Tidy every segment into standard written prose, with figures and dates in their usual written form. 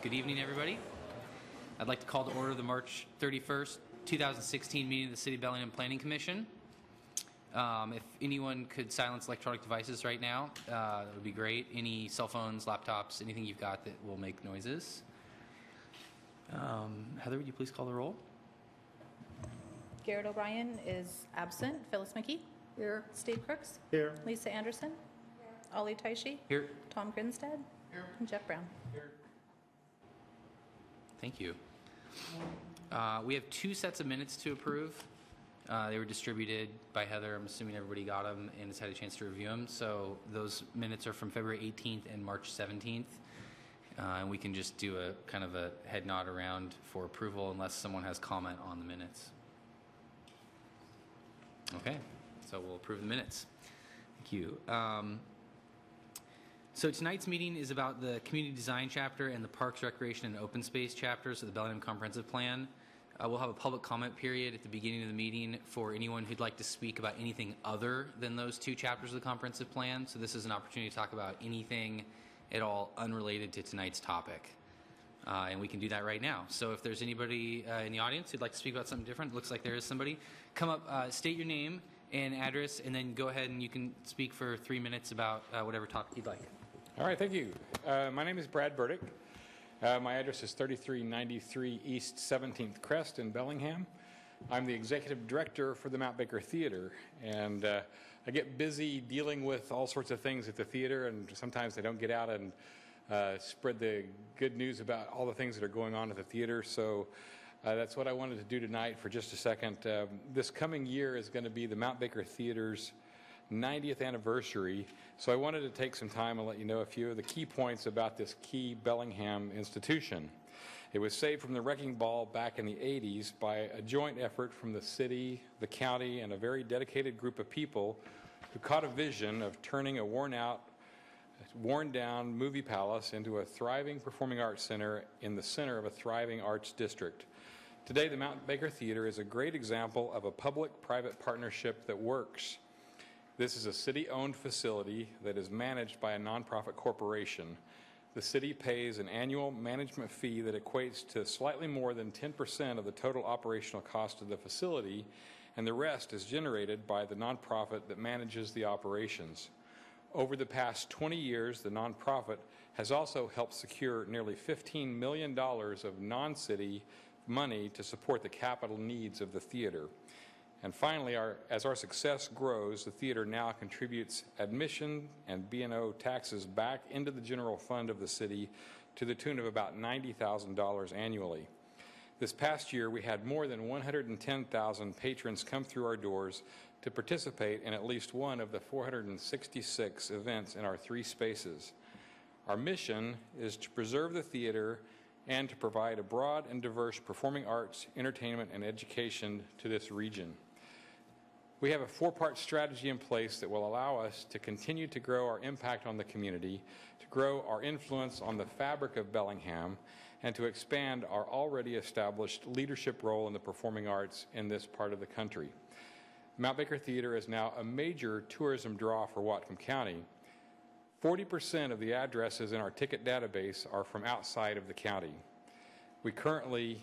Good evening, everybody. I'd like to call to order the March 31st, 2016 meeting of the City of Bellingham Planning Commission. If anyone could silence electronic devices right now, that would be great. Any cell phones, laptops, anything you've got that will make noises. Heather, would you please call the roll? Garrett O'Brien is absent. Phyllis McKee? Here. Steve Crooks? Here. Lisa Anderson? Here. Ollie Taishi? Here. Tom Grinstead? Here. And Jeff Brown? Here. Thank you. We have two sets of minutes to approve. They were distributed by Heather. I'm assuming everybody got them and has had a chance to review them. So those minutes are from February 18th and March 17th. And we can just do a kind of a head nod around for approval unless someone has comment on the minutes. Okay, so we'll approve the minutes. Thank you. So tonight's meeting is about the community design chapter and the parks, recreation, and open space chapters of the Bellingham Comprehensive Plan. We'll have a public comment period at the beginning of the meeting for anyone who'd like to speak about anything other than those two chapters of the comprehensive plan. So this is an opportunity to talk about anything at all unrelated to tonight's topic. And we can do that right now. So if there's anybody in the audience who'd like to speak about something different, looks like there is somebody, come up, state your name and address, and then go ahead and you can speak for 3 minutes about whatever topic you'd like. All right, thank you. My name is Brad Burdick. My address is 3393 East 17th Crest in Bellingham. I'm the executive director for the Mount Baker Theater, and I get busy dealing with all sorts of things at the theater, and sometimes I don't get out and spread the good news about all the things that are going on at the theater. So that's what I wanted to do tonight for just a second. This coming year is going to be the Mount Baker Theater's 90th anniversary, so I wanted to take some time and let you know a few of the key points about this key Bellingham institution. It was saved from the wrecking ball back in the 80s by a joint effort from the city, the county, and a very dedicated group of people who caught a vision of turning a worn-down movie palace into a thriving performing arts center in the center of a thriving arts district. Today, the Mount Baker Theater is a great example of a public-private partnership that works. This is a city-owned facility that is managed by a nonprofit corporation. The city pays an annual management fee that equates to slightly more than 10% of the total operational cost of the facility, and the rest is generated by the nonprofit that manages the operations. Over the past 20 years, the nonprofit has also helped secure nearly $15 million of non-city money to support the capital needs of the theater. And finally, as our success grows, the theater now contributes admission and B&O taxes back into the general fund of the city to the tune of about $90,000 annually. This past year, we had more than 110,000 patrons come through our doors to participate in at least one of the 466 events in our 3 spaces. Our mission is to preserve the theater and to provide a broad and diverse performing arts, entertainment, and education to this region. We have a 4-part strategy in place that will allow us to continue to grow our impact on the community, to grow our influence on the fabric of Bellingham, and to expand our already established leadership role in the performing arts in this part of the country. Mount Baker Theater is now a major tourism draw for Whatcom County. 40% of the addresses in our ticket database are from outside of the county. We currently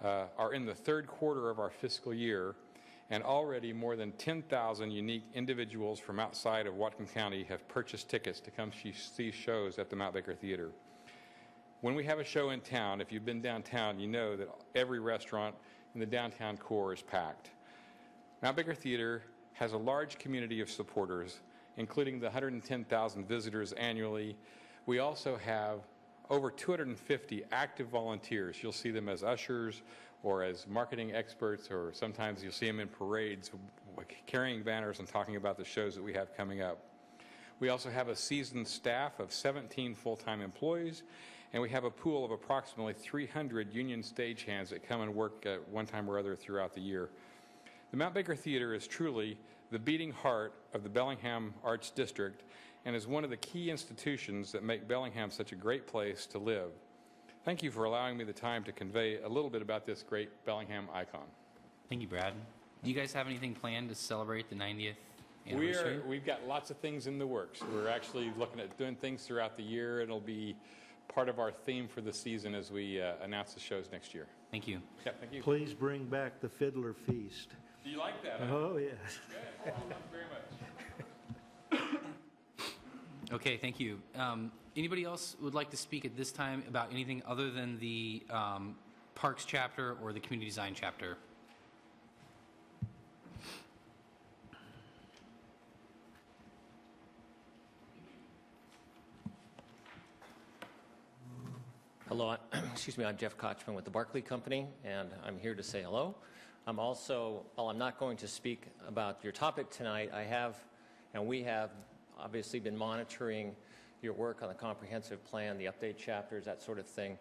are in the 3rd quarter of our fiscal year, and already more than 10,000 unique individuals from outside of Whatcom County have purchased tickets to come see shows at the Mount Baker Theater. When we have a show in town, if you've been downtown, you know that every restaurant in the downtown core is packed. Mount Baker Theater has a large community of supporters, including the 110,000 visitors annually. We also have over 250 active volunteers. You'll see them as ushers or as marketing experts, or sometimes you'll see them in parades carrying banners and talking about the shows that we have coming up. We also have a seasoned staff of 17 full-time employees, and we have a pool of approximately 300 union stagehands that come and work at one time or other throughout the year. The Mount Baker Theater is truly the beating heart of the Bellingham Arts District and is one of the key institutions that make Bellingham such a great place to live. Thank you for allowing me the time to convey a little bit about this great Bellingham icon. Thank you, Brad. Do you guys have anything planned to celebrate the 90th anniversary? We've got lots of things in the works. We're actually looking at doing things throughout the year. It'll be part of our theme for the season as we announce the shows next year. Thank you. Yeah, thank you. Please bring back the Fiddler Feast. Do you like that? Oh, yes. Good. Thank you very much. Okay, thank you. Anybody else would like to speak at this time about anything other than the Parks chapter or the Community Design chapter? Hello, excuse me, I'm Jeff Kochman with the Barclay Company, and I'm here to say hello. I'm also, while I'm not going to speak about your topic tonight, I have, and we have obviously been monitoring your work on the comprehensive plan, the update chapters, that sort of thing.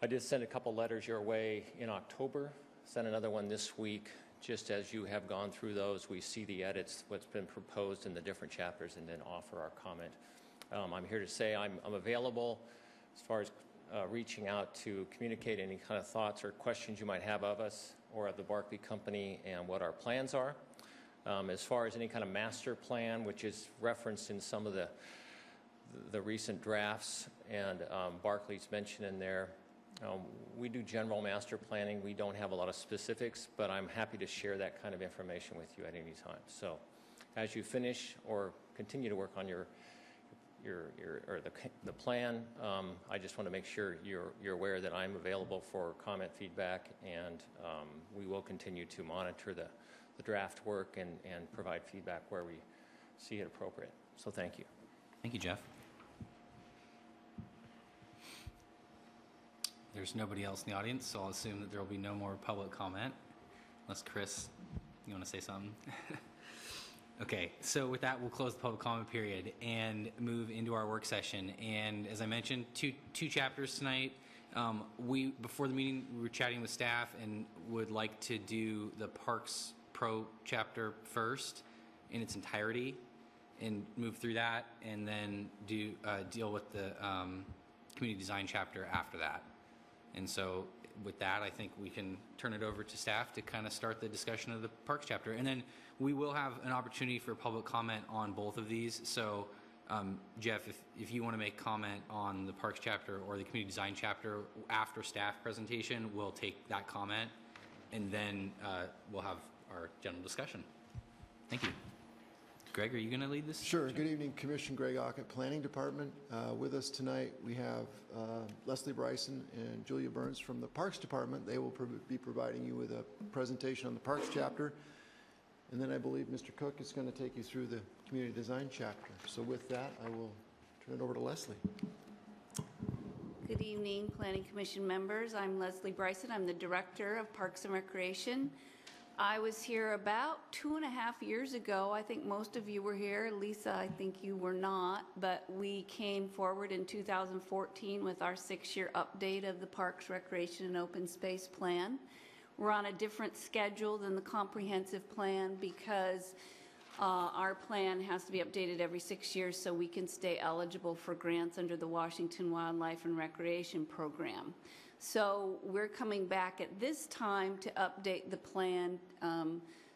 I did send a couple letters your way in October, sent another one this week. Just as you have gone through those, we see the edits, what's been proposed in the different chapters, and then offer our comment. I'm here to say I'm available as far as reaching out to communicate any kind of thoughts or questions you might have of us or of the Barclay Company and what our plans are. As far as any kind of master plan, which is referenced in some of the recent drafts, and Barclay's mentioned in there, we do general master planning. We don't have a lot of specifics, but I'm happy to share that kind of information with you at any time. So as you finish or continue to work on the plan, I just want to make sure you're aware that I'm available for comment, feedback, and we will continue to monitor the draft work and provide feedback where we see it appropriate. So thank you. Thank you, Jeff. There's nobody else in the audience, so I'll assume that there will be no more public comment. Unless, Chris, you want to say something? Okay, so with that, we'll close the public comment period and move into our work session. And as I mentioned, two chapters tonight. Before the meeting, we were chatting with staff and would like to do the Parks Pro chapter first in its entirety and move through that, and then deal with the Community Design chapter after that. And so with that, I think we can turn it over to staff to kind of start the discussion of the Parks chapter. And then we will have an opportunity for public comment on both of these. So, Jeff, if you want to make comment on the Parks chapter or the Community Design chapter after staff presentation, we'll take that comment, and then we'll have our general discussion. Thank you. Greg, are you going to lead this? Sure. Good evening, Commissioner Greg Ockett, Planning Department. With us tonight, we have Leslie Bryson and Julia Burns from the Parks Department. They will be providing you with a presentation on the Parks chapter. And then I believe Mr. Cook is going to take you through the Community Design chapter. So with that, I will turn it over to Leslie. Good evening, Planning Commission members. I'm Leslie Bryson. I'm the Director of Parks and Recreation. I was here about 2.5 years ago. I think most of you were here. Lisa, I think you were not, but we came forward in 2014 with our 6-year update of the Parks, Recreation, and Open Space Plan. We're on a different schedule than the comprehensive plan because our plan has to be updated every 6 years so we can stay eligible for grants under the Washington Wildlife and Recreation Program. So we're coming back at this time to update the plan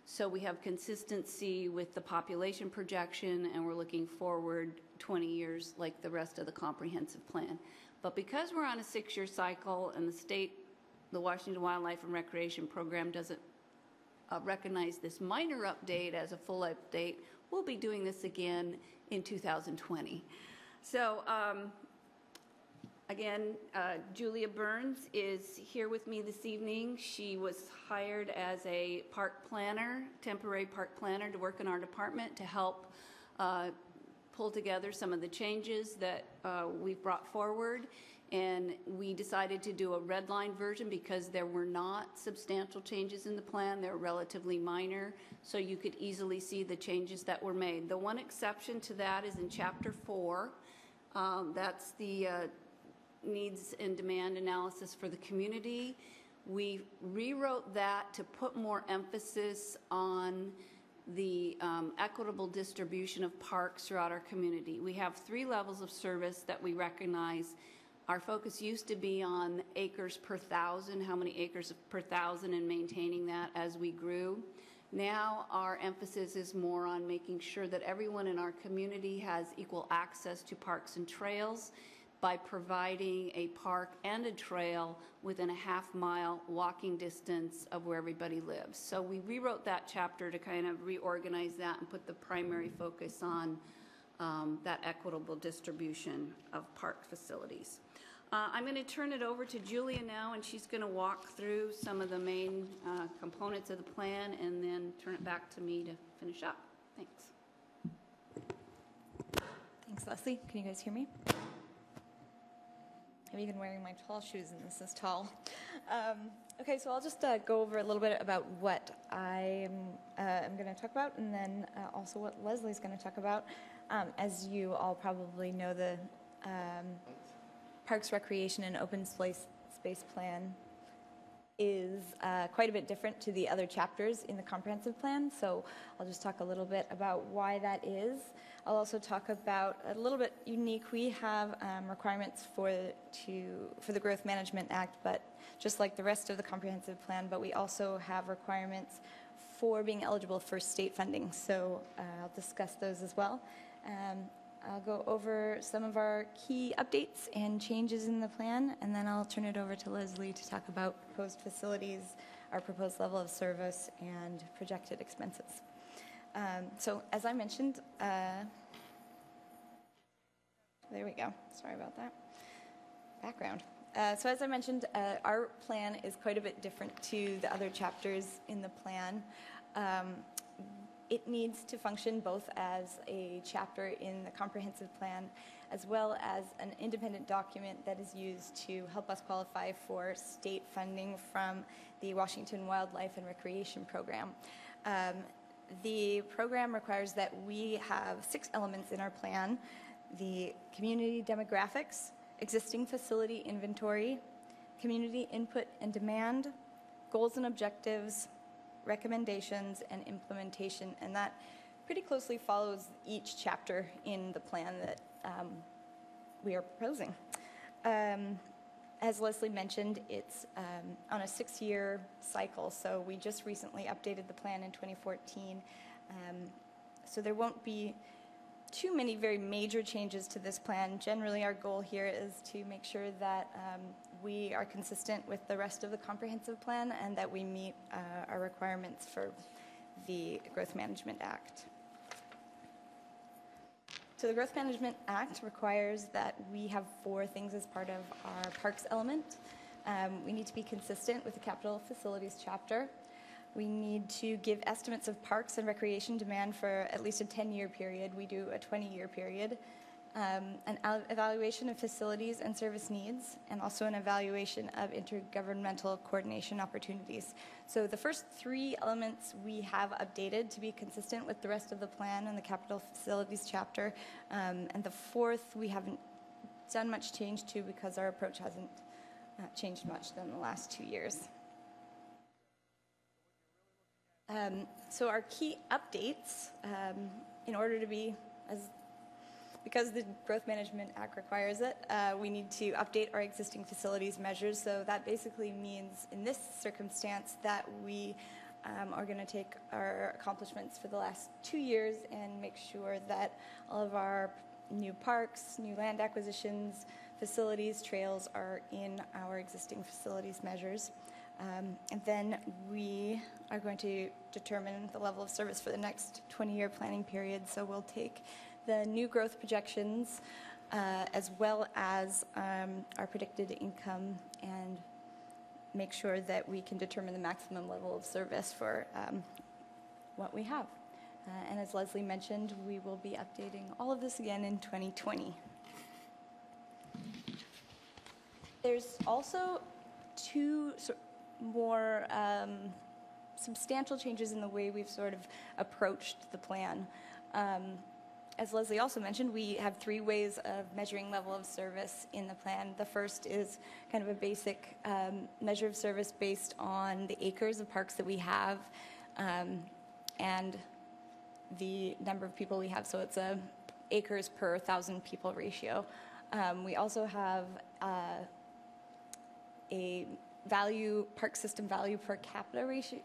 so we have consistency with the population projection, and we're looking forward 20 years like the rest of the comprehensive plan. But because we're on a 6-year cycle and the Washington Wildlife and Recreation Program doesn't recognize this minor update as a full update, we'll be doing this again in 2020. So again, Julia Burns is here with me this evening. She was hired as a park planner, temporary park planner, to work in our department to help pull together some of the changes that we've brought forward. And we decided to do a red line version because there were not substantial changes in the plan. They're relatively minor, so you could easily see the changes that were made. The one exception to that is in Chapter 4. That's the needs and demand analysis for the community. We rewrote that to put more emphasis on the equitable distribution of parks throughout our community. We have 3 levels of service that we recognize. Our focus used to be on acres per thousand, how many acres per thousand, and maintaining that as we grew. Now our emphasis is more on making sure that everyone in our community has equal access to parks and trails by providing a park and a trail within a half-mile walking distance of where everybody lives. So we rewrote that chapter to kind of reorganize that and put the primary focus on that equitable distribution of park facilities. I'm going to turn it over to Julia now, and she's going to walk through some of the main components of the plan and then turn it back to me to finish up. Thanks. Thanks, Leslie. Can you guys hear me? I'm even wearing my tall shoes, and this is tall. Okay, so I'll just go over a little bit about what I'm going to talk about, and then also what Leslie's going to talk about. As you all probably know, the Parks, Recreation, and Open Space Plan is quite a bit different to the other chapters in the comprehensive plan, so I'll just talk a little bit about why that is. I'll also talk about a little bit unique. We have requirements for the Growth Management Act, but just like the rest of the comprehensive plan, but we also have requirements for being eligible for state funding, so I'll discuss those as well. I'll go over some of our key updates and changes in the plan, and then I'll turn it over to Leslie to talk about proposed facilities, our proposed level of service, and projected expenses. So as I mentioned, there we go. Sorry about that. Background. So as I mentioned, our plan is quite a bit different to the other chapters in the plan. It needs to function both as a chapter in the comprehensive plan as well as an independent document that is used to help us qualify for state funding from the Washington Wildlife and Recreation Program. The program requires that we have 6 elements in our plan: the community demographics, existing facility inventory, community input and demand, goals and objectives, recommendations, and implementation, and that pretty closely follows each chapter in the plan that we are proposing. As Leslie mentioned, it's on a 6-year cycle, so we just recently updated the plan in 2014, so there won't be too many very major changes to this plan. Generally, our goal here is to make sure that we are consistent with the rest of the comprehensive plan and that we meet our requirements for the Growth Management Act. So the Growth Management Act requires that we have 4 things as part of our parks element. We need to be consistent with the capital facilities chapter. We need to give estimates of parks and recreation demand for at least a 10-year period. We do a 20-year period. An evaluation of facilities and service needs, and also an evaluation of intergovernmental coordination opportunities. So the first 3 elements we have updated to be consistent with the rest of the plan and the capital facilities chapter, and the 4th we haven't done much change to because our approach hasn't changed much in the last 2 years. So our key updates, in order to be because the Growth Management Act requires it, we need to update our existing facilities measures. So that basically means, in this circumstance, that we are going to take our accomplishments for the last 2 years and make sure that all of our new parks, new land acquisitions, facilities, trails are in our existing facilities measures. And then we are going to determine the level of service for the next 20-year planning period. So we'll take the new growth projections as well as our predicted income and make sure that we can determine the maximum level of service for what we have. And as Leslie mentioned, we will be updating all of this again in 2020. There's also 2 more substantial changes in the way we've sort of approached the plan. As Leslie also mentioned, we have 3 ways of measuring level of service in the plan. The first is kind of a basic measure of service based on the acres of parks that we have and the number of people we have. So it's a acres per 1,000 people ratio. We also have a park system value per capita ratio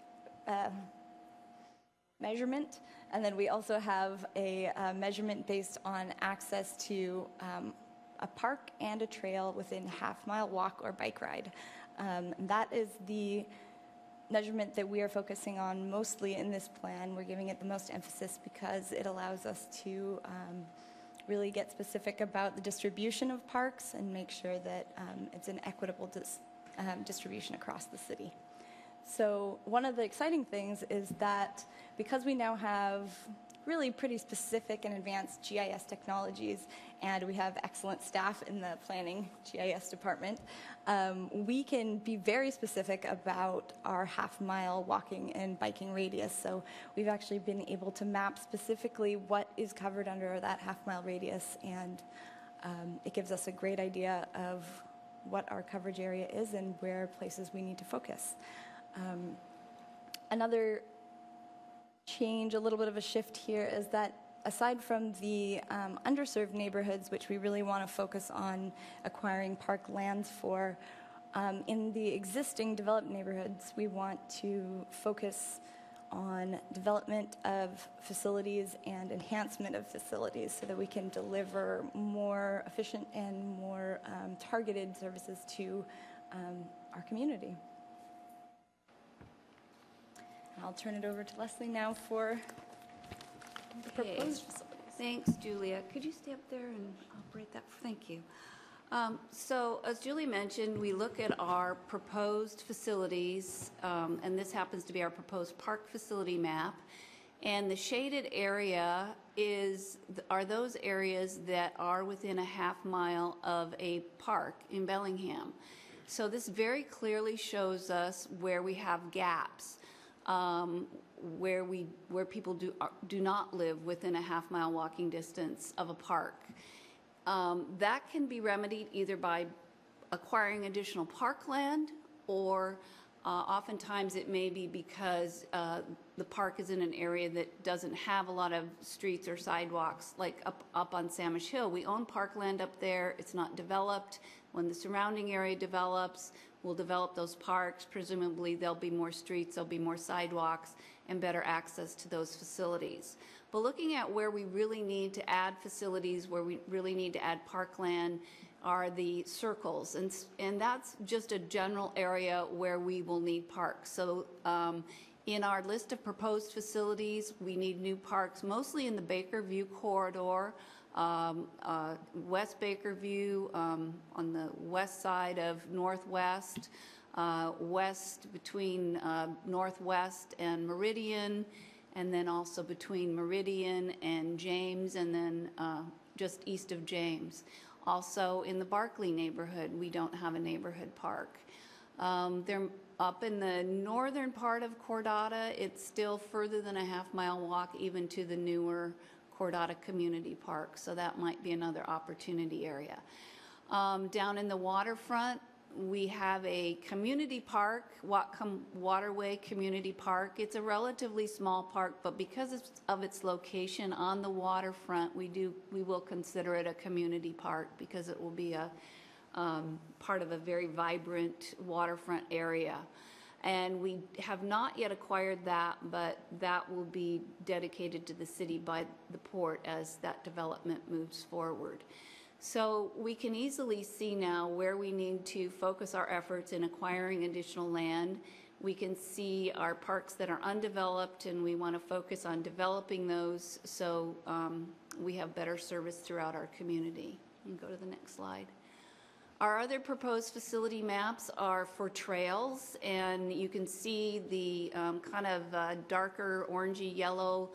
measurement, and then we also have a measurement based on access to a park and a trail within a half-mile walk or bike ride. That is the measurement that we are focusing on mostly in this plan. We're giving it the most emphasis because it allows us to really get specific about the distribution of parks and make sure that it's an equitable distribution across the city. So one of the exciting things is that because we now have really pretty specific and advanced GIS technologies, and we have excellent staff in the planning GIS department, we can be very specific about our half-mile walking and biking radius. So we've actually been able to map specifically what is covered under that half-mile radius, and it gives us a great idea of what our coverage area is and where places we need to focus. Another change, a little bit of a shift here, is that aside from the underserved neighborhoods, which we really want to focus on acquiring park lands for, in the existing developed neighborhoods, we want to focus on development of facilities and enhancement of facilities so that we can deliver more efficient and more targeted services to our community. I'll turn it over to Leslie now for the proposed facilities. Thanks, Julia. Could you stay up there and operate that? Thank you. So as Julie mentioned, we look at our proposed facilities, and this happens to be our proposed park facility map. And the shaded area are those areas that are within a half-mile of a park in Bellingham. So this very clearly shows us where we have gaps. Where people do not live within a half-mile walking distance of a park. That can be remedied either by acquiring additional parkland, or oftentimes it may be because the park is in an area that doesn't have a lot of streets or sidewalks, like up on Samish Hill. We own parkland up there. It's not developed. When the surrounding area develops, we'll develop those parks. Presumably there'll be more streets, there'll be more sidewalks, and better access to those facilities. But looking at where we really need to add facilities, where we really need to add parkland, are the circles. And that's just a general area where we will need parks. So in our list of proposed facilities, we need new parks, mostly in the Bakerview corridor, West Bakerview, on the west side of Northwest, west between Northwest and Meridian, and then also between Meridian and James, and then just east of James. Also in the Barclay neighborhood, we don't have a neighborhood park. They're up in the northern part of Cordata. It's still further than a half-mile walk even to the newer Cordata Community Park, so that might be another opportunity area. Down in the waterfront, we have a community park, Whatcom Waterway Community Park. It's a relatively small park, but because of its location on the waterfront, we will consider it a community park because it will be a part of a very vibrant waterfront area. And we have not yet acquired that, but that will be dedicated to the city by the port as that development moves forward. So we can easily see now where we need to focus our efforts in acquiring additional land. We can see our parks that are undeveloped, and we want to focus on developing those so we have better service throughout our community. You can go to the next slide. Our other proposed facility maps are for trails, and you can see the kind of darker orangey yellow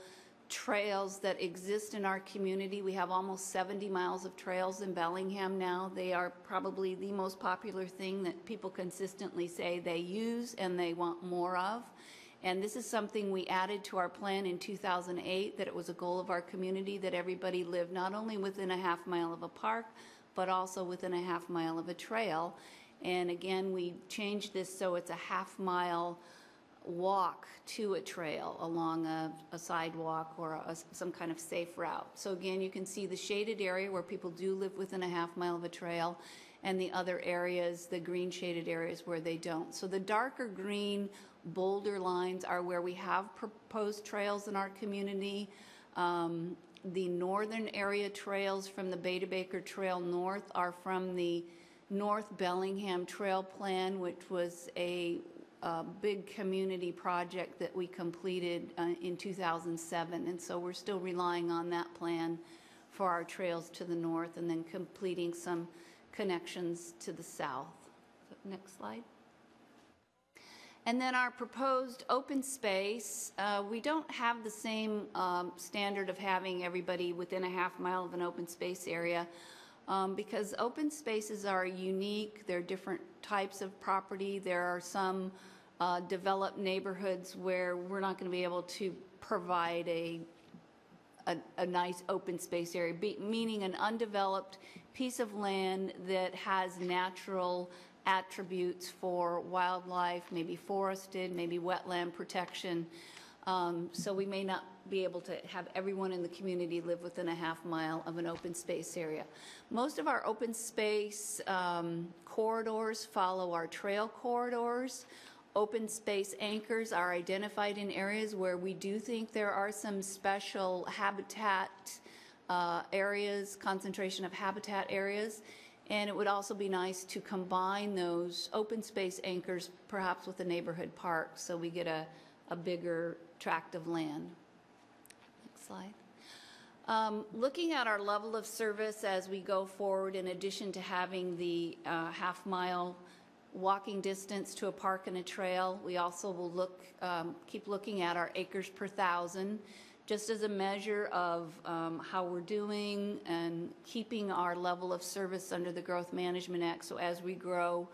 trails that exist in our community. We have almost 70 miles of trails in Bellingham now. They are probably the most popular thing that people consistently say they use and they want more of. And this is something we added to our plan in 2008, that it was a goal of our community that everybody live not only within a half-mile of a park, but also within a half-mile of a trail. And again, we changed this so it's a half-mile walk to a trail along a sidewalk or some kind of safe route. So again, you can see the shaded area where people do live within a half-mile of a trail, and the other areas, the green shaded areas, where they don't. So the darker green boulder lines are where we have proposed trails in our community. the northern area trails from the Beta Baker Trail north are from the North Bellingham Trail Plan, which was a big community project that we completed in 2007. And so we're still relying on that plan for our trails to the north and then completing some connections to the south. Next slide. And then our proposed open space, we don't have the same standard of having everybody within a half mile of an open space area because open spaces are unique. They're different types of property. There are some developed neighborhoods where we're not going to be able to provide a nice open space area, meaning an undeveloped piece of land that has natural attributes for wildlife, maybe forested, maybe wetland protection. So we may not be able to have everyone in the community live within a half mile of an open space area. Most of our open space corridors follow our trail corridors. Open space anchors are identified in areas where we do think there are some special habitat areas, concentration of habitat areas. And it would also be nice to combine those open space anchors perhaps with a neighborhood park so we get a bigger tract of land. Next slide. Looking at our level of service as we go forward, in addition to having the half-mile walking distance to a park and a trail, we also will keep looking at our acres per thousand, just as a measure of how we're doing and keeping our level of service under the Growth Management Act. So as we grow,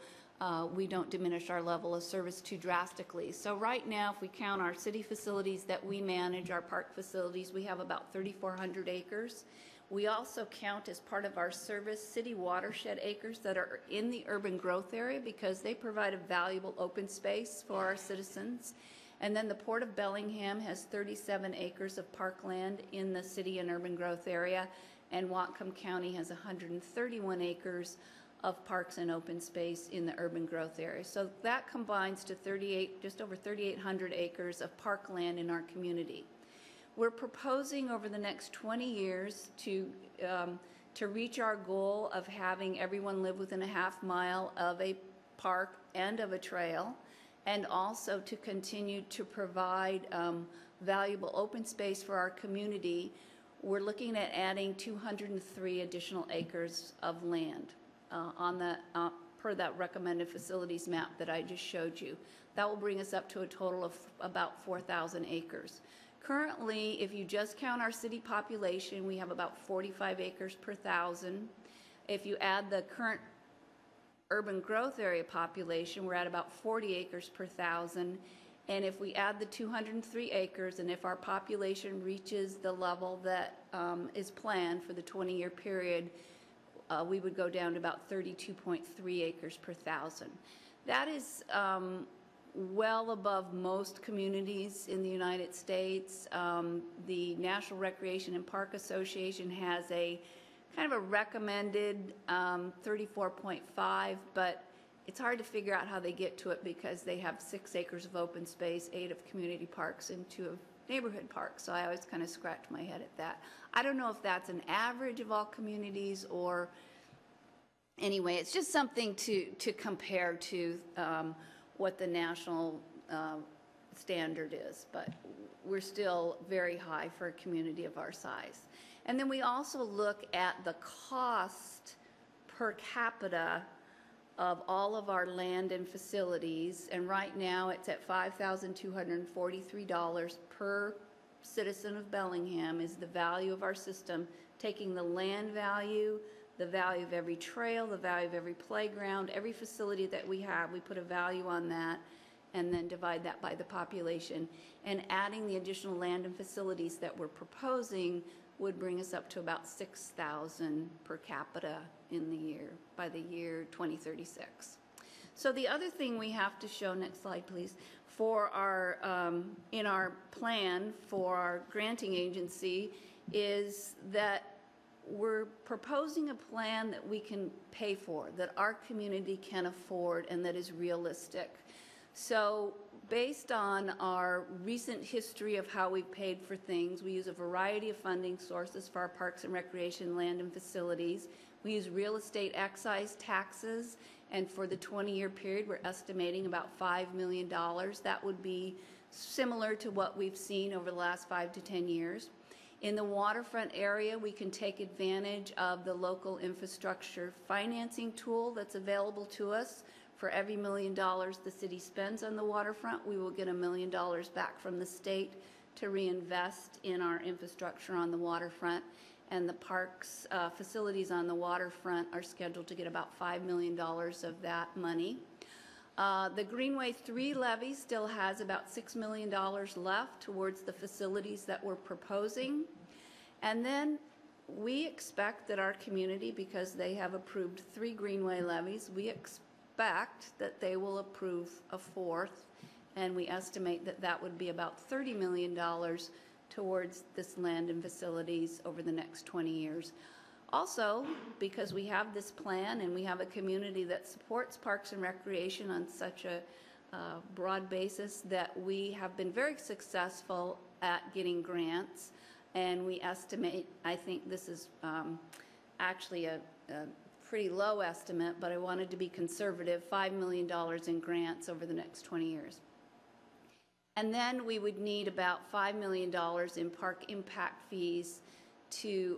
we don't diminish our level of service too drastically. So right now, if we count our city facilities that we manage, our park facilities, we have about 3,400 acres. We also count as part of our service city watershed acres that are in the urban growth area because they provide a valuable open space for our citizens. And then the Port of Bellingham has 37 acres of parkland in the city and urban growth area, and Whatcom County has 131 acres of parks and open space in the urban growth area. So that combines to just over 3,800 acres of parkland in our community. We're proposing over the next 20 years to reach our goal of having everyone live within a half mile of a park and of a trail, and also to continue to provide valuable open space for our community. We're looking at adding 203 additional acres of land per that recommended facilities map that I just showed you. That will bring us up to a total of about 4,000 acres. Currently, if you just count our city population, we have about 45 acres per thousand. If you add the current urban growth area population, we're at about 40 acres per thousand. And if we add the 203 acres, and if our population reaches the level that is planned for the 20-year period, we would go down to about 32.3 acres per thousand. That is well above most communities in the United States. The National Recreation and Park Association has a kind of a recommended 34.5, but it's hard to figure out how they get to it because they have 6 acres of open space, 8 of community parks, and 2 of neighborhood parks. So I always kind of scratch my head at that. I don't know if that's an average of all communities or anyway, it's just something to compare to what the national standard is, but we're still very high for a community of our size. And then we also look at the cost per capita of all of our land and facilities, and right now it's at $5,243 per citizen of Bellingham is the value of our system, taking the land value, the value of every trail, the value of every playground, every facility that we have, we put a value on that and then divide that by the population. And adding the additional land and facilities that we're proposing would bring us up to about 6,000 per capita in the year, by the year 2036. So the other thing we have to show, next slide please, for our, in our plan for our granting agency is that we're proposing a plan that we can pay for, that our community can afford and that is realistic. So Based on our recent history of how we've paid for things, we use a variety of funding sources for our parks and recreation land and facilities. We use real estate excise taxes, and for the 20-year period, we're estimating about $5 million. That would be similar to what we've seen over the last 5 to 10 years. In the waterfront area, we can take advantage of the local infrastructure financing tool that's available to us. For every $1 million the city spends on the waterfront, we will get $1 million back from the state to reinvest in our infrastructure on the waterfront. And the parks facilities on the waterfront are scheduled to get about $5 million of that money. The Greenway 3 levy still has about $6 million left towards the facilities that we're proposing. And then we expect that our community, because they have approved 3 Greenway levies, we expect that they will approve a 4th, and we estimate that that would be about $30 million towards this land and facilities over the next 20 years. Also, because we have this plan and we have a community that supports parks and recreation on such a broad basis, that we have been very successful at getting grants, and we estimate, I think this is actually a pretty low estimate, but I wanted to be conservative, $5 million in grants over the next 20 years. And then we would need about $5 million in park impact fees to,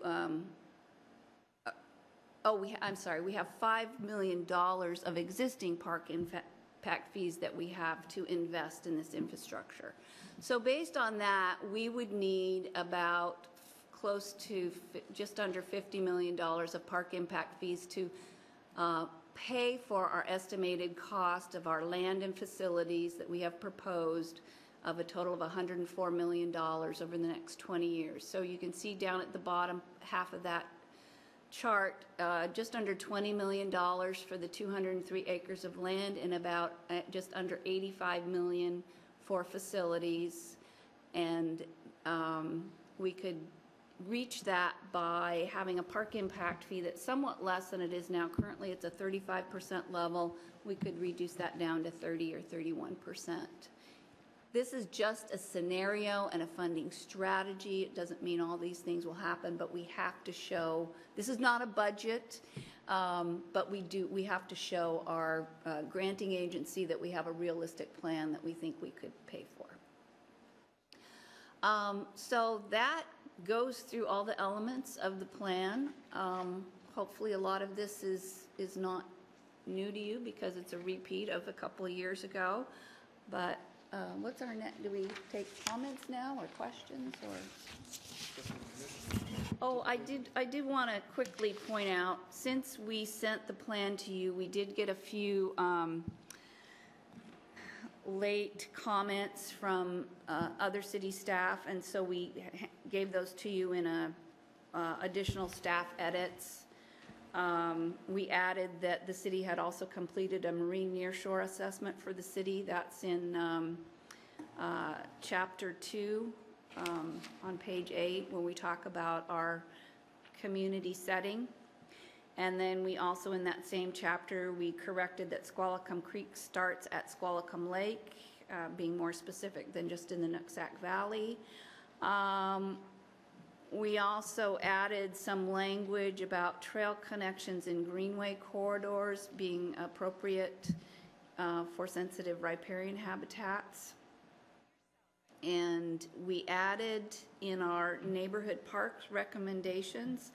we have $5 million of existing park impact fees that we have to invest in this infrastructure. So based on that, we would need about close to just under $50 million of park impact fees to pay for our estimated cost of our land and facilities that we have proposed, of a total of $104 million over the next 20 years. So you can see down at the bottom half of that chart, just under $20 million for the 203 acres of land, and about just under $85 million for facilities. And we could reach that by having a park impact fee that's somewhat less than it is now. Currently, it's a 35% level. We could reduce that down to 30 or 31%. This is just a scenario and a funding strategy. It doesn't mean all these things will happen, but we have to show, this is not a budget, but we have to show our granting agency that we have a realistic plan that we think we could pay for. So that goes through all the elements of the plan. Hopefully a lot of this is not new to you because it's a repeat of a couple of years ago. But what's our next? Do we take comments now or questions or? Oh, I did want to quickly point out, since we sent the plan to you, we did get a few late comments from other city staff, and so we gave those to you in additional staff edits. We added that the city had also completed a marine nearshore assessment for the city. That's in chapter 2 on page 8, when we talk about our community setting. And then we also, in that same chapter, we corrected that Squalicum Creek starts at Squalicum Lake, being more specific than just in the Nooksack Valley. We also added some language about trail connections in greenway corridors being appropriate for sensitive riparian habitats. And we added in our neighborhood parks recommendations,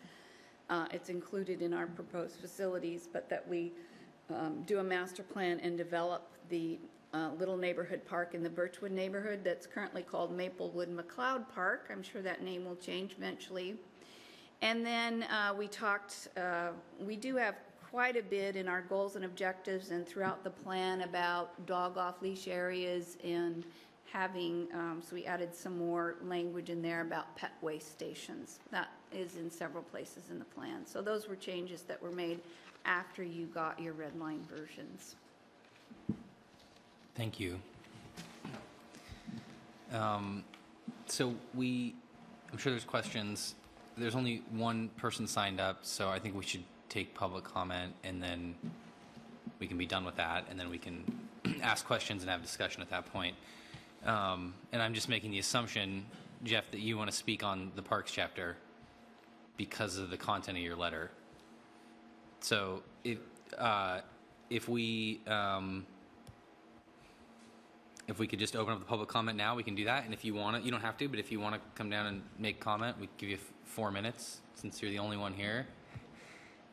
it's included in our proposed facilities, but that we do a master plan and develop the little neighborhood park in the Birchwood neighborhood that's currently called Maplewood McLeod Park. I'm sure that name will change eventually. And then we talked, we do have quite a bit in our goals and objectives and throughout the plan about dog off-leash areas and having, so we added some more language in there about pet waste stations. That is in several places in the plan. So those were changes that were made after you got your red line versions. Thank you. So I'm sure there's questions. There's only one person signed up, so I think we should take public comment, and then we can be done with that, and then we can ask questions and have discussion at that point. And I'm just making the assumption, Jeff, that you want to speak on the Parks chapter because of the content of your letter. So if we could just open up the public comment now, we can do that. And if you want to, you don't have to, but if you want to come down and make comment, we give you 4 minutes since you're the only one here.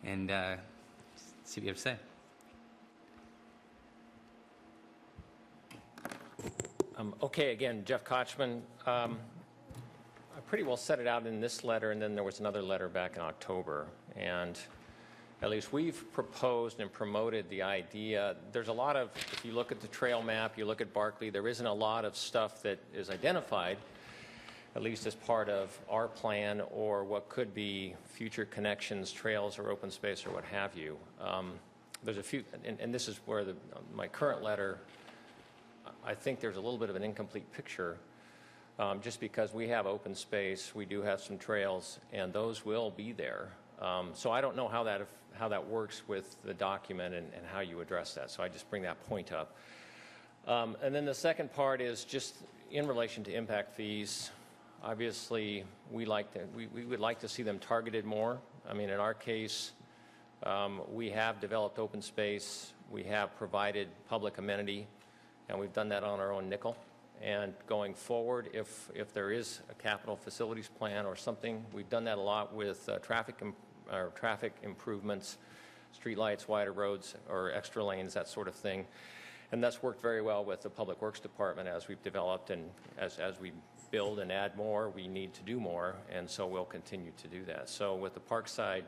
And see what you have to say. Okay, again, Jeff Kochman. I pretty well set it out in this letter, and then there was another letter back in October. And at least we've proposed and promoted the idea. There's a lot of, if you look at the trail map, you look at Barkley, there isn't a lot of stuff that is identified, at least as part of our plan or what could be future connections, trails or open space or what have you. There's a few, and this is where my current letter, I think there's a little bit of an incomplete picture. Just because we have open space, we do have some trails, and those will be there. So I don't know how that works with the document and how you address that. So I just bring that point up. And then the second part is just in relation to impact fees. Obviously, we would like to see them targeted more. I mean, in our case, we have developed open space. We have provided public amenity, and we've done that on our own nickel. And going forward, if there is a capital facilities plan or something, we've done that a lot with traffic improvements, streetlights, wider roads, or extra lanes, that sort of thing. And that's worked very well with the Public Works Department as we've developed, and as we build and add more, we need to do more, and so we'll continue to do that. So with the park side,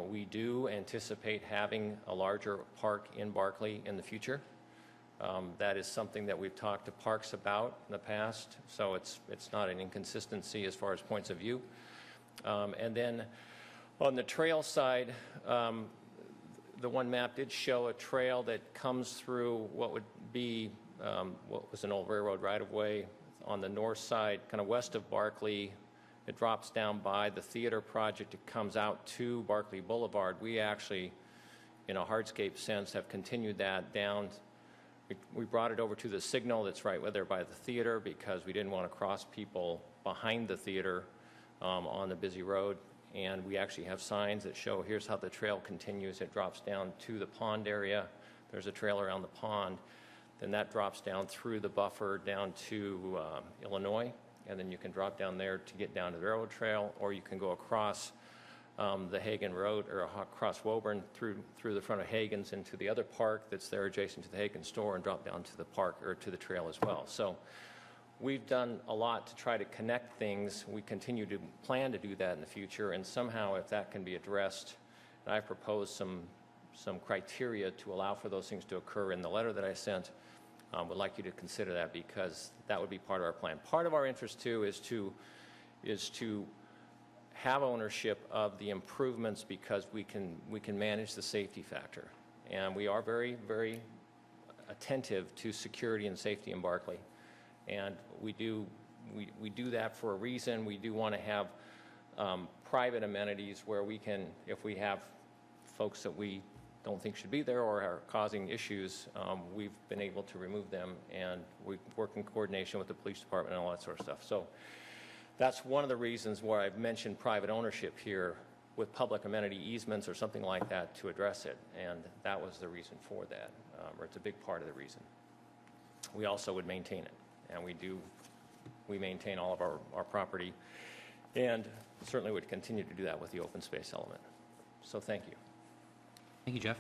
we do anticipate having a larger park in Barkley in the future. That is something that we've talked to Parks about in the past, so it's not an inconsistency as far as points of view. And then on the trail side, the one map did show a trail that comes through what would be what was an old railroad right-of-way on the north side, kind of west of Barkley. It drops down by the theater project. It comes out to Barkley Boulevard. We actually, in a hardscape sense, have continued that down. We brought it over to the signal that's right there by the theater because we didn't want to cross people behind the theater on the busy road. And we actually have signs that show here's how the trail continues. It drops down to the pond area. There's a trail around the pond. Then that drops down through the buffer down to Illinois. And then you can drop down there to get down to the railroad trail, or you can go across the Hagen Road or across Woburn through the front of Hagen's into the other park that's there adjacent to the Hagen store and drop down to the park or to the trail as well. So we've done a lot to try to connect things. We continue to plan to do that in the future, and somehow if that can be addressed, and I've proposed some criteria to allow for those things to occur in the letter that I sent, would like you to consider that because that would be part of our plan. Part of our interest too is to have ownership of the improvements because we can manage the safety factor, and we are very, very attentive to security and safety in Barkley, and we do that for a reason. We do want to have private amenities where we can, if we have folks that we don't think should be there or are causing issues, we've been able to remove them, and we work in coordination with the police department and all that sort of stuff. So that's one of the reasons why I've mentioned private ownership here with public amenity easements or something like that to address it, and that was the reason for that, or it's a big part of the reason. We also would maintain it, and we maintain all of our property, and certainly would continue to do that with the open space element. So thank you. Thank you, Jeff.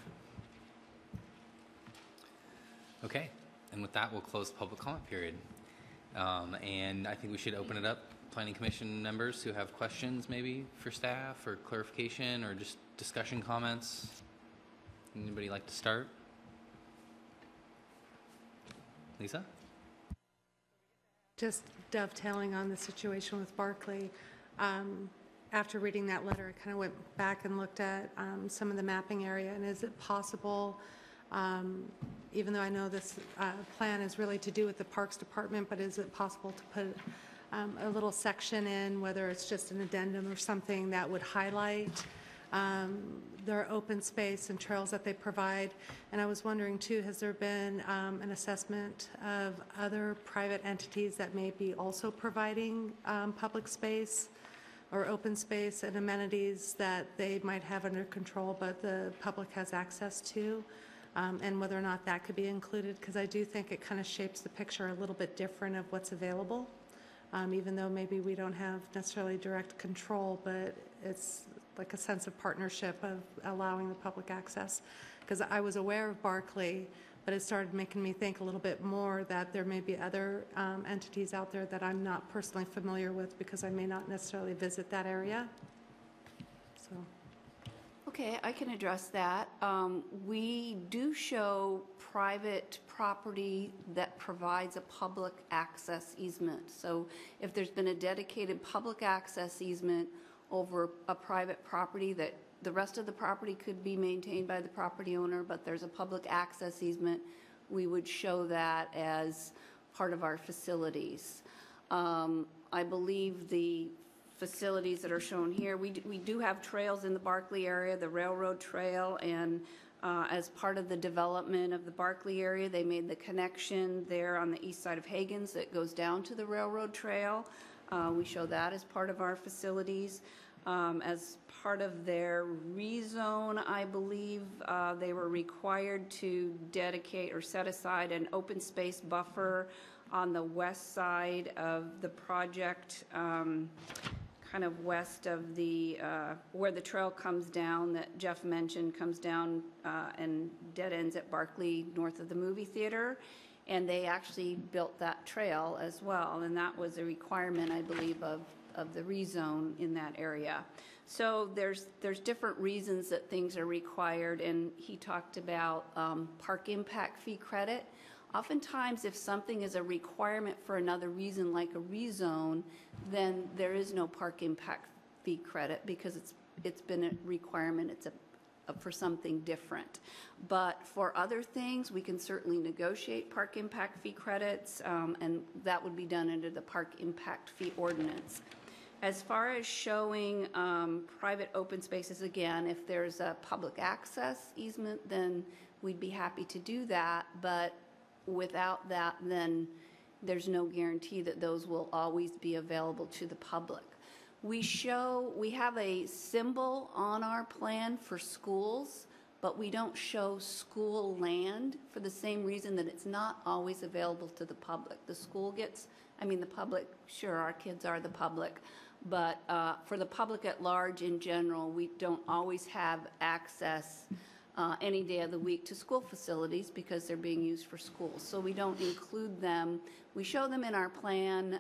Okay, and with that, we'll close the public comment period. And I think we should open it up. Planning Commission members who have questions maybe for staff or clarification or just discussion comments. Anybody like to start? Lisa? Just dovetailing on the situation with Barkley, after reading that letter, I kind of went back and looked at some of the mapping area, and is it possible, even though I know this plan is really to do with the Parks Department, but is it possible to put a little section in, whether it's just an addendum or something that would highlight their open space and trails that they provide. And I was wondering too, has there been an assessment of other private entities that may be also providing public space or open space and amenities that they might have under control but the public has access to? And whether or not that could be included, because I do think it kind of shapes the picture a little bit different of what's available, even though maybe we don't have necessarily direct control, but it's like a sense of partnership of allowing the public access. Because I was aware of Barclay, but it started making me think a little bit more that there may be other entities out there that I'm not personally familiar with because I may not necessarily visit that area. So. Okay, I can address that. We do show private property that provides a public access easement. So if there's been a dedicated public access easement over a private property, that the rest of the property could be maintained by the property owner, but there's a public access easement, we would show that as part of our facilities. I believe the facilities that are shown here, we do have trails in the Barclay area, the railroad trail, and as part of the development of the Barclay area, they made the connection there on the east side of Hagens that goes down to the railroad trail. We show that as part of our facilities. As part of their rezone, I believe they were required to dedicate or set aside an open space buffer on the west side of the project, kind of west of the, where the trail comes down that Jeff mentioned, comes down and dead ends at Barclay north of the movie theater. And they actually built that trail as well. And that was a requirement, I believe, of the rezone in that area. So there's different reasons that things are required. And he talked about park impact fee credit. Oftentimes, if something is a requirement for another reason, like a rezone, then there is no park impact fee credit because it's been a requirement. It's for something different. But for other things, we can certainly negotiate park impact fee credits, and that would be done under the park impact fee ordinance. As far as showing private open spaces, again, if there's a public access easement, then we'd be happy to do that. But without that, then there's no guarantee that those will always be available to the public. We have a symbol on our plan for schools, but we don't show school land for the same reason that it's not always available to the public. The school gets, the public, sure, our kids are the public, but for the public at large in general, we don't always have access any day of the week to school facilities because they're being used for schools. So we don't include them. We show them in our plan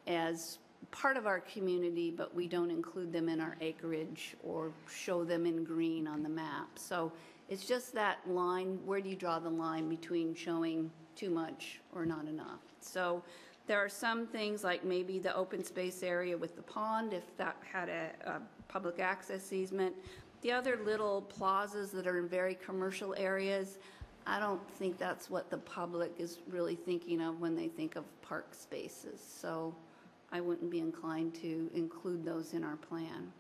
as part of our community, but we don't include them in our acreage or show them in green on the map. So it's just that line, where do you draw the line between showing too much or not enough? So there are some things like maybe the open space area with the pond, if that had a public access easement. The other little plazas that are in very commercial areas, I don't think that's what the public is really thinking of when they think of park spaces. So I wouldn't be inclined to include those in our plan.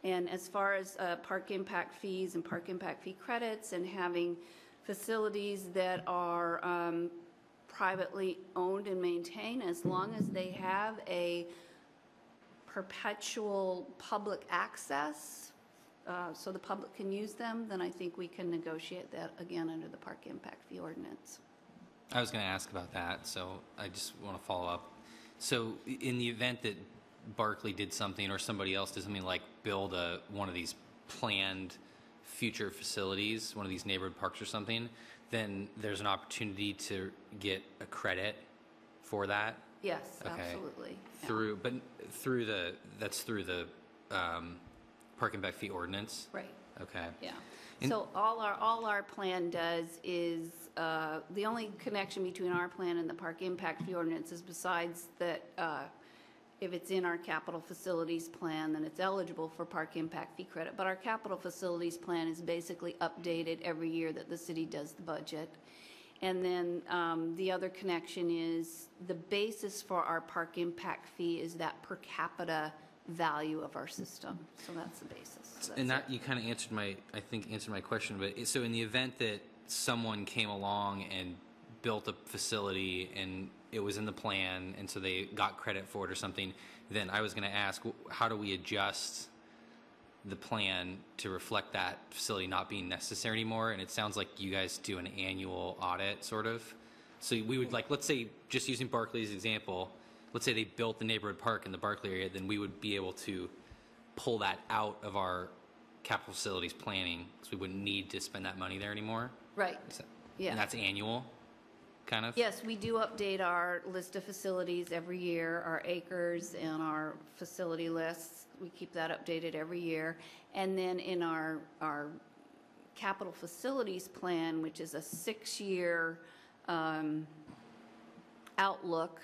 And as far as park impact fees and park impact fee credits and having facilities that are privately owned and maintained, as long as they have a perpetual public access so the public can use them, then I think we can negotiate that again under the park impact fee ordinance. I was going to ask about that, so I just want to follow up. So in the event that Barclay did something or somebody else did something like build one of these planned future facilities, one of these neighborhood parks or something, then there's an opportunity to get a credit for that? Yes, okay. Absolutely. Yeah. That's through the park impact fee ordinance? Right. Okay. Yeah. So all our plan does is the only connection between our plan and the park impact fee ordinance is besides that if it's in our capital facilities plan, then it's eligible for park impact fee credit. But our capital facilities plan is basically updated every year that the city does the budget. And then the other connection is the basis for our park impact fee is that per capita value of our system. So that's the basis. So And that's that, you kind of answered my question, but so in the event that someone came along and built a facility and it was in the plan and so they got credit for it or something, then I was going to ask, how do we adjust the plan to reflect that facility not being necessary anymore? And it sounds like you guys do an annual audit, sort of. So we would, like, let's say, just using Barclay as an example, let's say they built the neighborhood park in the Barclay area, then we would be able to pull that out of our capital facilities planning because we wouldn't need to spend that money there anymore. right. Yeah. And that's annual, kind of? Yes, we do update our list of facilities every year, our acres and our facility lists. We keep that updated every year. And then in our capital facilities plan, which is a 6-year outlook,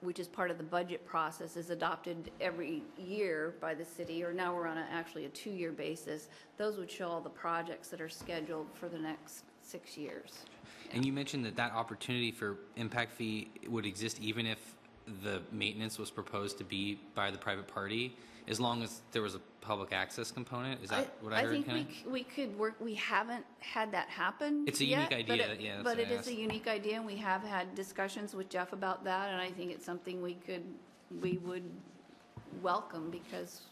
which is part of the budget process, is adopted every year by the city, or now we're on actually a 2-year basis. Those would show all the projects that are scheduled for the next 6 years. And you mentioned that opportunity for impact fee would exist even if the maintenance was proposed to be by the private party, as long as there was a public access component? Is that what I heard? I think we could work. We haven't had that happen. It's a yet, unique idea, yeah, that's But what it I is asked. a unique idea, and we have had discussions with Jeff about that, and I think it's something we would welcome because.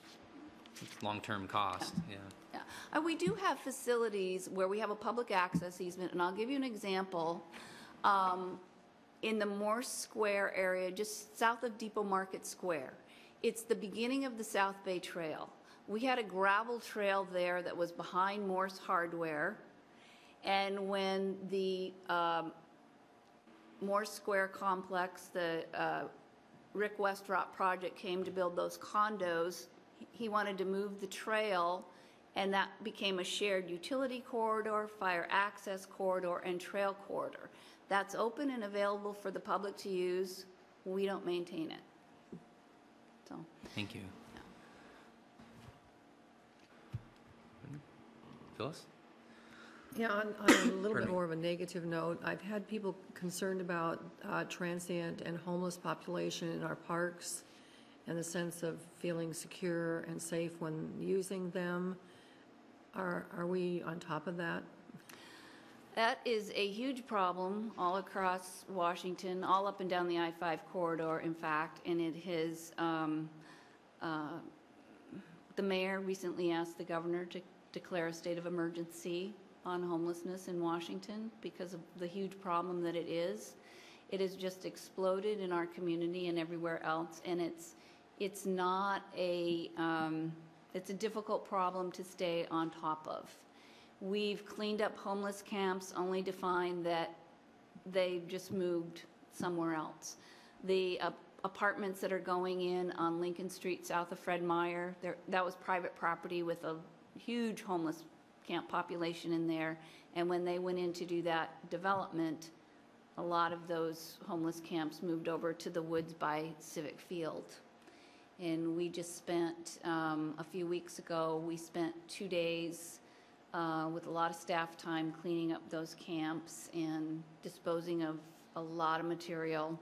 Long-term cost, yeah. Yeah. We do have facilities where we have a public access easement, and I'll give you an example. In the Morse Square area, just south of Depot Market Square, it's the beginning of the South Bay Trail. We had a gravel trail there that was behind Morse Hardware, and when the Morse Square complex, the Rick Westrop project came to build those condos, he wanted to move the trail, and that became a shared utility corridor, fire access corridor, and trail corridor. That's open and available for the public to use. We don't maintain it. So. Thank you. Phyllis? Yeah, on a little bit more of a negative note, I've had people concerned about transient and homeless population in our parks and the sense of feeling secure and safe when using them. Are we on top of that? That is a huge problem all across Washington, all up and down the I-5 corridor, in fact, and it has, the mayor recently asked the governor to declare a state of emergency on homelessness in Washington because of the huge problem that it is. It has just exploded in our community and everywhere else, and it's not a, it's a difficult problem to stay on top of. We've cleaned up homeless camps only to find that they've just moved somewhere else. The apartments that are going in on Lincoln Street south of Fred Meyer, that was private property with a huge homeless camp population in there. And when they went in to do that development, a lot of those homeless camps moved over to the woods by Civic Field. And we just spent, a few weeks ago, we spent 2 days with a lot of staff time cleaning up those camps and disposing of a lot of material.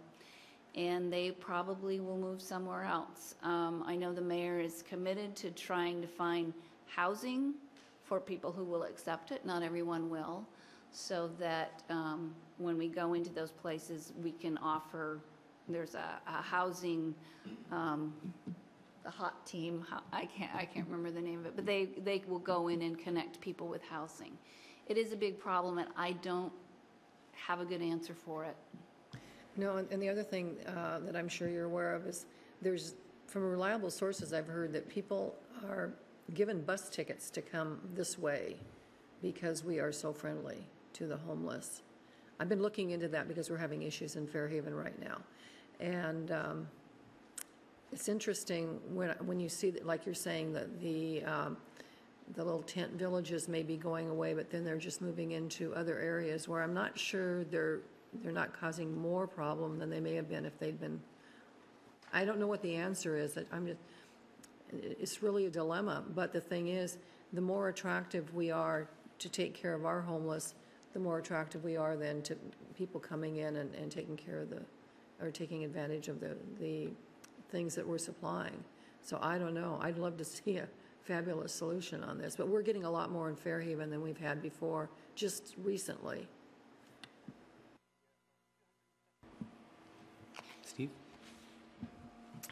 And they probably will move somewhere else. I know the mayor is committed to trying to find housing for people who will accept it. Not everyone will. So that when we go into those places, we can offer, there's a housing, the HOT team, I can't remember the name of it, but they will go in and connect people with housing. It is a big problem, and I don't have a good answer for it. No, and the other thing that I'm sure you're aware of is there's, from reliable sources, I've heard that people are given bus tickets to come this way because we are so friendly to the homeless. I've been looking into that because we're having issues in Fairhaven right now. And it's interesting when you see that, like you're saying, that the little tent villages may be going away, but then they're just moving into other areas where I'm not sure they're not causing more problem than they may have been if they'd been. I don't know what the answer is. It's really a dilemma. But the thing is, the more attractive we are to take care of our homeless, the more attractive we are then to people coming in and taking care of or taking advantage of the things that we're supplying. So I don't know. I'd love to see a fabulous solution on this, but we're getting a lot more in Fairhaven than we've had before, just recently. Steve?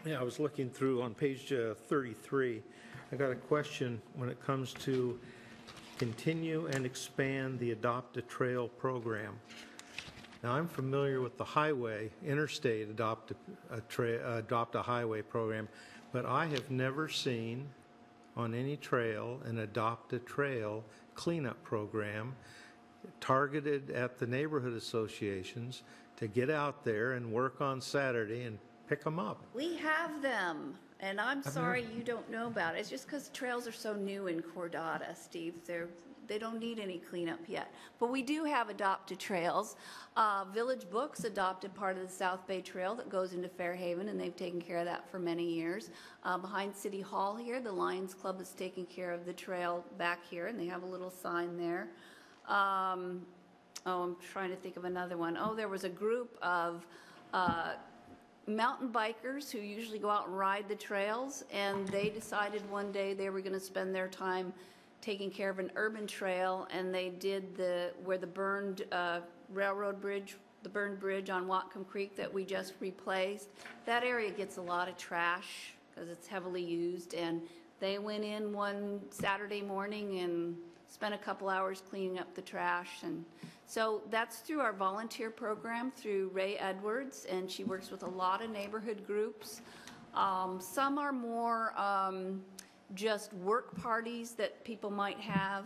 Yeah, I was looking through on page 33. I got a question when it comes to continue and expand the Adopt a Trail program. Now, I'm familiar with the highway, interstate Adopt a Highway program, but I have never seen on any trail an Adopt a Trail cleanup program targeted at the neighborhood associations to get out there and work on Saturday and pick them up. We have them, and I'm sorry you don't know about it. It's just because trails are so new in Cordata, Steve. They don't need any cleanup yet. But we do have adopted trails. Village Books adopted part of the South Bay Trail that goes into Fairhaven, and they've taken care of that for many years. Behind City Hall here, the Lions Club is taking care of the trail back here, and they have a little sign there. I'm trying to think of another one. Oh, there was a group of mountain bikers who usually go out and ride the trails, and they decided one day they were going to spend their time taking care of an urban trail, and they did where the burned railroad bridge, the burned bridge on Whatcom Creek that we just replaced. That area gets a lot of trash because it's heavily used, and they went in one Saturday morning and spent a couple hours cleaning up the trash. And so that's through our volunteer program through Ray Edwards, and she works with a lot of neighborhood groups. Some are more just work parties that people might have.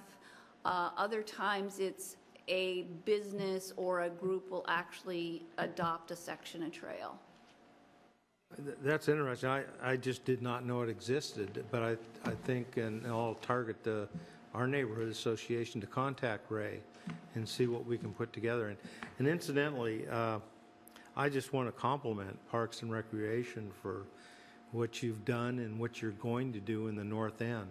Other times it's a business or a group will actually adopt a section of trail. That's interesting. I just did not know it existed, but I think, and I'll target our neighborhood association to contact Ray and see what we can put together. And incidentally, I just want to compliment Parks and Recreation for what you've done and what you're going to do in the North End.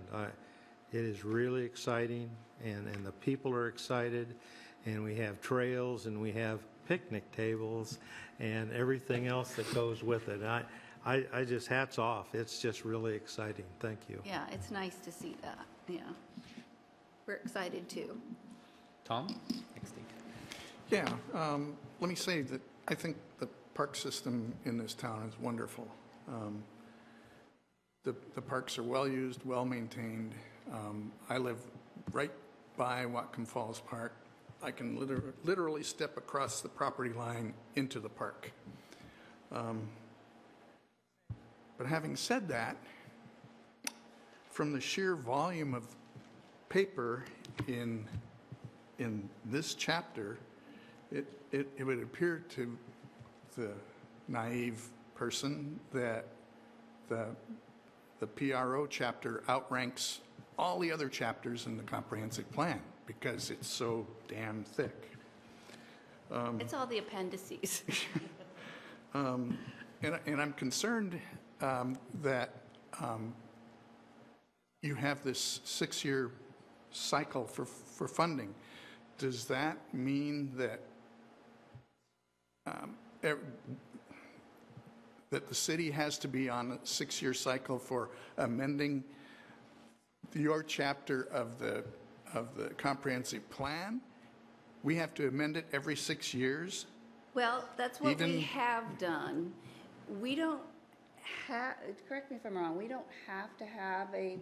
It is really exciting, and the people are excited, and we have trails, and we have picnic tables, and everything else that goes with it. I just, hats off. It's just really exciting. Thank you. Yeah, it's nice to see that. Yeah. We're excited too. Tom? Thanks, Steve. Yeah, let me say that I think the park system in this town is wonderful. The parks are well used, well maintained. I live right by Whatcom Falls Park. I can literally step across the property line into the park. But having said that, from the sheer volume of paper in this chapter, it would appear to the naive person that the PRO chapter outranks all the other chapters in the comprehensive plan because it's so damn thick. It's all the appendices. And I'm concerned that you have this 6-year cycle for funding. Does that mean that that the city has to be on a 6-year cycle for amending your chapter of the comprehensive plan? We have to amend it every 6 years? Well, that's what we have done. We don't have, correct me if I'm wrong, we don't have to have a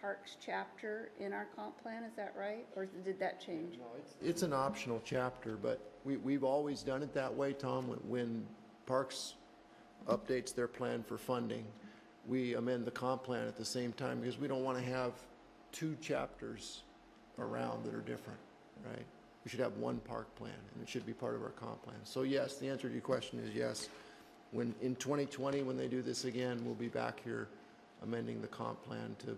parks chapter in our comp plan, is that right? Or did that change? No, it's an optional chapter, but we've always done it that way, Tom. When Parks updates their plan for funding, we amend the comp plan at the same time because we don't want to have 2 chapters around that are different, right? We should have one park plan, and it should be part of our comp plan. So yes, the answer to your question is yes. When in 2020, when they do this again, we'll be back here amending the comp plan to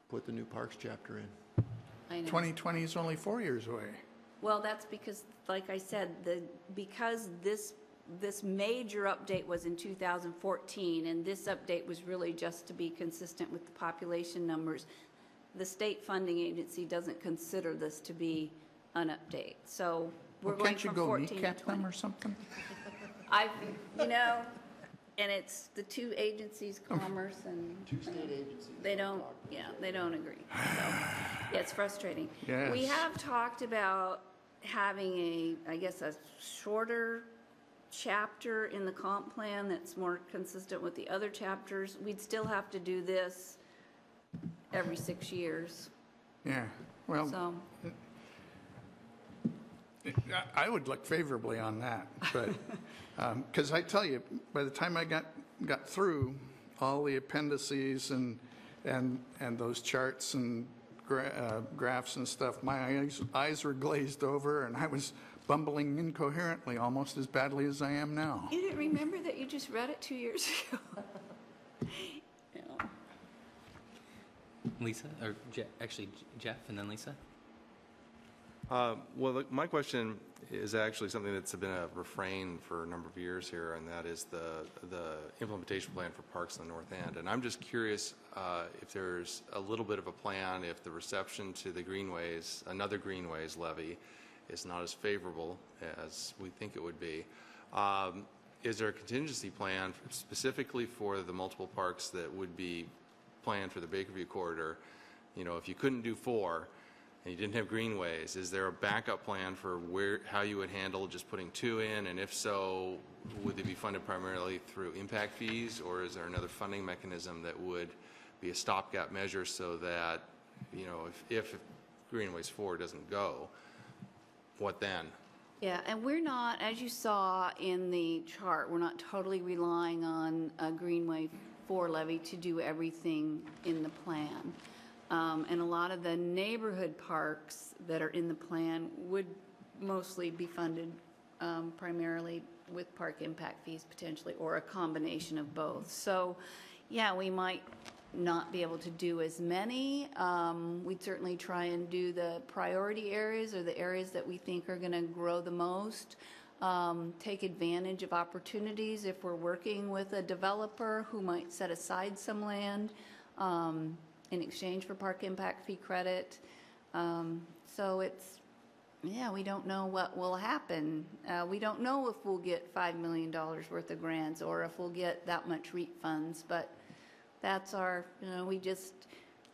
put the new parks chapter in. I know. 2020 is only 4 years away. Well, that's because, like I said, because this major update was in 2014, and this update was really just to be consistent with the population numbers. The state funding agency doesn't consider this to be an update. So we're going from 14 to 20. Can't you go kneecap them or something? And it's the two agencies, Commerce and. Two state agencies. They don't, yeah, they don't agree. So, yeah, it's frustrating. Yes. We have talked about having I guess, a shorter chapter in the comp plan that's more consistent with the other chapters. We'd still have to do this every 6 years, Yeah, well, so. I would look favorably on that, but, because I tell you, by the time I got through all the appendices and those charts and graphs and stuff, my eyes were glazed over, and I was bumbling incoherently almost as badly as I am now. You didn't remember that you just read it 2 years ago? Yeah. Lisa, or actually Jeff, and then Lisa. Well, look, my question is actually something that's been a refrain for a number of years here, and that is the implementation plan for parks in the North End. And I'm just curious if there's a little bit of a plan if the reception to the greenways, another greenways levy, is not as favorable as we think it would be. Is there a contingency plan specifically for the multiple parks that would be planned for the Bakerview corridor? You know, if you couldn't do 4 and you didn't have greenways, is there a backup plan for how you would handle just putting 2 in? And if so, would they be funded primarily through impact fees, or is there another funding mechanism that would be a stopgap measure so that, you know, if greenways 4 doesn't go, what then? Yeah, and we're not, as you saw in the chart, we're not totally relying on a Greenway 4 levy to do everything in the plan. And a lot of the neighborhood parks that are in the plan would mostly be funded primarily with park impact fees potentially, or a combination of both. So, yeah, we might not be able to do as many. We'd certainly try and do the priority areas, or the areas that we think are going to grow the most. Take advantage of opportunities if we're working with a developer who might set aside some land in exchange for park impact fee credit. So it's, yeah, we don't know what will happen. We don't know if we'll get $5 million worth of grants, or if we'll get that much REAP funds, but that's our, you know,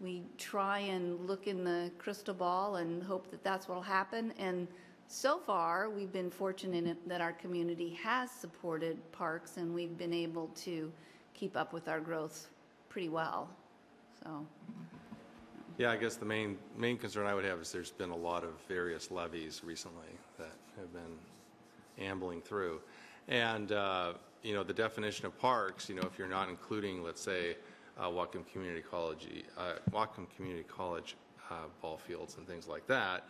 we try and look in the crystal ball and hope that that's what will happen. And so far, we've been fortunate that our community has supported parks, and we've been able to keep up with our growth pretty well. So. Yeah, I guess the main concern I would have is there's been a lot of various levies recently that have been ambling through. And, you know, the definition of parks, you know, if you're not including, let's say, Whatcom Community College ball fields and things like that,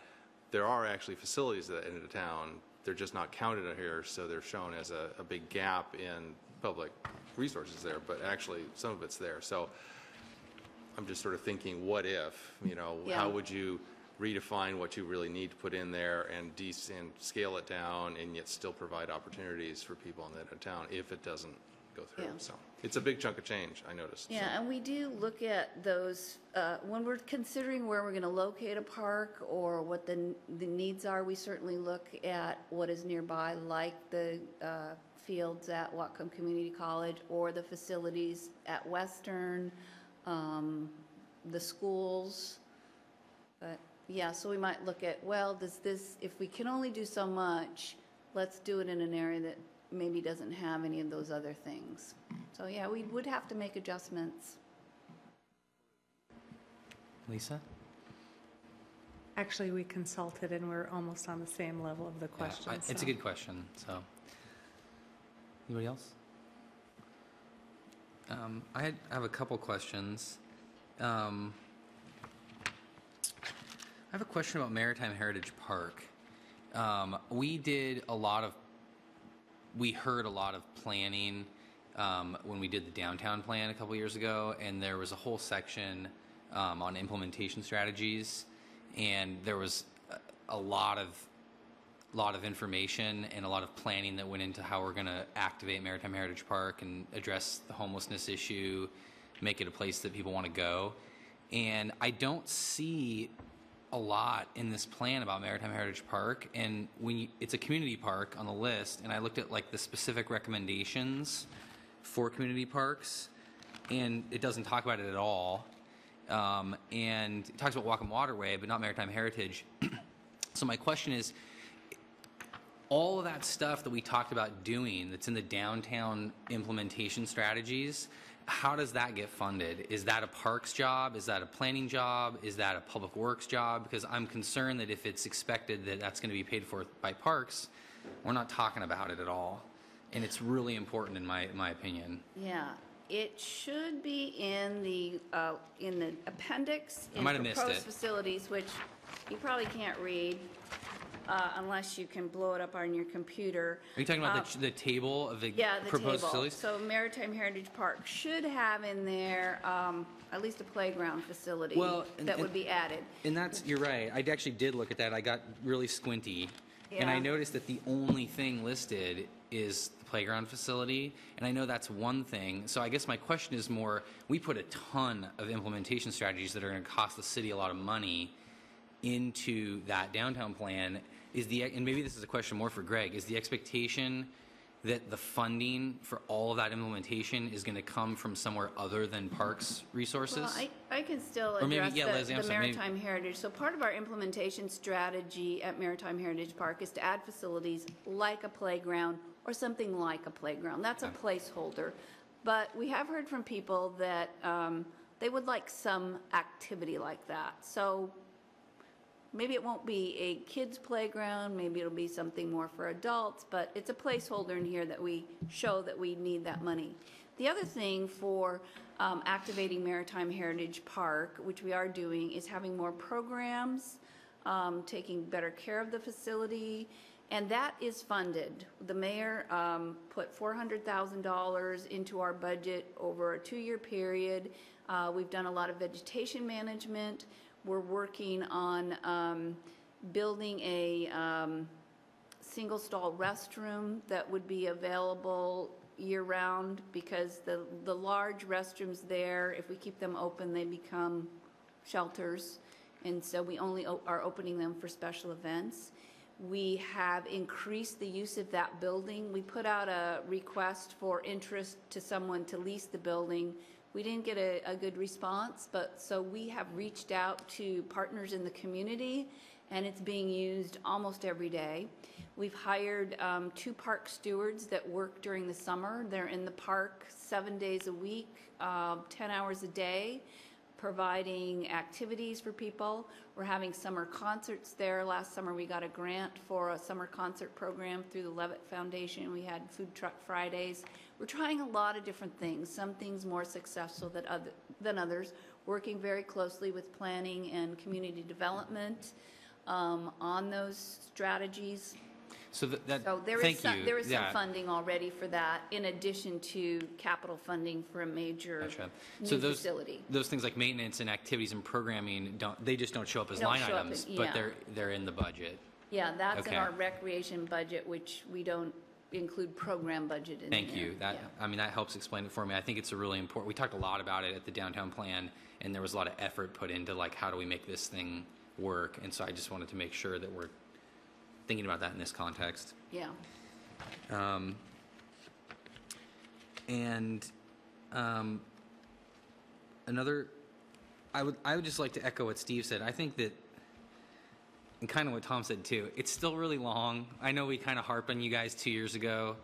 there are actually facilities that in the town, they're just not counted here, so they're shown as a big gap in public resources there, but actually some of it's there. So I'm just sort of thinking, what if, you know, Yeah. How would you redefine what you really need to put in there and scale it down, and yet still provide opportunities for people in that town if it doesn't go through? Yeah. So it's a big chunk of change, I noticed. Yeah, So. and we do look at those, when we're considering where we're going to locate a park or what the needs are, we certainly look at what is nearby, like the fields at Whatcom Community College, or the facilities at Western, the schools. But yeah, so we might look at, well, if we can only do so much, let's do it in an area that maybe doesn't have any of those other things. So yeah, we would have to make adjustments. Lisa? Actually, we consulted, and we're almost on the same level of the question. Yeah, it's a good question. So, anybody else? I have a couple questions. I have a question about Maritime Heritage Park. We heard a lot of planning when we did the downtown plan a couple years ago, and there was a whole section on implementation strategies, and there was a lot of information and a lot of planning that went into how we're going to activate Maritime Heritage Park and address the homelessness issue, make it a place that people want to go. And I don't see a lot in this plan about Maritime Heritage Park, and it's a community park on the list, and I looked at like the specific recommendations for community parks, and it doesn't talk about it at all. And it talks about Wacom Waterway, but not Maritime Heritage. So my question is, all of that stuff that we talked about doing that's in the downtown implementation strategies, how does that get funded? Is that a parks job? Is that a planning job? Is that a public works job? Because I'm concerned that if it's expected that that's going to be paid for by parks, we're not talking about it at all. And it's really important in my opinion. Yeah, it should be in the appendix I in might have missed proposed it. facilities, which you probably can't read unless you can blow it up on your computer. Are you talking about the table of the Yeah, the proposed table. facilities? So Maritime Heritage Park should have in there at least a playground facility Well, that would be added. And that's, you're right. I actually did look at that. I got really squinty. And I Yeah. noticed that the only thing listed is the playground facility. And I know that's one thing. So I guess my question is more, we put a ton of implementation strategies that are going to cost the city a lot of money into that downtown plan. And maybe this is a question more for Greg, is the expectation that the funding for all of that implementation is going to come from somewhere other than parks resources? Well, I can still Or maybe- address yeah, Leslie, I'm the sorry, maybe- Maritime Heritage. So part of our implementation strategy at Maritime Heritage Park is to add facilities like a playground or something like a playground. That's a placeholder. But we have heard from people that they would like some activity like that. So maybe it won't be a kids' playground, maybe it'll be something more for adults, but it's a placeholder in here that we show that we need that money. The other thing for activating Maritime Heritage Park, which we are doing, is having more programs, taking better care of the facility, and that is funded. The mayor put $400,000 into our budget over a 2-year period. We've done a lot of vegetation management. We're working on building a single stall restroom that would be available year-round, because the large restrooms there, if we keep them open, they become shelters, and so we only are opening them for special events. We have increased the use of that building. We put out a request for interest to someone to lease the building. We didn't get a good response, but so we have reached out to partners in the community, and it's being used almost every day. We've hired 2 park stewards that work during the summer. They're in the park 7 days a week, 10 hours a day, providing activities for people. We're having summer concerts there. Last summer we got a grant for a summer concert program through the Levitt Foundation. We had food truck Fridays. We're trying a lot of different things, some things more successful than others, working very closely with planning and community development on those strategies. So So there thank is some, you. there is some Yeah. funding already for that, in addition to capital funding for a major Gotcha. new So facility. those things like maintenance and activities and programming They just don't show up as don't line show up items, in- but yeah. they're in the budget. Yeah, that's in Okay. our recreation budget, which we don't include program budget in there. Thank you. That helps explain it for me. I think it's a really important. We talked a lot about it at the downtown plan, and there was a lot of effort put into like how do we make this thing work. And so I just wanted to make sure that we're thinking about that in this context. Yeah. Another, I would just like to echo what Steve said. I think that, and kind of what Tom said too, it's still really long. I know we kind of harped on you guys 2 years ago,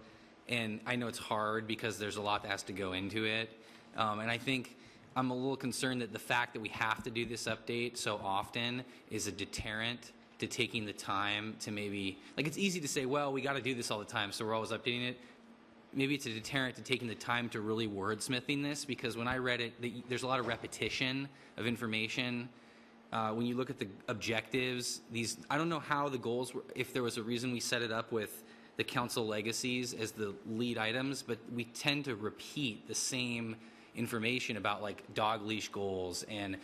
and I know it's hard because there's a lot that has to go into it. And I think I'm a little concerned that the fact that we have to do this update so often is a deterrent to taking the time to maybe, like it's easy to say, well, we got to do this all the time, so we're always updating it. Maybe it's a deterrent to taking the time to really wordsmithing this, because when I read it, there's a lot of repetition of information. When you look at the objectives, I don't know how the goals were, if there was a reason we set it up with the council legacies as the lead items, but we tend to repeat the same information about like dog leash goals and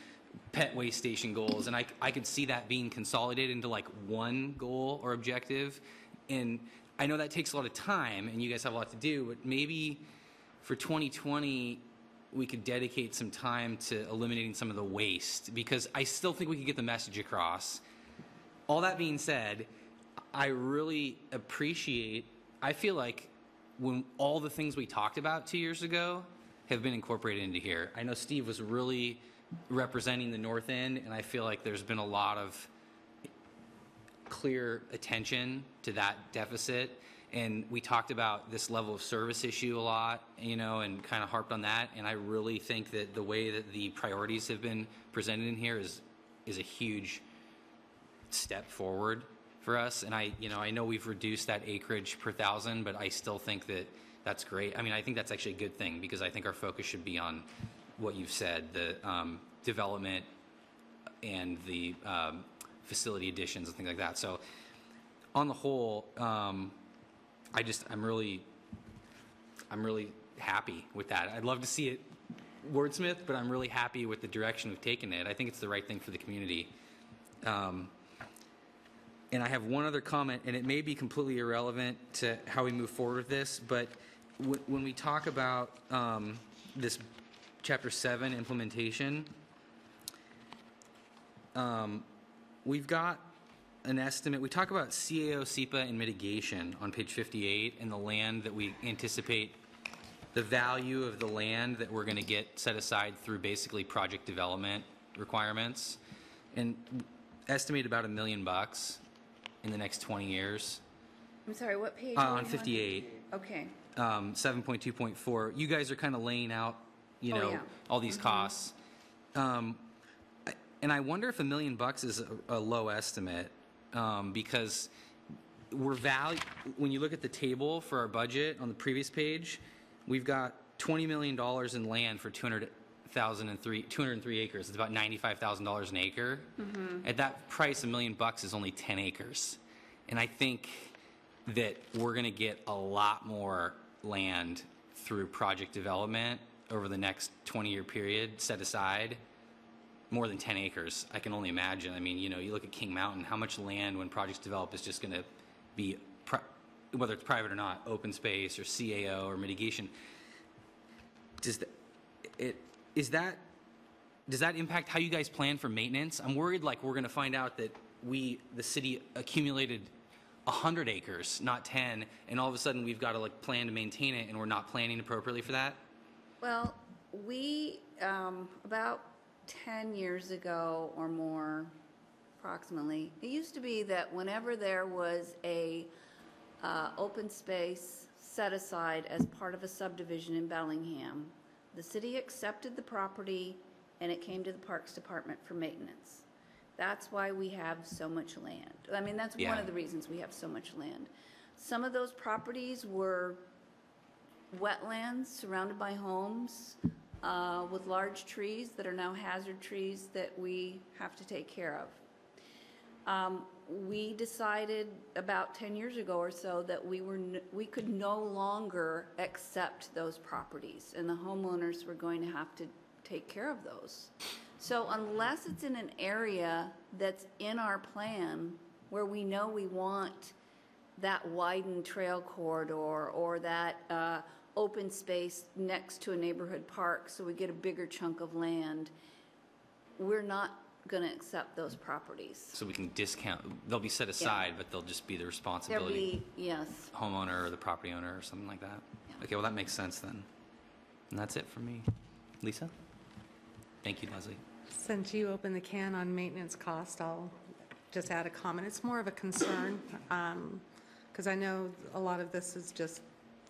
pet waste station goals, and I could see that being consolidated into like one goal or objective. And I know that takes a lot of time and you guys have a lot to do, but maybe for 2020 we could dedicate some time to eliminating some of the waste, because I still think we could get the message across. All that being said, I really appreciate, I feel like when all the things we talked about 2 years ago have been incorporated into here. I know Steve was really representing the north end, and I feel like there's been a lot of clear attention to that deficit. And we talked about this level of service issue a lot, you know, and kind of harped on that. And I really think that the way that the priorities have been presented in here is a huge step forward for us. And I know we've reduced that acreage per thousand, but I still think that that's great. I mean, I think that's actually a good thing, because I think our focus should be on what you've said, the development and the facility additions and things like that. So on the whole, I'm really happy with that. I'd love to see it wordsmith, but I'm really happy with the direction we've taken it. I think it's the right thing for the community. And I have one other comment, and it may be completely irrelevant to how we move forward with this, but when we talk about this Chapter 7 implementation, we've got an estimate. We talk about CAO, SEPA, and mitigation on page 58, and the land that we anticipate, the value of the land that we're going to get set aside through basically project development requirements, and estimate about $1 million in the next 20 years. I'm sorry, what page? are we On 58. Okay. 7.2.4. You guys are kind of laying out, yeah. all these costs. And I wonder if $1 million is a low estimate, because when you look at the table for our budget on the previous page, we've got $20 million in land for 203 acres. It's about $95,000 an acre. At that price, $1 million is only 10 acres. And I think that we're going to get a lot more land through project development over the next 20-year period set aside. More than 10 acres, I can only imagine. I mean, you look at King Mountain, how much land when projects develop is just going to be, whether it's private or not, open space or CAO or mitigation. Does that impact how you guys plan for maintenance? I'm worried like we're going to find out that the city accumulated 100 acres, not 10, and all of a sudden we've got to plan to maintain it, and we're not planning appropriately for that? Well, we, about 10 years ago or more, approximately, it used to be that whenever there was a open space set aside as part of a subdivision in Bellingham, the city accepted the property and it came to the Parks Department for maintenance. That's why we have so much land. I mean, that's one of the reasons we have so much land. Some of those properties were wetlands surrounded by homes with large trees that are now hazard trees that we have to take care of. We decided about 10 years ago or so that we could no longer accept those properties, and the homeowners were going to have to take care of those. So unless it's in an area that's in our plan where we know we want that widened trail corridor or that open space next to a neighborhood park so we get a bigger chunk of land, we're not going to accept those properties. So we can discount, they'll be set aside, but they'll just be the responsibility yes. homeowner or the property owner or something like that. Yeah. Okay, well that makes sense then. And that's it for me. Lisa? Thank you, Leslie. Since you opened the can on maintenance cost, I'll just add a comment. It's more of a concern, because I know a lot of this is just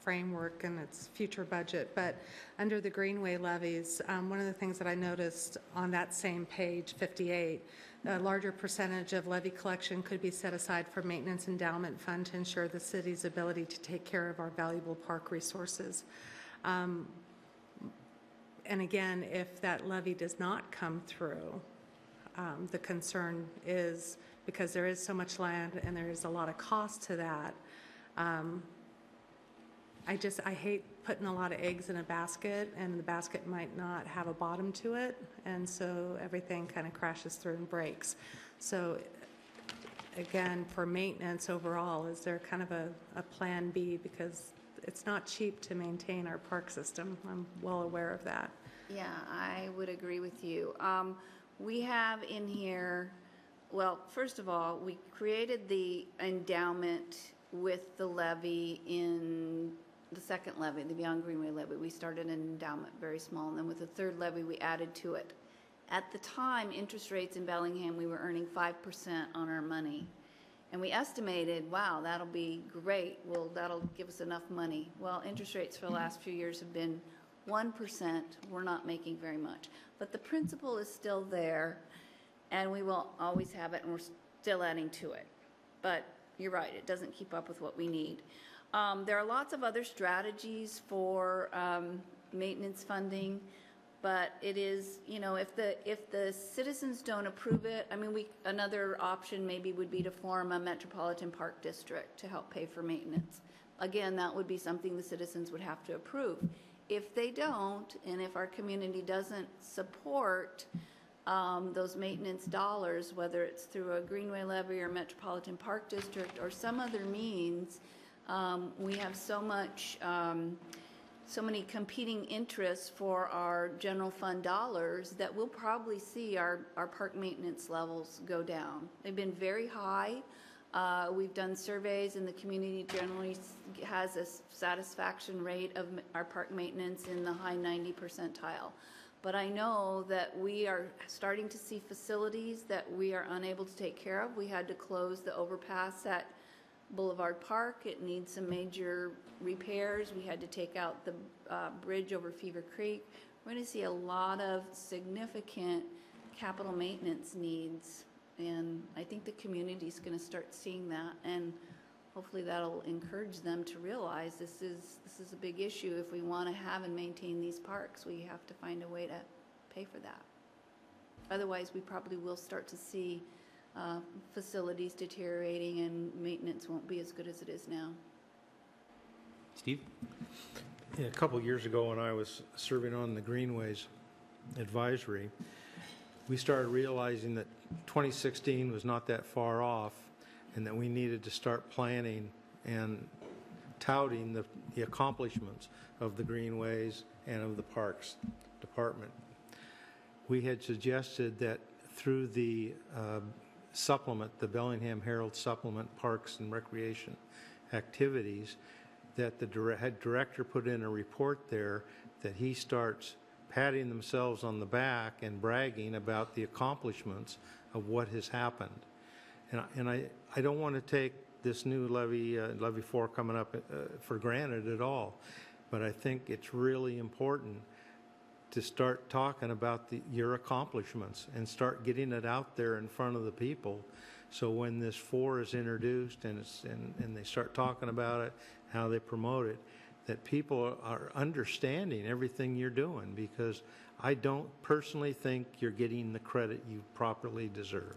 framework and it's future budget, but under the Greenway levies, one of the things that I noticed on that same page, 58, a larger percentage of levy collection could be set aside for maintenance endowment fund to ensure the city's ability to take care of our valuable park resources. And again, if that levy does not come through, the concern is, because there is so much land and there is a lot of cost to that, I hate putting a lot of eggs in a basket, and the basket might not have a bottom to it, and so everything kind of crashes through and breaks. So again, for maintenance overall, is there kind of a plan B? Because it's not cheap to maintain our park system. I'm well aware of that. Yeah, I would agree with you. We have in here, well, first of all, we created the endowment with the levy in the second levy, the Beyond Greenway levy. We started an endowment, very small, and then with the third levy, we added to it. At the time, interest rates in Bellingham, we were earning 5% on our money. And we estimated, wow, that'll be great. Well, that'll give us enough money. Well, interest rates for the last few years have been 1%. We're not making very much. But the principle is still there, and we will always have it, and we're still adding to it. But you're right, it doesn't keep up with what we need. There are lots of other strategies for maintenance funding, but it is, you know, if the citizens don't approve it, I mean, another option maybe would be to form a metropolitan park district to help pay for maintenance. Again, that would be something the citizens would have to approve. If they don't, and if our community doesn't support those maintenance dollars, whether it's through a Greenway levy or metropolitan park district or some other means, we have so many competing interests for our general fund dollars that we'll probably see our park maintenance levels go down. They've been very high. We've done surveys, and the community generally has a satisfaction rate of our park maintenance in the high 90 percentile. But I know that we are starting to see facilities that we are unable to take care of. We had to close the overpass at Boulevard Park. It needs some major repairs. We had to take out the bridge over Fever Creek. We're going to see a lot of significant capital maintenance needs, and I think the community is going to start seeing that, and hopefully that'll encourage them to realize this is a big issue. If we want to have and maintain these parks, we have to find a way to pay for that. Otherwise, we probably will start to see facilities deteriorating, and maintenance won't be as good as it is now. Steve? Yeah, a couple years ago when I was serving on the Greenways Advisory, we started realizing that 2016 was not that far off and that we needed to start planning and touting the accomplishments of the Greenways and of the Parks Department. We had suggested that through the supplement, the Bellingham Herald Supplement Parks and Recreation Activities, that the head director put in a report there that he starts patting themselves on the back and bragging about the accomplishments of what has happened. And I don't want to take this new levy 4 coming up for granted at all, but I think it's really important to start talking about your accomplishments and start getting it out there in front of the people. So when this 4 is introduced and they start talking about it, how they promote it, that people are understanding everything you're doing, because I don't personally think you're getting the credit you properly deserve.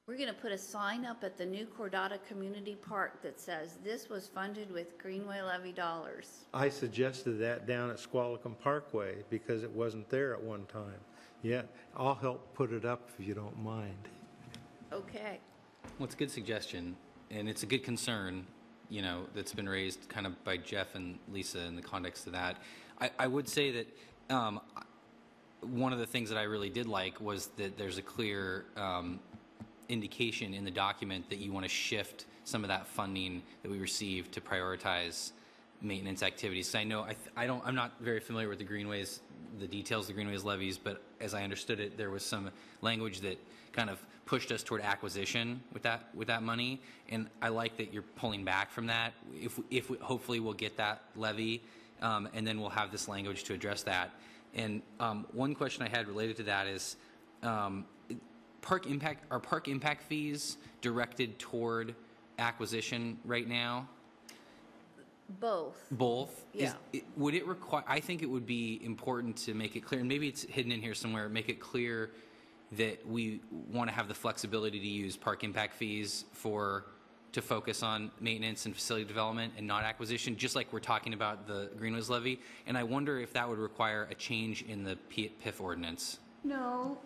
We're going to put a sign up at the new Cordata Community Park that says this was funded with Greenway levy dollars. I suggested that down at Squalicum Parkway because it wasn't there at one time. Yeah, I'll help put it up if you don't mind. Okay. Well, it's a good suggestion, and it's a good concern, you know, that's been raised kind of by Jeff and Lisa in the context of that. I would say that one of the things that I really did like was that there's a clear indication in the document that you want to shift some of that funding that we receive to prioritize maintenance activities. So I know I'm not very familiar with the Greenways, the details of the Greenways levies, but as I understood it, there was some language that kind of pushed us toward acquisition with that money, and I like that you're pulling back from that. If we, hopefully we'll get that levy, and then we'll have this language to address that. And one question I had related to that is, are park impact fees directed toward acquisition right now? Both? Yeah. Would it require, I think it would be important to make it clear, and maybe it's hidden in here somewhere, make it clear that we want to have the flexibility to use park impact fees to focus on maintenance and facility development and not acquisition, just like we're talking about the Greenways levy. And I wonder if that would require a change in the PIF ordinance. No,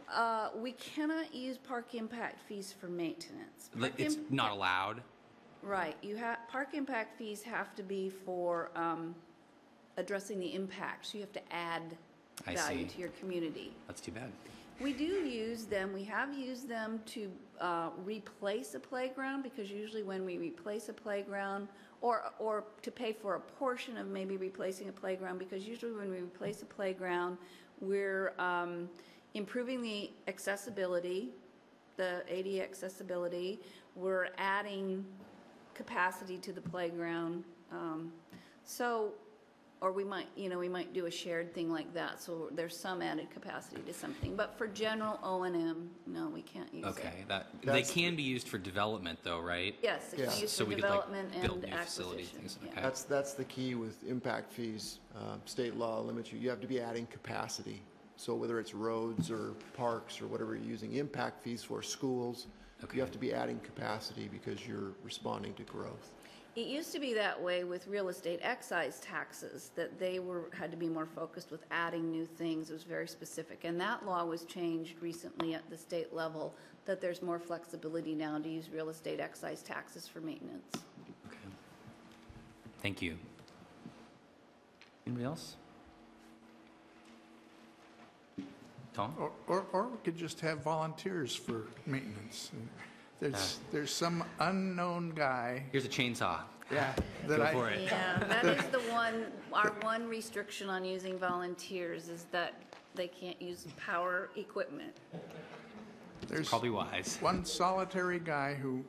we cannot use park impact fees for maintenance. It's not allowed? Right. Park impact fees have to be for addressing the impacts. You have to add value to your community. That's too bad. We do use them. We have used them to replace a playground, because usually when we replace a playground or to pay for a portion of maybe replacing a playground, because usually when we replace a playground, we're improving the accessibility, the ADA accessibility. We're adding capacity to the playground. Or we might, we might do a shared thing like that, so there's some added capacity to something. But for general O&M, no, we can't use it. Okay, they can be used for development, though, right? Yes, it can be used So for we could, like, development build and new facilities, acquisition. things. Yeah. Okay. That's the key with impact fees. State law limits you. You have to be adding capacity. So whether it's roads or parks or whatever you're using, impact fees for schools, you have to be adding capacity because you're responding to growth. It used to be that way with real estate excise taxes, that they had to be more focused with adding new things. It was very specific. And that law was changed recently at the state level, that there's more flexibility now to use real estate excise taxes for maintenance. Okay. Thank you. Anybody else? Tom? Or we could just have volunteers for maintenance. There's some unknown guy. Here's a chainsaw. Yeah. Go for it. Yeah, that is our one restriction on using volunteers is that they can't use power equipment. There's Probably wise. one solitary guy who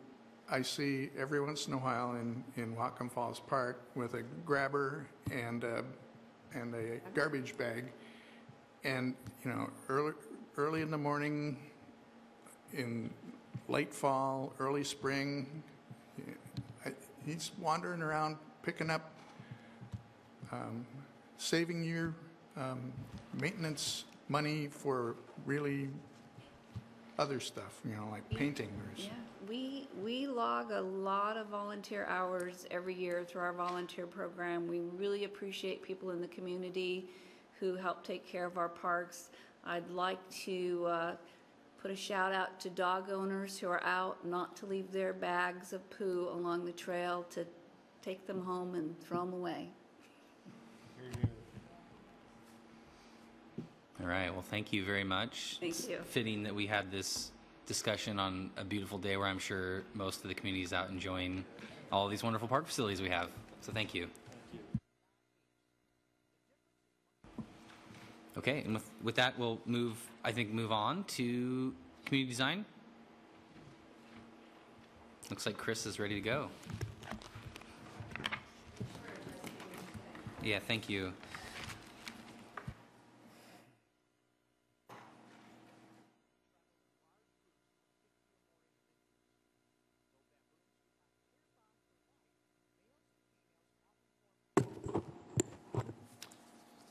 I see every once in a while in Whatcom Falls Park with a grabber and a garbage bag. And, early in the morning, in late fall, early spring, he's wandering around picking up, saving your maintenance money for really other stuff, like painting or Yeah, we log a lot of volunteer hours every year through our volunteer program. We really appreciate people in the community who help take care of our parks. I'd like to put a shout out to dog owners who are out not to leave their bags of poo along the trail, to take them home and throw them away. All right. Well, thank you very much. Thank It's you. fitting that we had this discussion on a beautiful day where I'm sure most of the community is out enjoying all these wonderful park facilities we have. So thank you. Okay, and with that, we'll move on to community design. Looks like Chris is ready to go. Yeah, thank you.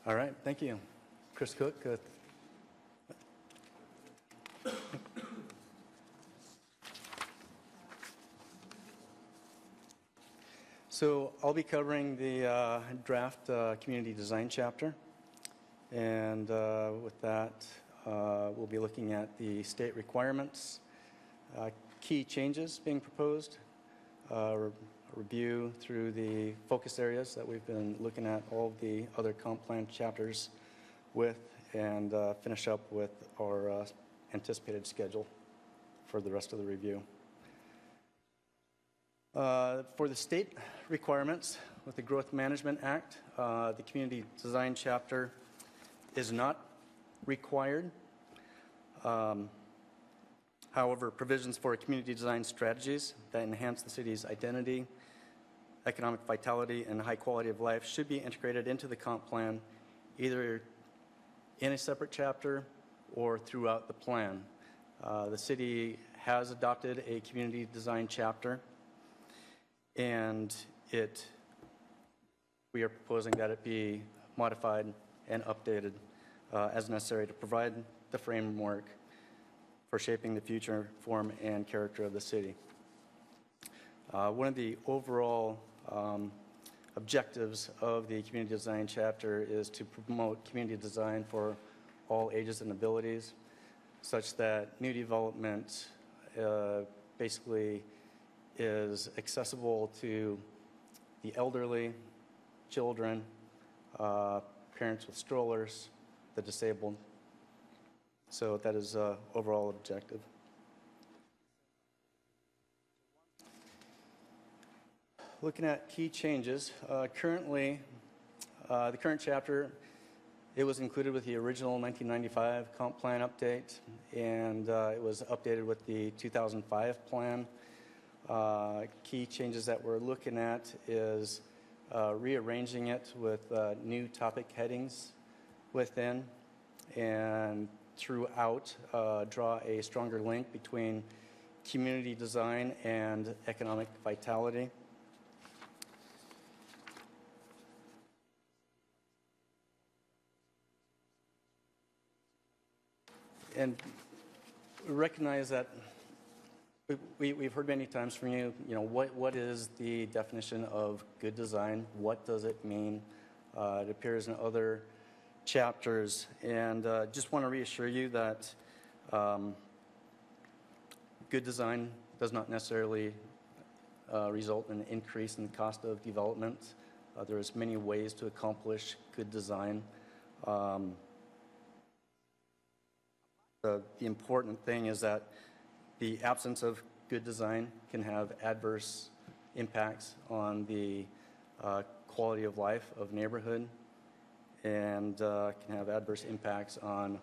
All right, thank you. Chris Cook. So I'll be covering the draft community design chapter. And with that, we'll be looking at the state requirements, key changes being proposed, review through the focus areas that we've been looking at all of the other comp plan chapters with, and finish up with our anticipated schedule for the rest of the review. For the state requirements with the Growth Management Act, the Community Design Chapter is not required. However, provisions for community design strategies that enhance the city's identity, economic vitality, and high quality of life should be integrated into the comp plan, either in a separate chapter or throughout the plan. The city has adopted a community design chapter, and we are proposing that it be modified and updated as necessary to provide the framework for shaping the future form and character of the city. One of the overall objectives of the community design chapter is to promote community design for all ages and abilities, such that new development basically is accessible to the elderly, children, parents with strollers, the disabled. So that is an overall objective. looking at key changes, currently, the current chapter, it was included with the original 1995 comp plan update, and it was updated with the 2005 plan. Key changes that we're looking at is rearranging it with new topic headings within, and throughout draw a stronger link between community design and economic vitality. And recognize that we've heard many times from you, what is the definition of good design? What does it mean? It appears in other chapters. And just want to reassure you that good design does not necessarily result in an increase in the cost of development. There's many ways to accomplish good design. The important thing is that the absence of good design can have adverse impacts on the quality of life of neighborhood, and can have adverse impacts on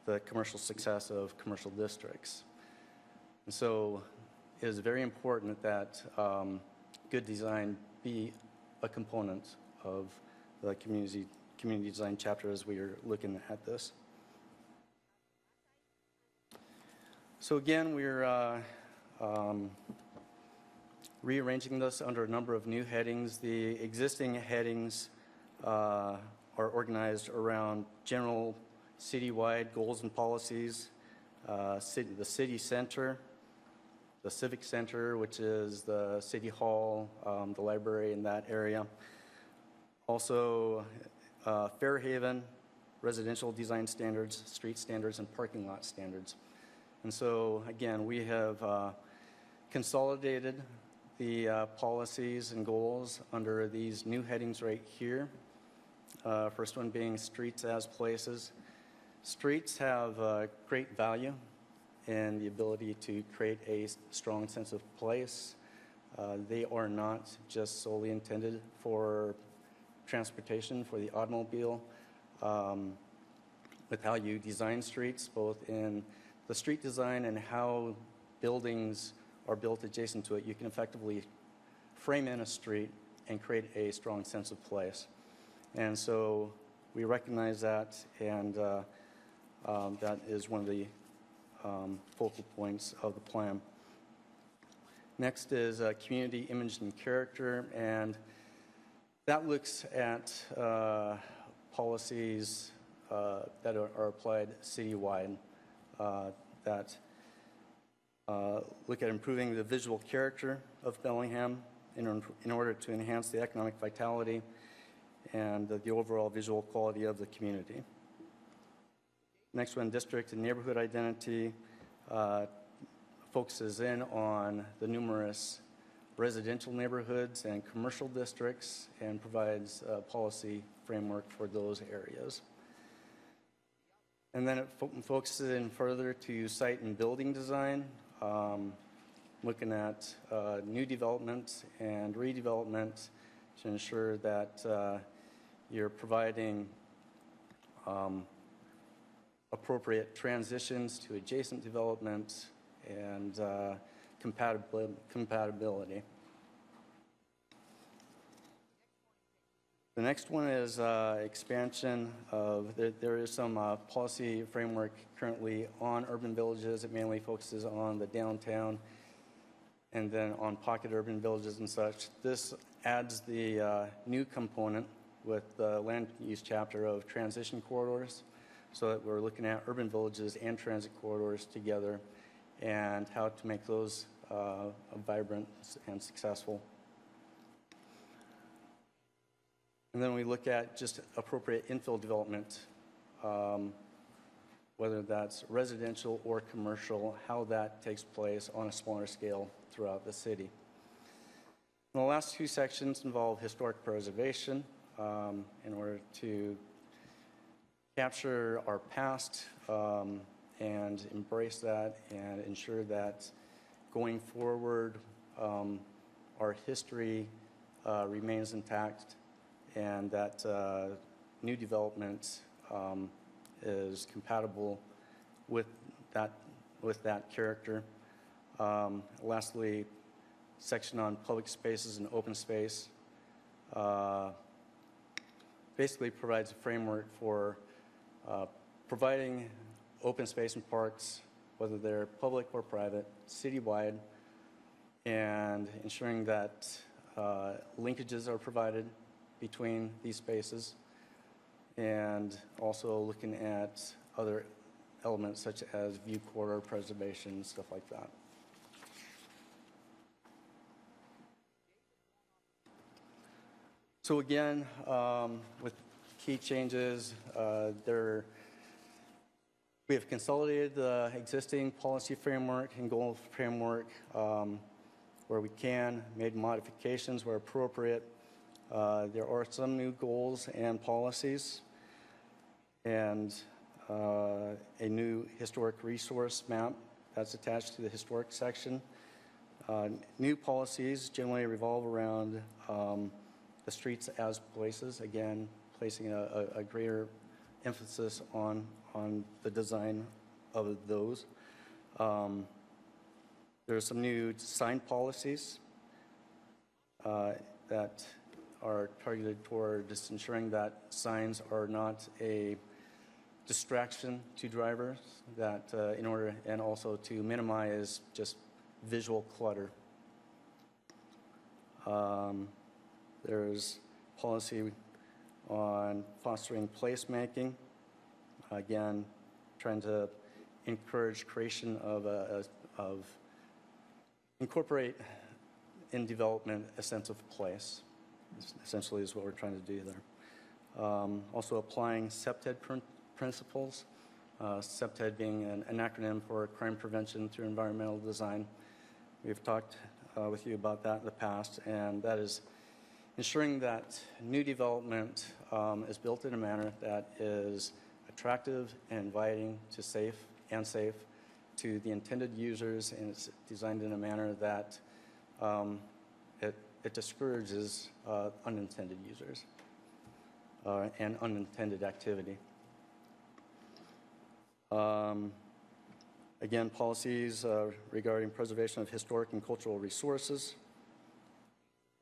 the commercial success of commercial districts. And so it is very important that good design be a component of the community design chapter as we are looking at this. So again, we're rearranging this under a number of new headings. The existing headings are organized around general citywide goals and policies, the city center, the civic center, which is the city hall, the library in that area. Also, Fairhaven, residential design standards, street standards, and parking lot standards. And so, again, we have consolidated the policies and goals under these new headings right here. First one being streets as places. Streets have great value in the ability to create a strong sense of place. They are not just solely intended for transportation, for the automobile. With how you design streets, both in the street design and how buildings are built adjacent to it, you can effectively frame in a street and create a strong sense of place. And so we recognize that, and that is one of the focal points of the plan. Next is community image and character, and that looks at policies that are applied citywide that look at improving the visual character of Bellingham in order to enhance the economic vitality and the overall visual quality of the community. Next one, district and neighborhood identity, focuses in on the numerous residential neighborhoods and commercial districts and provides a policy framework for those areas. And then it focuses in further to site and building design, looking at new development and redevelopment to ensure that you're providing appropriate transitions to adjacent development and compatibility. The next one is expansion of, there is some policy framework currently on urban villages. It mainly focuses on the downtown and then on pocket urban villages and such. This adds the new component with the land use chapter of transition corridors, so that we're looking at urban villages and transit corridors together and how to make those vibrant and successful. And then we look at just appropriate infill development, whether that's residential or commercial, how that takes place on a smaller scale throughout the city. And the last two sections involve historic preservation in order to capture our past and embrace that and ensure that going forward, our history remains intact and that new development is compatible with that character. Lastly, section on public spaces and open space basically provides a framework for providing open space and parks, whether they're public or private, citywide, and ensuring that linkages are provided between these spaces, and also looking at other elements such as view corridor preservation, stuff like that. So again, with key changes, we have consolidated the existing policy framework and goal framework where we can, made modifications where appropriate. There are some new goals and policies, and a new historic resource map that's attached to the historic section. New policies generally revolve around the streets as places, again, placing a greater emphasis on the design of those. There are some new sign policies that are targeted toward just ensuring that signs are not a distraction to drivers, that in order, and also to minimize just visual clutter. There's policy on fostering placemaking, again, trying to encourage creation of incorporate in development a sense of place, essentially is what we're trying to do there. Also applying CPTED principles, CPTED being an acronym for crime prevention through environmental design. We've talked with you about that in the past, and that is ensuring that new development is built in a manner that is attractive and inviting to safe to the intended users, and it's designed in a manner that it discourages unintended users and unintended activity. Again, policies regarding preservation of historic and cultural resources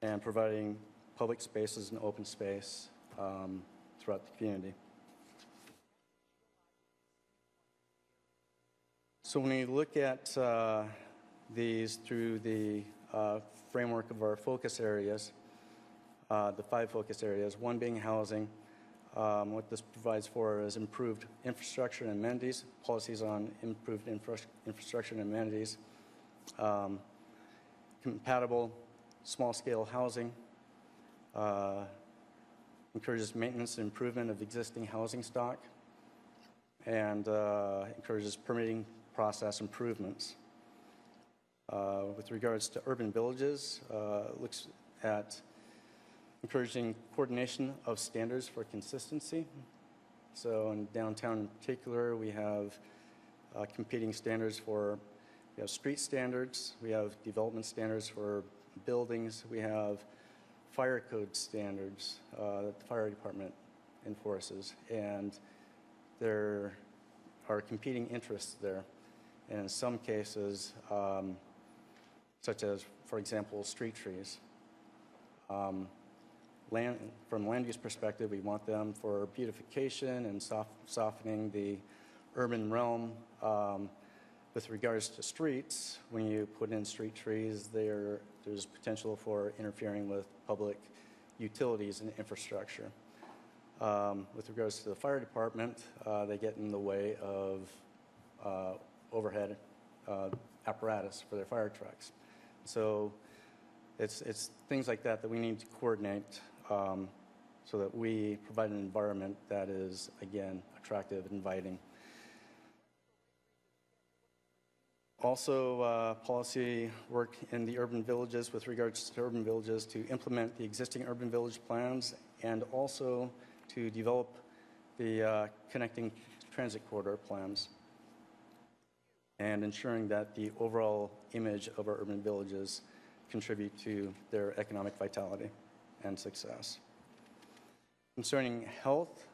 and providing public spaces and open space throughout the community. So when we look at these through the framework of our focus areas, the 5 focus areas, one being housing. What this provides for is improved infrastructure and amenities, policies on improved infrastructure and amenities, compatible small-scale housing, encourages maintenance and improvement of existing housing stock, and encourages permitting process improvements. With regards to urban villages, looks at encouraging coordination of standards for consistency. So in downtown in particular, we have competing standards for, we have street standards, we have development standards for buildings, we have fire code standards that the fire department enforces, and there are competing interests there. And in some cases, such as, for example, street trees, from land use perspective, we want them for beautification and softening the urban realm. With regards to streets, when you put in street trees, there's potential for interfering with public utilities and infrastructure. With regards to the fire department, they get in the way of overhead apparatus for their fire trucks. So it's things like that that we need to coordinate so that we provide an environment that is, again, attractive, inviting. Also, policy work in the urban villages with regards to urban villages to implement the existing urban village plans and also to develop the connecting transit corridor plans and ensuring that the overall image of our urban villages contribute to their economic vitality. and success. Concerning health,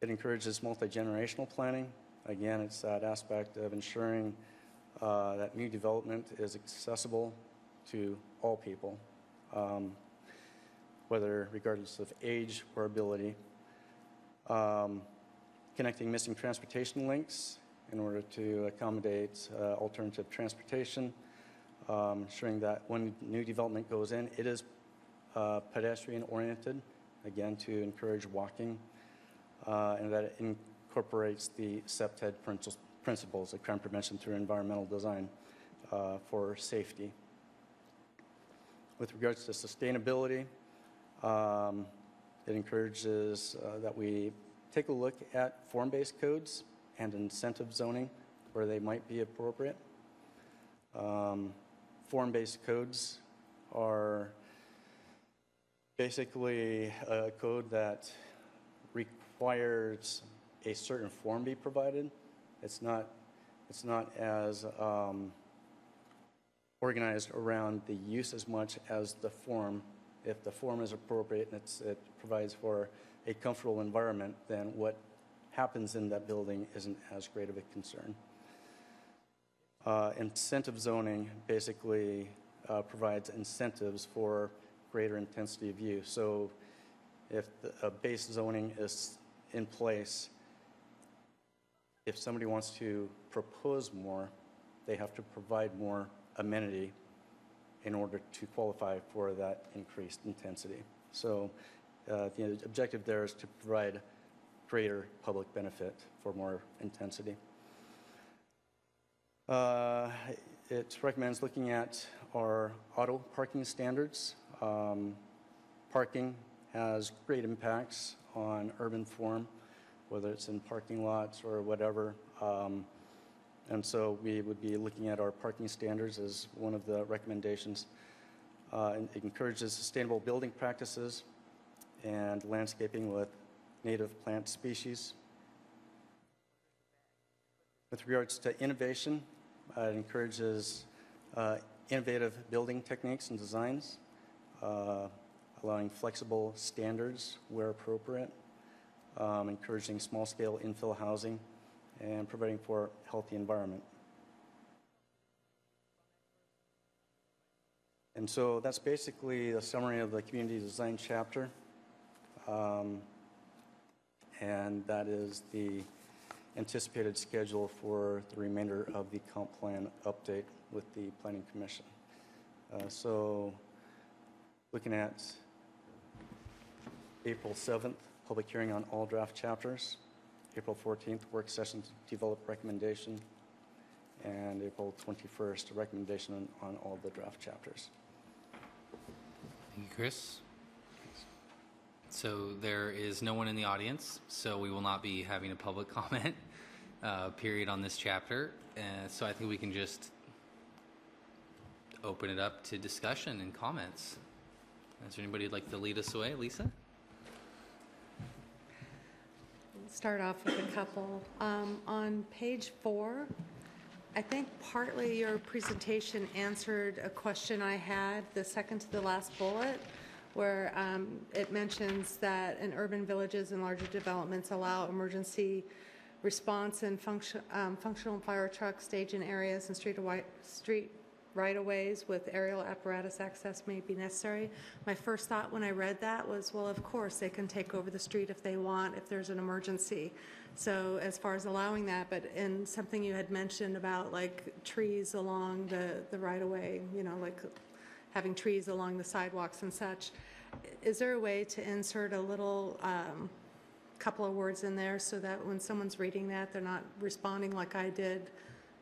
it encourages multi-generational planning. Again, it's that aspect of ensuring that new development is accessible to all people, whether regardless of age or ability. Connecting missing transportation links in order to accommodate alternative transportation, ensuring that when new development goes in, it is pedestrian-oriented, again, to encourage walking, and that it incorporates the CEPTED principles of crime prevention through environmental design for safety. With regards to sustainability, it encourages that we take a look at form-based codes and incentive zoning where they might be appropriate. Form-based codes are basically a code that requires a certain form be provided. It's not as organized around the use as much as the form. If the form is appropriate and it provides for a comfortable environment, then what happens in that building isn't as great of a concern. Incentive zoning basically provides incentives for greater intensity of use. So if a base zoning is in place, if somebody wants to propose more, they have to provide more amenity in order to qualify for that increased intensity. So the objective there is to provide greater public benefit for more intensity. It recommends looking at our auto parking standards. Parking has great impacts on urban form, whether it's in parking lots or whatever. And so we would be looking at our parking standards as one of the recommendations. It encourages sustainable building practices and landscaping with native plant species. With regards to innovation, it encourages innovative building techniques and designs, allowing flexible standards where appropriate, encouraging small-scale infill housing, and providing for a healthy environment. And so that's basically the summary of the community design chapter. And that is the anticipated schedule for the remainder of the comp plan update with the Planning Commission. So looking at April 7th, public hearing on all draft chapters. April 14th, work session to develop recommendation. And April 21st, a recommendation on all the draft chapters. Thank you, Chris. So there is no one in the audience, so we will not be having a public comment period on this chapter. So I think we can just open it up to discussion and comments. Is there anybody who'd like to lead us away? Lisa? Start off with a couple. On page 4, I think partly your presentation answered a question I had, the second to the last bullet, where it mentions that in urban villages and larger developments allow emergency response and functional fire trucks, staging areas, and street right-of-ways with aerial apparatus access may be necessary. My first thought when I read that was, well, of course, they can take over the street if they want, if there's an emergency. So as far as allowing that, but in something you had mentioned about like trees along the right-of-way, you know, like having trees along the sidewalks and such, is there a way to insert a little couple of words in there so that when someone's reading that, they're not responding like I did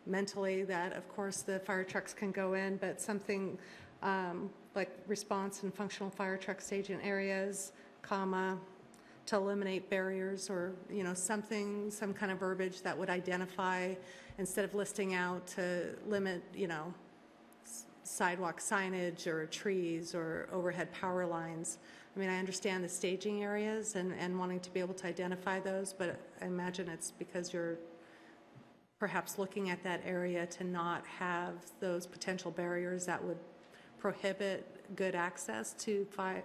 mentally, that of course the fire trucks can go in, but something like response and functional fire truck staging areas, comma, to eliminate barriers, or you know, some kind of verbiage that would identify, instead of listing out, to limit, you know, sidewalk signage or trees or overhead power lines. I mean, I understand the staging areas and wanting to be able to identify those, but I imagine it's because you're perhaps looking at that area to not have those potential barriers that would prohibit good access to fight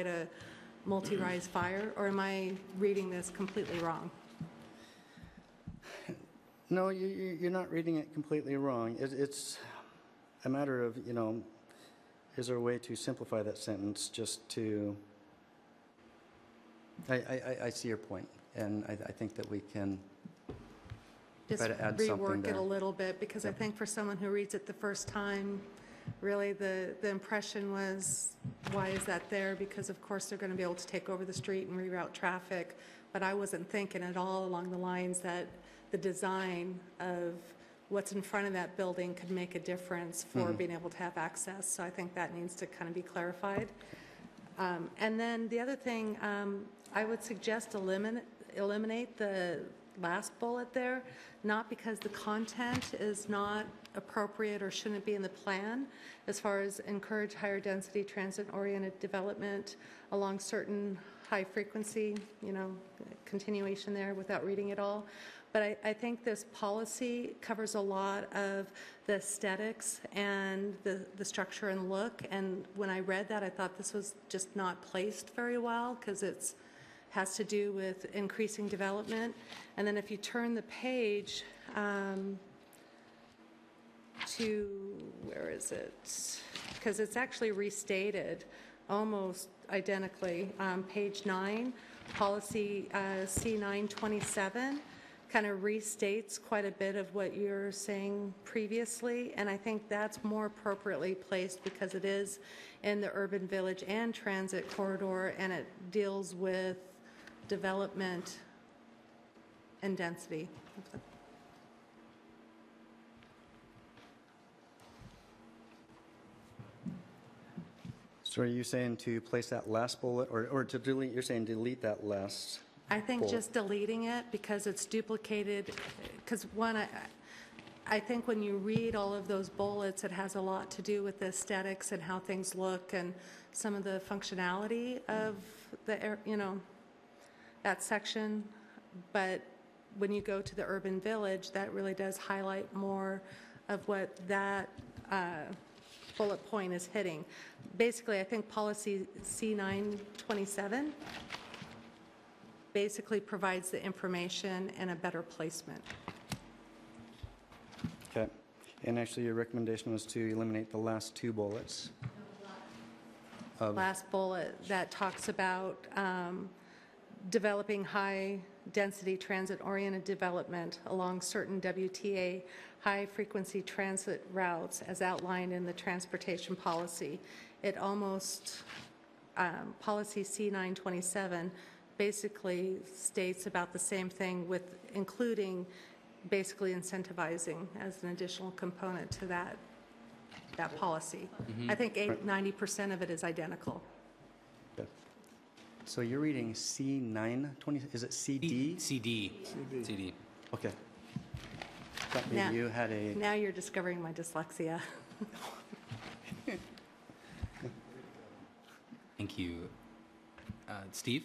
a multi-rise fire, or am I reading this completely wrong? No, you're not reading it completely wrong. It's a matter of, is there a way to simplify that sentence just to... I see your point, and I think that we can Just try to add something rework there. it a little bit, because I think for someone who reads it the first time, really the impression was, why is that there? Because of course they're going to be able to take over the street and reroute traffic, but I wasn't thinking at all along the lines that the design of what's in front of that building could make a difference for being able to have access. So I think that needs to kind of be clarified. And then the other thing, I would suggest eliminate the last bullet there, not because the content is not appropriate or shouldn't be in the plan, as far as encourage higher density transit-oriented development along certain high frequency, continuation there without reading it all. But I think this policy covers a lot of the aesthetics and the structure and look. And when I read that, I thought this was just not placed very well, because it has to do with increasing development. And then if you turn the page to, where is it? Because it's actually restated almost identically. Page 9, policy C927. Kind of restates quite a bit of what you're saying previously, and I think that's more appropriately placed because it is in the urban village and transit corridor, and it deals with development and density. So are you saying to place that last bullet, or to delete, you're saying delete that last? I think bullet. just deleting it because it's duplicated, because one, I think when you read all of those bullets, it has a lot to do with the aesthetics and how things look and some of the functionality of the, that section. But when you go to the urban village, that really does highlight more of what that bullet point is hitting. Basically, I think policy C927 basically provides the information and a better placement. Okay. And actually, your recommendation was to eliminate the last two bullets. Last bullet that talks about developing high-density transit-oriented development along certain WTA high-frequency transit routes as outlined in the transportation policy. It almost, policy C927 basically states about the same thing, with including basically incentivizing as an additional component to that policy. I think 90% of it is identical. Okay. So you're reading C920, is it CD? CD. Okay. Thought maybe you had a... Now you're discovering my dyslexia. Thank you. Steve?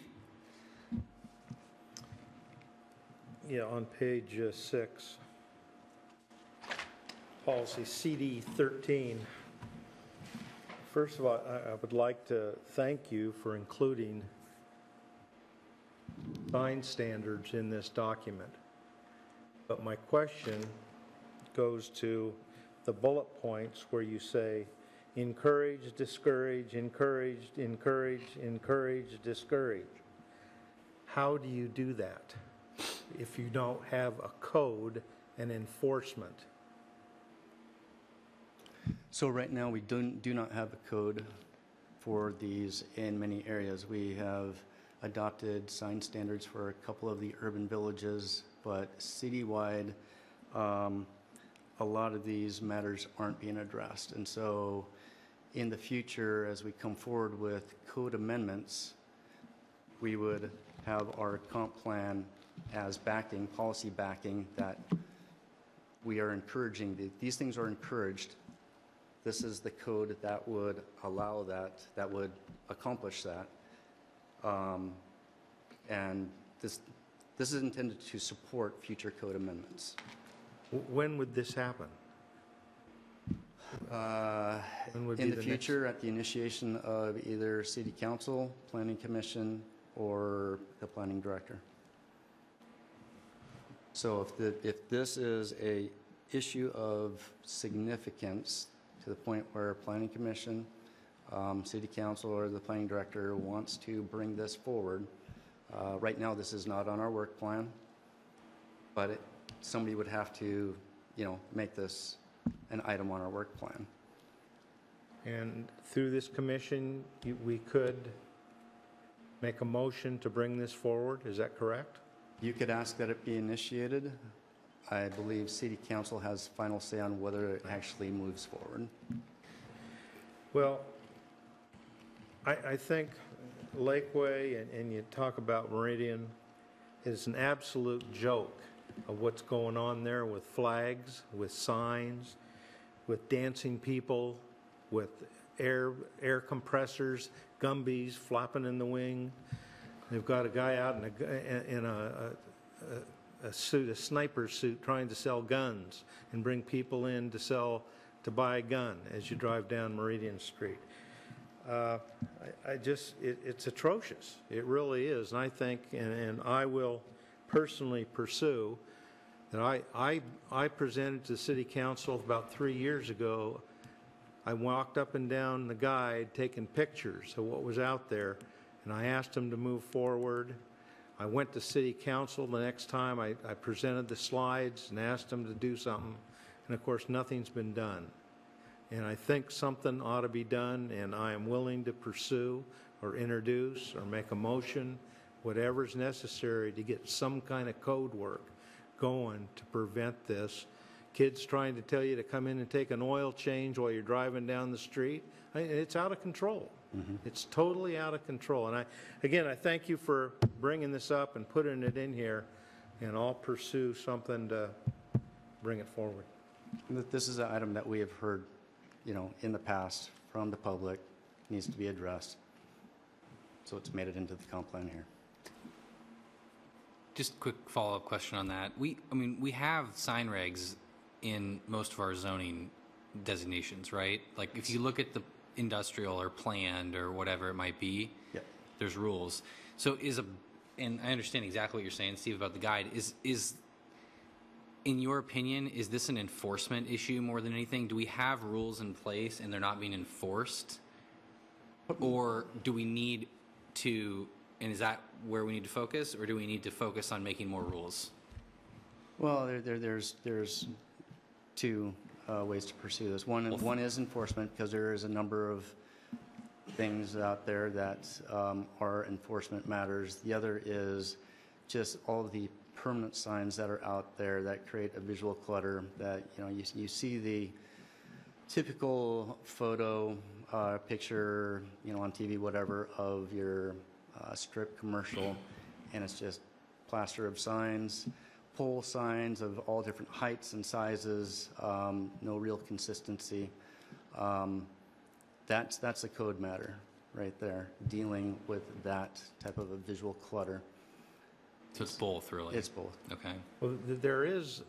Yeah, on page 6, policy CD 13. First of all, I would like to thank you for including sign standards in this document. But my question goes to the bullet points where you say encourage, discourage, encourage, encourage, encourage, discourage. How do you do that if you don't have a code and enforcement? So right now, we do not have a code for these in many areas. We have adopted sign standards for a couple of the urban villages, but citywide, a lot of these matters aren't being addressed. And so in the future, as we come forward with code amendments, we would have our comp plan as backing, policy backing, that we are encouraging. These things are encouraged. This is the code that would allow that would accomplish that. And this is intended to support future code amendments. When would this happen? When would In be the the next- future, at the initiation of either city council, planning commission, or the planning director. So if this is a issue of significance to the point where planning commission, city council, or the planning director wants to bring this forward, right now this is not on our work plan, but somebody would have to, make this an item on our work plan. And through this commission, we could make a motion to bring this forward, is that correct? You could ask that it be initiated. I believe city council has final say on whether it actually moves forward. Well, I think Lakeway, and you talk about Meridian, is an absolute joke of what's going on there with flags, with signs, with dancing people, with air compressors, Gumbies flapping in the wing. They've got a guy out in a suit, a sniper suit, trying to sell guns and bring people in to buy a gun as you drive down Meridian Street. It's atrocious. It really is. And I think, and I will personally pursue, that I presented to the city council about 3 years ago. I walked up and down the guide taking pictures of what was out there, and I asked them to move forward. I went to city council the next time. I presented the slides and asked them to do something, and of course nothing's been done. And I think something ought to be done, and I am willing to pursue or introduce or make a motion, whatever's necessary to get some kind of code work going to prevent this. Kids trying to tell you to come in and take an oil change while you're driving down the street. It's out of control. Mm-hmm. It's totally out of control. And I thank you for bringing this up and putting it in here, and I'll pursue something to bring it forward. This is an item that we have heard, in the past from the public, needs to be addressed. So it's made it into the comp plan here. Just quick follow-up question on that. We have sign regs in most of our zoning designations, right? Like if you look at the industrial or planned or whatever it might be, yep, there's rules. So and I understand exactly what you're saying, Steve, about the guide. Is in your opinion, is this an enforcement issue more than anything? Do we have rules in place and they're not being enforced? Or do we need to, and is that where we need to focus, or do we need to focus on making more rules? Well, there's two ways to pursue this. One is enforcement, because there is a number of things out there that are enforcement matters. The other is just all the permanent signs that are out there that create a visual clutter that, you see the typical photo, picture, on TV, whatever, of your strip commercial, and it's just plaster of signs, pole signs of all different heights and sizes, no real consistency. That's a code matter right there, dealing with that type of a visual clutter. So it's both, really? It's both. Okay. Well, there is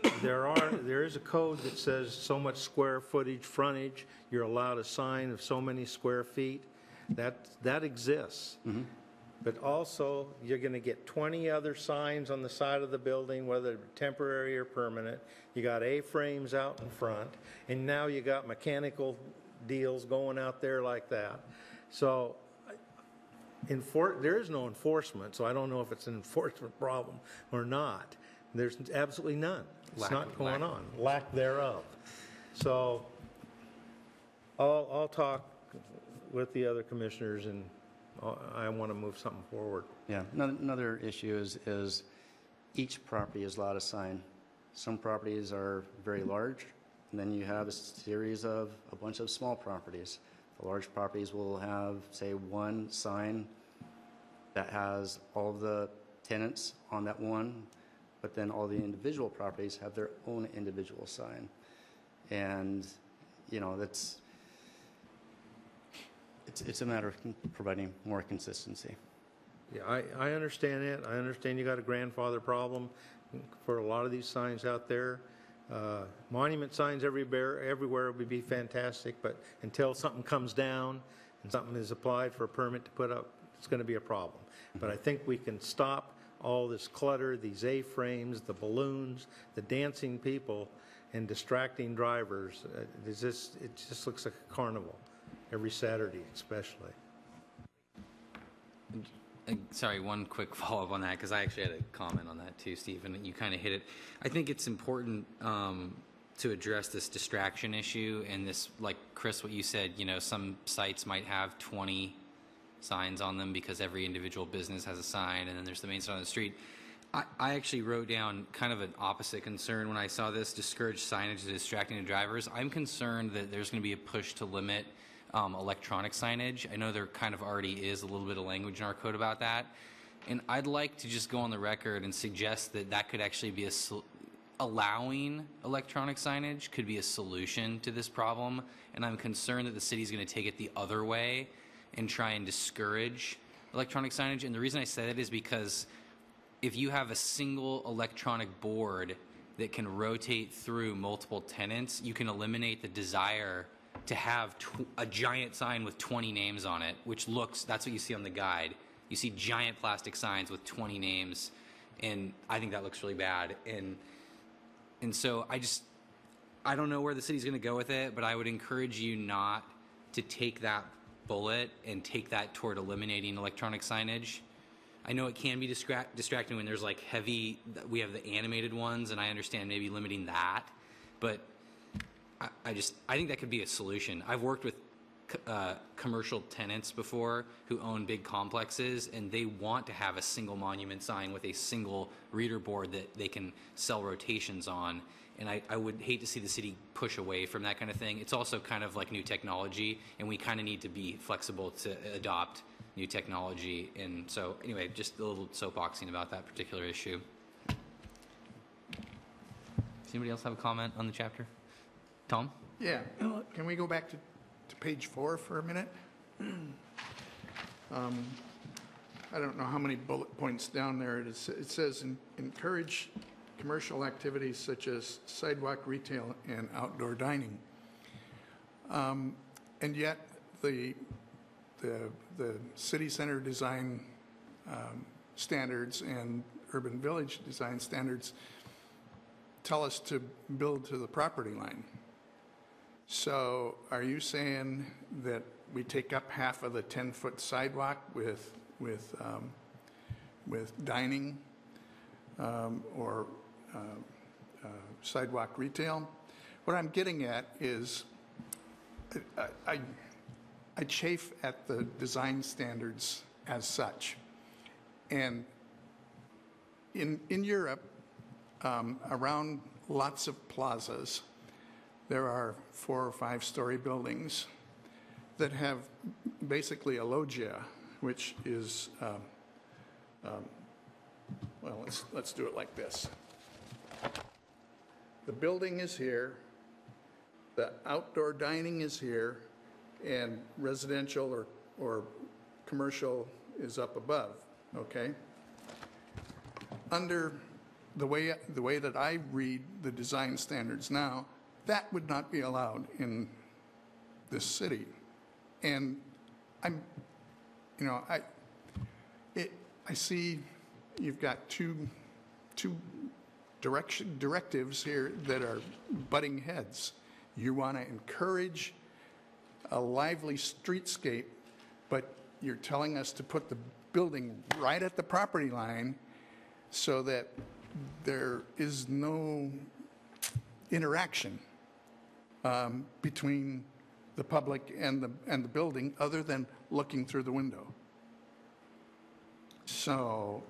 a code that says so much square footage, frontage, you're allowed a sign of so many square feet. That exists. Mm-hmm. But also, you're going to get 20 other signs on the side of the building, whether temporary or permanent. You got A-frames out in front, and now you got mechanical deals going out there like that. So there is no enforcement, so I don't know if it's an enforcement problem or not. There's absolutely none. It's not going on. Lack thereof. So I'll talk with the other commissioners, and I want to move something forward. Yeah. Another issue is each property is allowed a sign. Some properties are very large, and then you have a series of a bunch of small properties. The large properties will have, say, one sign that has all the tenants on that one, but then all the individual properties have their own individual sign. And, it's a matter of providing more consistency. Yeah, I understand it. I understand you got a grandfather problem for a lot of these signs out there. Monument signs everywhere would be fantastic, but until something comes down and something is applied for a permit to put up, it's going to be a problem. But I think we can stop all this clutter, these A-frames, the balloons, the dancing people, and distracting drivers. It just looks like a carnival, every Saturday especially. Sorry, one quick follow-up on that, because I actually had a comment on that too, Steve, and you kind of hit it. I think it's important to address this distraction issue and this, like Chris, what you said, some sites might have 20 signs on them because every individual business has a sign, and then there's the main sign on the street. I actually wrote down kind of an opposite concern when I saw this, discourage signage as distracting to drivers. I'm concerned that there's going to be a push to limit electronic signage. I know there kind of already is a little bit of language in our code about that. And I'd like to just go on the record and suggest that that could actually be allowing electronic signage could be a solution to this problem. And I'm concerned that the city's going to take it the other way and try and discourage electronic signage. And the reason I say that is because if you have a single electronic board that can rotate through multiple tenants, you can eliminate the desire to have a giant sign with 20 names on it, which that's what you see on the guide. You see giant plastic signs with 20 names, and I think that looks really bad. And so I don't know where the city's going to go with it, but I would encourage you not to take that bullet and take that toward eliminating electronic signage. I know it can be distracting when there's like we have the animated ones, and I understand maybe limiting that, but I think that could be a solution. I've worked with commercial tenants before who own big complexes, and they want to have a single monument sign with a single reader board that they can sell rotations on. And I would hate to see the city push away from that kind of thing. It's also kind of like new technology, and we kind of need to be flexible to adopt new technology. And so anyway, just a little soapboxing about that particular issue. Does anybody else have a comment on the chapter? Tom? Yeah. Can we go back to page 4 for a minute? I don't know how many bullet points down there it is. It says encourage commercial activities such as sidewalk retail and outdoor dining. And yet the city center design standards and urban village design standards tell us to build to the property line. So are you saying that we take up half of the 10-foot sidewalk with dining or sidewalk retail? What I'm getting at is I chafe at the design standards as such. And in Europe, around lots of plazas, there are 4 or 5 story buildings that have basically a loggia, which is, well, let's do it like this. The building is here, the outdoor dining is here, and residential or commercial is up above, okay? Under the way that I read the design standards now, that would not be allowed in this city. And I see you've got two directives here that are butting heads. You want to encourage a lively streetscape, but you're telling us to put the building right at the property line so that there is no interaction between the public and the building other than looking through the window. So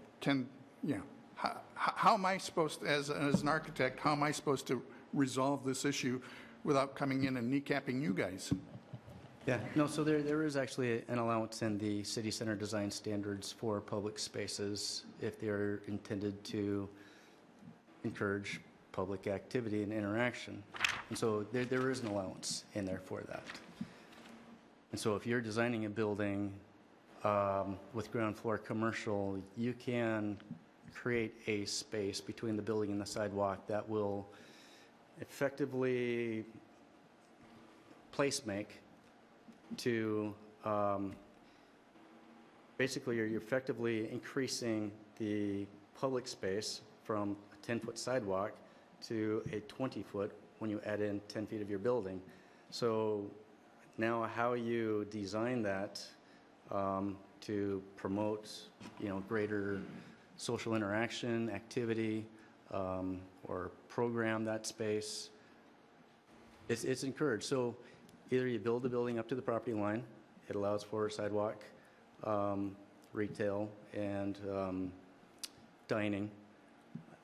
how am I supposed to, as an architect, how am I supposed to resolve this issue without coming in and kneecapping you guys? Yeah, no, so there is actually an allowance in the city center design standards for public spaces if they're intended to encourage public activity and interaction. And so there is an allowance in there for that. And so if you're designing a building with ground floor commercial, you can create a space between the building and the sidewalk that will effectively place make to basically you're effectively increasing the public space from a 10-foot sidewalk to a 20-foot when you add in 10 feet of your building. So now how you design that to promote, greater social interaction, activity, or program that space, it's encouraged. So either you build the building up to the property line, it allows for sidewalk, retail, and dining,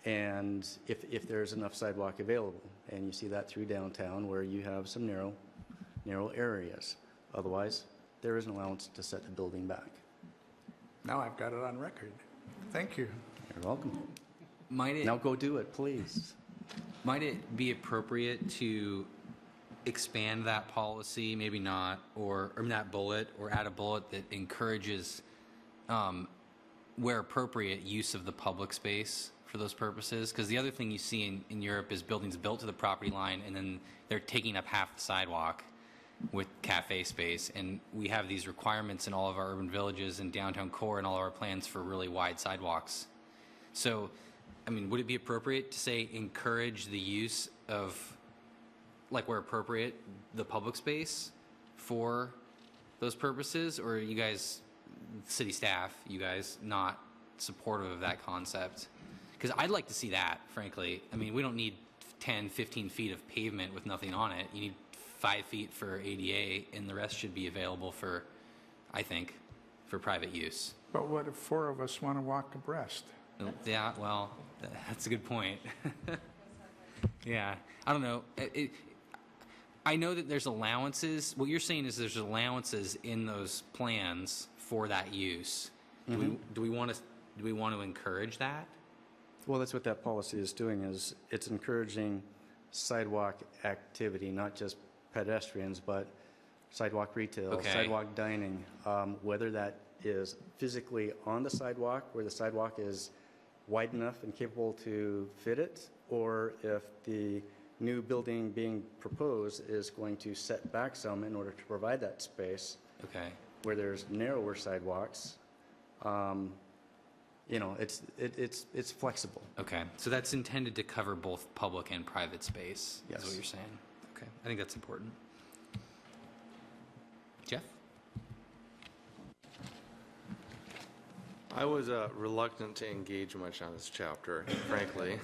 and if there's enough sidewalk available. And you see that through downtown where you have some narrow areas. Otherwise, there is an allowance to set the building back. Now I've got it on record. Thank you. You're welcome. Might it, Now go do it, please. might it be appropriate to expand that policy, maybe not, or that bullet, or add a bullet that encourages, where appropriate, use of the public space for those purposes? Because the other thing you see in Europe is buildings built to the property line, and then they're taking up half the sidewalk with cafe space. And we have these requirements in all of our urban villages and downtown core and all of our plans for really wide sidewalks. So, I mean, would it be appropriate to say encourage the use of, like where appropriate, the public space for those purposes? Or are you guys, city staff, you guys, not supportive of that concept? Because I'd like to see that, frankly. I mean, we don't need 10, 15 feet of pavement with nothing on it. You need 5 feet for ADA, and the rest should be available for, I think, for private use. But what if 4 of us want to walk abreast? Yeah, well, that's a good point. Yeah, I don't know. I know that there's allowances. What you're saying is there's allowances in those plans for that use. Do we want to encourage that? Well, that's what that policy is doing, is it's encouraging sidewalk activity, not just pedestrians, but sidewalk retail, Okay. sidewalk dining, whether that is physically on the sidewalk, where the sidewalk is wide enough and capable to fit it, or if the new building being proposed is going to set back some in order to provide that space, Okay. where there's narrower sidewalks. It's flexible. Okay. So that's intended to cover both public and private space, Yes. is what you're saying. Okay. I think that's important. Jeff? I was reluctant to engage much on this chapter, frankly.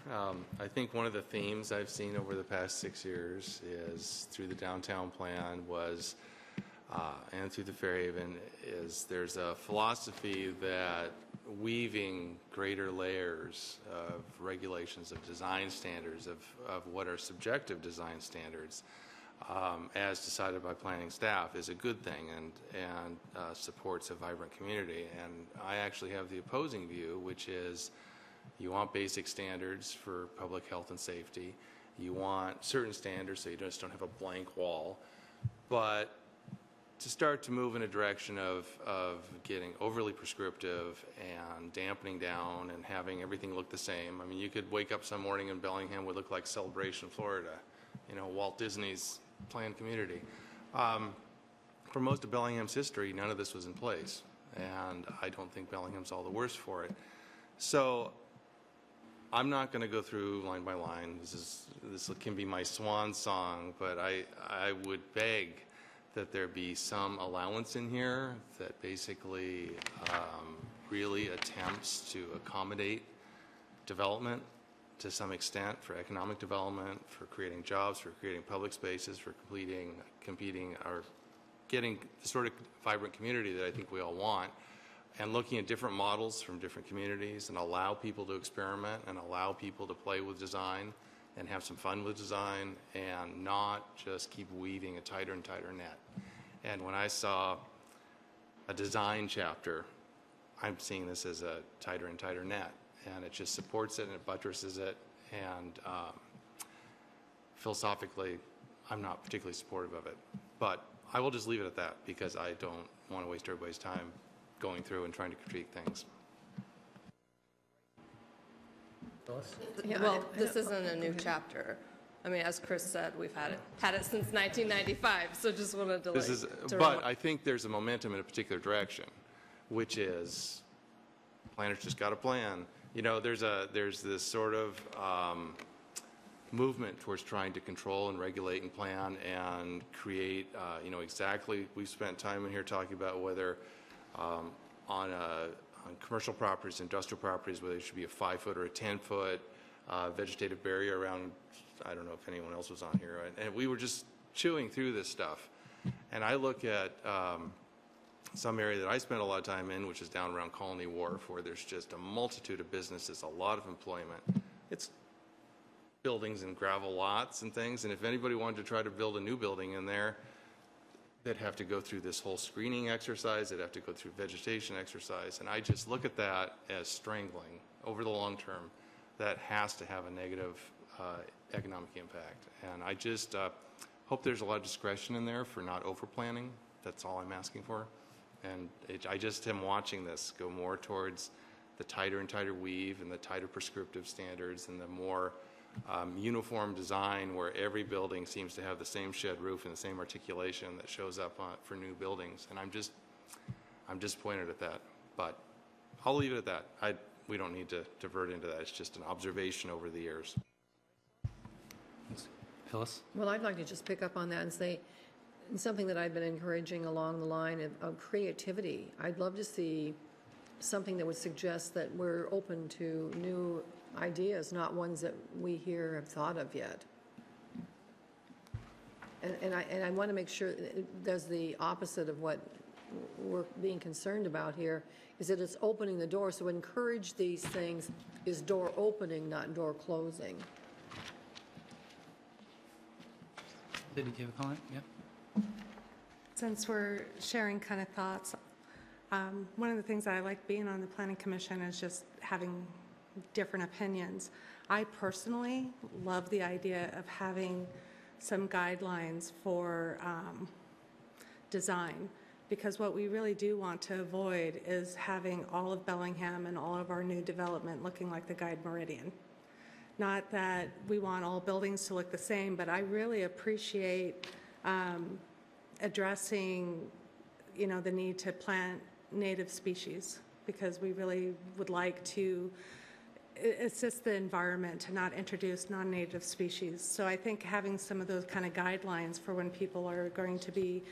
I think one of the themes I've seen over the past 6 years is through the downtown plan and through the Fairhaven is there's a philosophy that weaving greater layers of regulations, of design standards, of what are subjective design standards, as decided by planning staff, is a good thing and supports a vibrant community. And I actually have the opposing view, which is you want basic standards for public health and safety. You want certain standards so you just don't have a blank wall. But to start to move in a direction of getting overly prescriptive and dampening down and having everything look the same. I mean, you could wake up some morning in Bellingham would look like Celebration, Florida, Walt Disney's planned community. For most of Bellingham's history, none of this was in place, and I don't think Bellingham's all the worse for it. So I'm not going to go through line by line. This can be my swan song, but I would beg that there be some allowance in here that basically really attempts to accommodate development to some extent, for economic development, for creating jobs, for creating public spaces, for competing or getting the sort of vibrant community that I think we all want, and looking at different models from different communities and allow people to experiment and allow people to play with design and have some fun with design and not just keep weaving a tighter and tighter net. And when I saw a design chapter, I'm seeing this as a tighter and tighter net, and it just supports it and it buttresses it, and philosophically, I'm not particularly supportive of it. But I will just leave it at that because I don't want to waste everybody's time going through and trying to critique things. Yeah, Well, this isn't a new chapter. I mean, as Chris said, we've had it since 1995, so just wanted to This is, but I think there's a momentum in a particular direction, which is planners just got a plan. You know, there's this sort of movement towards trying to control and regulate and plan and create, you know, exactly. We've spent time in here talking about whether on commercial properties, industrial properties, whether it should be a 5-foot or a 10-foot vegetative barrier around. I don't know if anyone else was on here, and we were just chewing through this stuff. And I look at some area that I spent a lot of time in, which is down around Colony Wharf, where there's just a multitude of businesses, a lot of employment. It's buildings and gravel lots and things, and if anybody wanted to try to build a new building in there, they'd have to go through this whole screening exercise, they'd have to go through vegetation exercise, and I just look at that as strangling over the long term. That has to have a negative economic impact, and I just hope there's a lot of discretion in there for not over-planning. That's all I'm asking for, and I just am watching this go more towards the tighter and tighter weave and the tighter prescriptive standards and the more uniform design where every building seems to have the same shed roof and the same articulation that shows up for new buildings. And I'm disappointed at that, but I'll leave it at that. We don't need to divert into that. It's just an observation over the years. Phyllis? Well, I'd like to just pick up on that and say something that I've been encouraging along the line of creativity. I'd love to see something that would suggest that we're open to new ideas, not ones that we here have thought of yet. And I want to make sure it does the opposite of what we're being concerned about here, is that it's opening the door. So encourage these things is door opening, not door closing. Did you have a comment? Yeah. Since we're sharing kind of thoughts, one of the things that I like being on the Planning Commission is just having different opinions. I personally love the idea of having some guidelines for design, because what we really do want to avoid is having all of Bellingham and all of our new development looking like the Guide Meridian. Not that we want all buildings to look the same, but I really appreciate addressing, you know, the need to plant native species, because we really would like to assist the environment to not introduce non-native species. So I think having some of those kind of guidelines for when people are going to be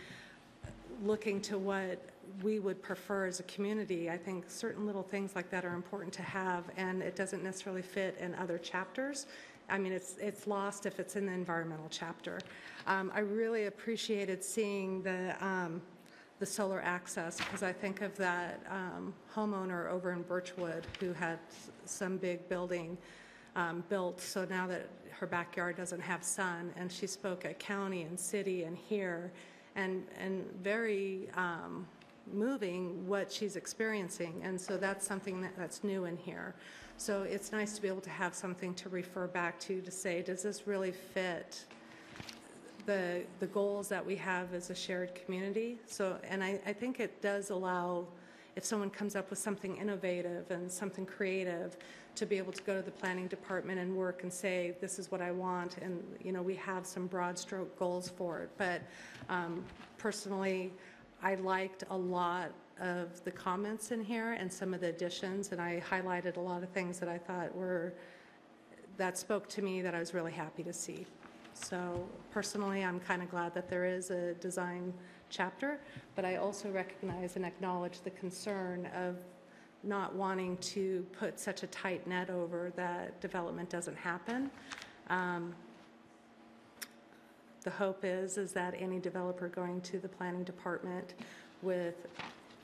looking to what we would prefer as a community, I think certain little things like that are important to have, and it doesn't necessarily fit in other chapters. I mean, it's lost if it's in the environmental chapter. I really appreciated seeing the solar access, because I think of that homeowner over in Birchwood who had some big building built, so now that her backyard doesn't have sun, and she spoke at county and city and here, and very moving what she's experiencing, and so that's something that's new in here. So it's nice to be able to have something to refer back to say, does this really fit the goals that we have as a shared community? So, and I think it does allow, if someone comes up with something innovative and something creative, to be able to go to the planning department and work and say, this is what I want, and you know, we have some broad stroke goals for it. But personally, I liked a lot of the comments in here and some of the additions, and I highlighted a lot of things that I thought that spoke to me, that I was really happy to see. So personally, I'm kind of glad that there is a design chapter, but I also recognize and acknowledge the concern of not wanting to put such a tight net over that development doesn't happen. The hope is that any developer going to the planning department with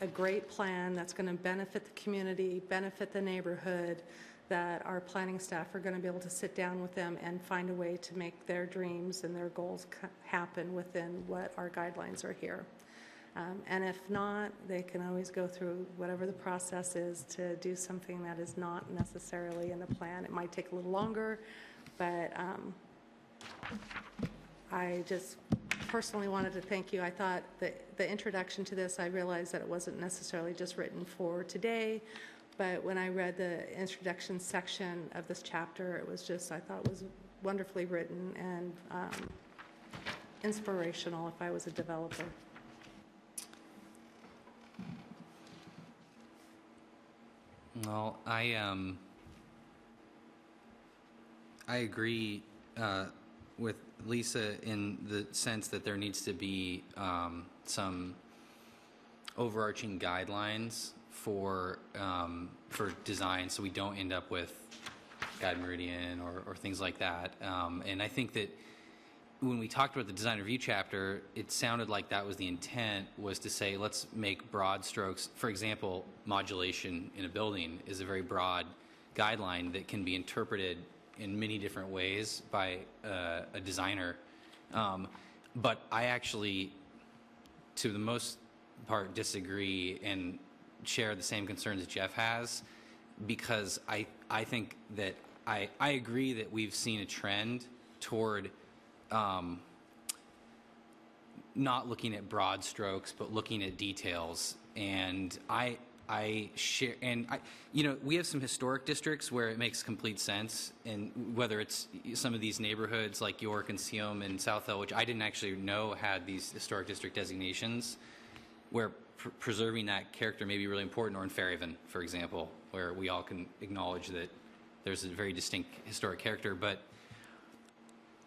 a great plan that's going to benefit the community, benefit the neighborhood, that our planning staff are going to be able to sit down with them and find a way to make their dreams and their goals happen within what our guidelines are here. And if not, they can always go through whatever the process is to do something that is not necessarily in the plan. It might take a little longer, but I just personally wanted to thank you. I thought that the introduction to this, I realized that it wasn't necessarily just written for today, but when I read the introduction section of this chapter, it was just, I thought it was wonderfully written and inspirational if I was a developer. Well, I agree with Lisa in the sense that there needs to be some overarching guidelines for design, so we don't end up with Guide Meridian or things like that. And I think that when we talked about the design review chapter, it sounded like that was the intent, was to say, let's make broad strokes. For example, modulation in a building is a very broad guideline that can be interpreted in many different ways by a designer. But I actually, to the most part, disagree and share the same concerns that Jeff has, because I think that I agree that we've seen a trend toward not looking at broad strokes, but looking at details. And I share, and we have some historic districts where it makes complete sense, and whether it's some of these neighborhoods like York and Seom and South Hill, which I didn't actually know had these historic district designations, where preserving that character may be really important, or in Fairhaven, for example, where we all can acknowledge that there's a very distinct historic character. But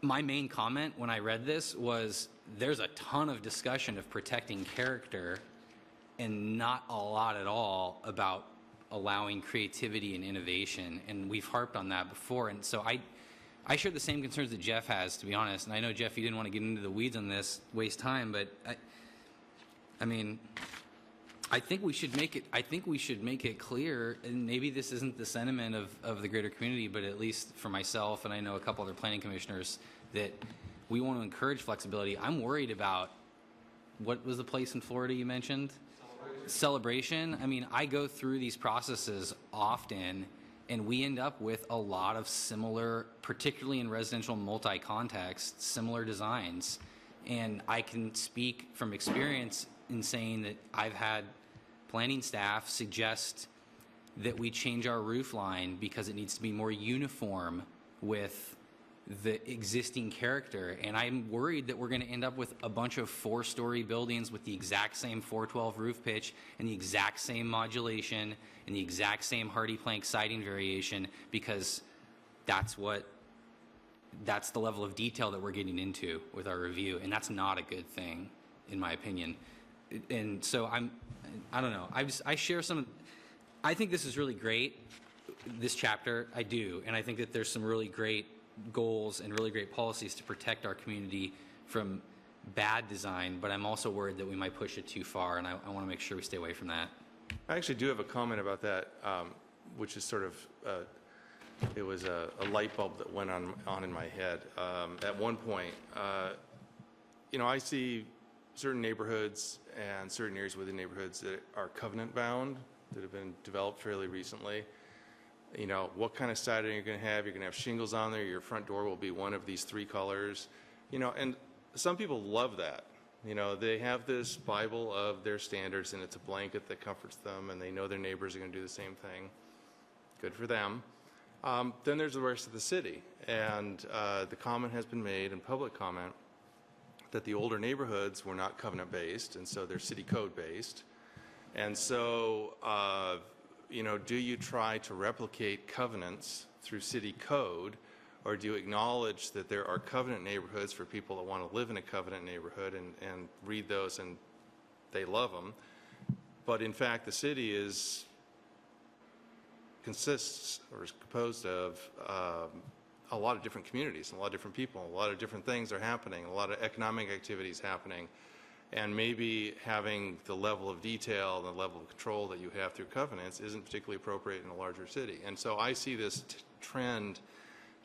my main comment when I read this was, there's a ton of discussion of protecting character and not a lot at all about allowing creativity and innovation. And we've harped on that before. And so I share the same concerns that Jeff has, to be honest. And I know, Jeff, you didn't want to get into the weeds on this, waste time, but I mean, I think we should make it clear, and maybe this isn't the sentiment of the greater community, but at least for myself, and I know a couple other planning commissioners, that we want to encourage flexibility. I'm worried about, what was the place in Florida you mentioned? Celebration. I mean, I go through these processes often, and we end up with a lot of similar, particularly in residential multi-context, similar designs. And I can speak from experience in saying that I've had planning staff suggest that we change our roof line because it needs to be more uniform with the existing character. And I'm worried that we're going to end up with a bunch of 4-story buildings with the exact same 412 roof pitch and the exact same modulation and the exact same hardy plank siding variation, because that's the level of detail that we're getting into with our review, and that's not a good thing, in my opinion. And so I don't know. I share some. I think this is really great, this chapter. I do, and I think that there's some really great goals and really great policies to protect our community from bad design. But I'm also worried that we might push it too far, and I want to make sure we stay away from that. I actually do have a comment about that, which is sort of, it was a light bulb that went on in my head. At one point, I see certain neighborhoods and certain areas within neighborhoods that are covenant bound, that have been developed fairly recently. What kind of siding you're going to have? You're going to have shingles on there. Your front door will be one of these 3 colors. And some people love that. They have this Bible of their standards, and it's a blanket that comforts them, and they know their neighbors are going to do the same thing. Good for them. Then there's the rest of the city, and the comment has been made in public comment that the older neighborhoods were not covenant-based, and so they're city code-based. And so, do you try to replicate covenants through city code, or do you acknowledge that there are covenant neighborhoods for people that want to live in a covenant neighborhood and read those and they love them, but in fact the city consists or is composed of a lot of different communities, and a lot of different people, a lot of different things are happening, a lot of economic activities happening, and maybe having the level of detail and the level of control that you have through covenants isn't particularly appropriate in a larger city. And so I see this trend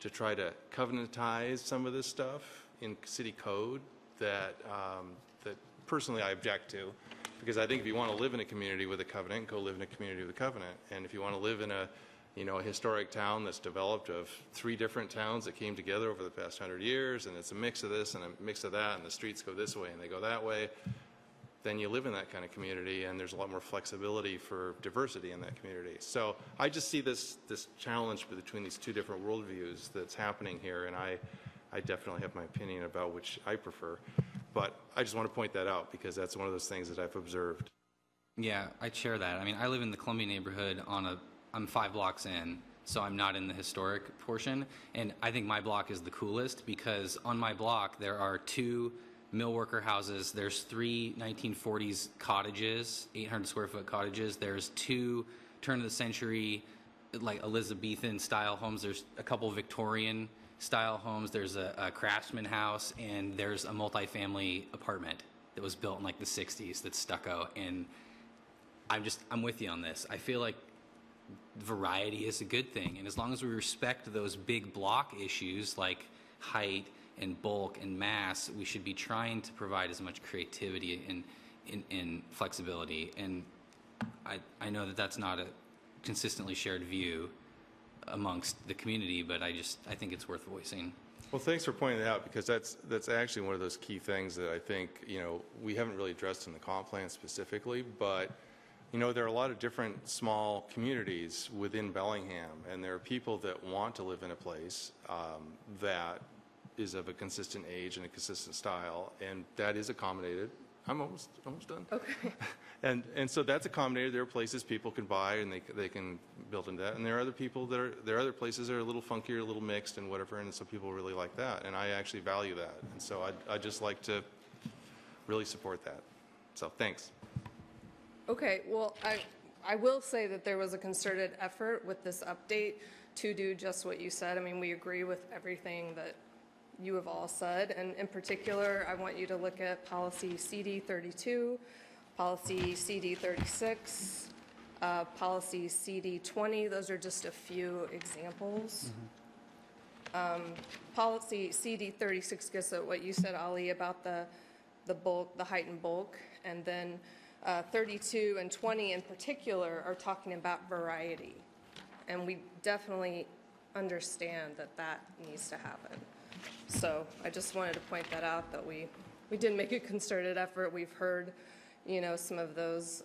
to try to covenantize some of this stuff in city code that personally I object to, because I think if you want to live in a community with a covenant, go live in a community with a covenant. And if you want to live in a historic town that's developed of 3 different towns that came together over the past 100 years, and it's a mix of this and a mix of that, and the streets go this way and they go that way, then you live in that kind of community, and there's a lot more flexibility for diversity in that community. So I just see this challenge between these two different worldviews that's happening here, and I definitely have my opinion about which I prefer. But I just want to point that out because that's one of those things that I've observed. Yeah, I share that. I mean, I live in the Columbia neighborhood I'm 5 blocks in, so I'm not in the historic portion. And I think my block is the coolest because on my block there are 2 mill worker houses. There's 3 1940s cottages, 800 square foot cottages. There's 2 turn of the century, like Elizabethan style homes. There's a couple Victorian style homes. There's a craftsman house, and there's a multifamily apartment that was built in like the 60s that's stucco. And I'm with you on this. I feel like variety is a good thing, and as long as we respect those big block issues like height and bulk and mass, we should be trying to provide as much creativity and flexibility. And I know that that's not a consistently shared view amongst the community, but I think it's worth voicing. Well, thanks for pointing that out because that's actually one of those key things that I think we haven't really addressed in the comp plan specifically, but there are a lot of different small communities within Bellingham, and there are people that want to live in a place that is of a consistent age and a consistent style, and that is accommodated. I'm almost done. Okay. And so that's accommodated. There are places people can buy and they can build into that, and there are other places that are a little funkier, a little mixed, and whatever, and so people really like that, and I actually value that, and so I'd just like to really support that. So thanks. Okay, well, I will say that there was a concerted effort with this update to do just what you said. I mean, we agree with everything that you have all said, and in particular, I want you to look at policy CD32, policy CD36, policy CD20. Those are just a few examples. Policy CD36 gets at what you said, Ali, about the bulk, the height and bulk, and then 32 and 20 in particular are talking about variety. And we definitely understand that needs to happen. So I just wanted to point that out, that we did make a concerted effort. We've heard, some of those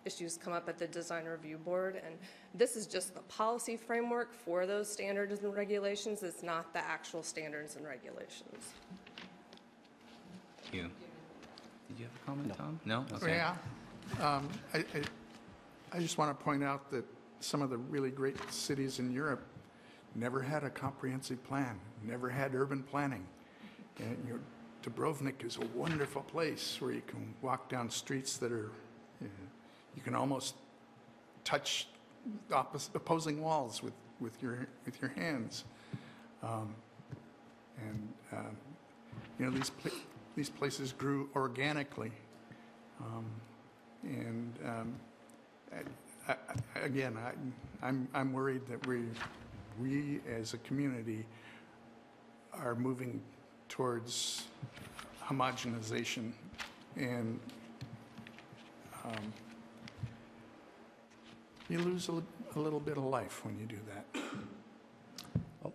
issues come up at the design review board, and this is just the policy framework for those standards and regulations. It's not the actual standards and regulations. Thank you. Did you have a comment, Tom? No? Okay. Yeah. I just want to point out that some of the really great cities in Europe never had a comprehensive plan, never had urban planning. And Dubrovnik is a wonderful place where you can walk down streets that are, you can almost touch opposing walls with your hands. These places grew organically. Again, I'm worried that we as a community are moving towards homogenization, and you lose a little bit of life when you do that. Well,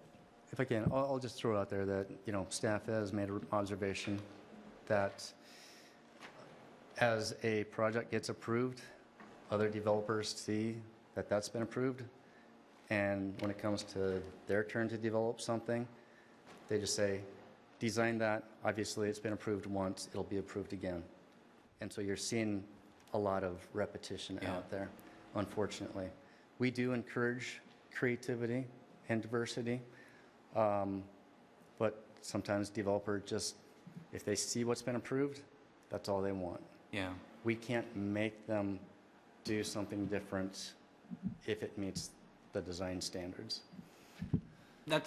if I can, I'll just throw it out there that staff has made an observation that as a project gets approved, other developers see that that's been approved, and when it comes to their turn to develop something, they just say, design that, obviously it's been approved once, it'll be approved again. And so you're seeing a lot of repetition out there, unfortunately. We do encourage creativity and diversity, but sometimes developers just, if they see what's been approved, that's all they want. Yeah. We can't make them do something different if it meets the design standards.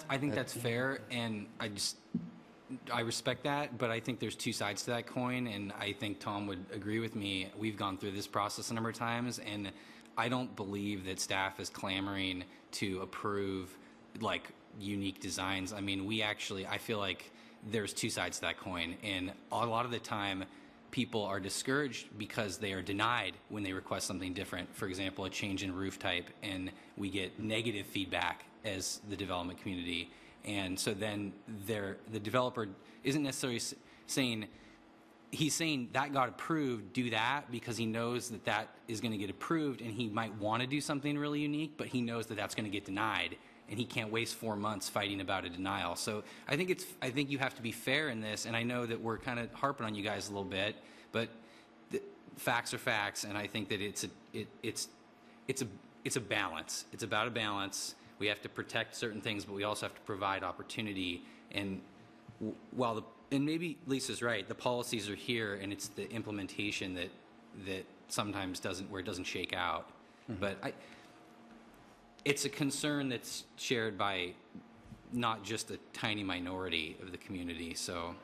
I think that's fair, and I respect that, but I think there's two sides to that coin, and I think Tom would agree with me. We've gone through this process a number of times, and I don't believe that staff is clamoring to approve like unique designs. I mean, I feel like there's two sides to that coin, and a lot of the time people are discouraged because they are denied when they request something different. For example, a change in roof type, and we get negative feedback as the development community. And so then the developer isn't necessarily saying he's saying that got approved, do that, because he knows that that is going to get approved, and he might want to do something really unique, but he knows that that's going to get denied, and he can't waste 4 months fighting about a denial. So I think you have to be fair in this, and I know that we're kind of harping on you guys a little bit, but the facts are facts, and I think that it's a balance. It's about a balance. We have to protect certain things, but we also have to provide opportunity. And and maybe Lisa's right, the policies are here, and it's the implementation that sometimes doesn't shake out. Mm-hmm. But it's a concern that's shared by not just a tiny minority of the community, so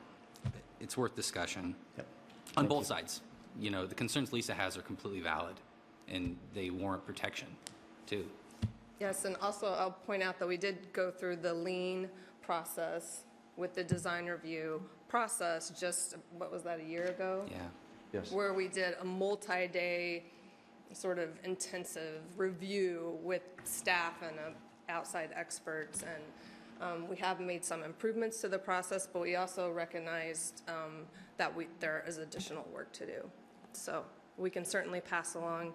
it's worth discussion. Yep. On both sides. You know, the concerns Lisa has are completely valid, and they warrant protection, too. Yes, and also I'll point out that we did go through the lean process with the design review process just, what was that, a year ago? Yeah. Yes. Where we did a multi-day sort of intensive review with staff and outside experts. And we have made some improvements to the process, but we also recognized that there is additional work to do. So we can certainly pass along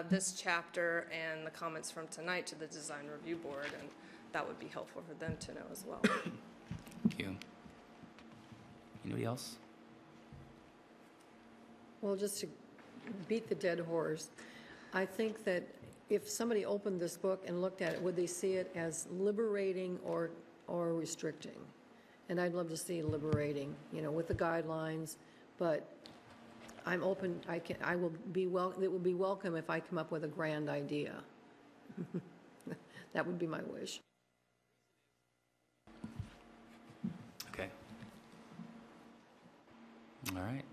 this chapter and the comments from tonight to the Design Review Board, and that would be helpful for them to know as well. Thank you. Anybody else? Well, just to beat the dead horse, I think that if somebody opened this book and looked at it, would they see it as liberating or restricting? And I'd love to see liberating, with the guidelines, but I'm open. I will be it will be welcome if I come up with a grand idea. That would be my wish. Okay. All right.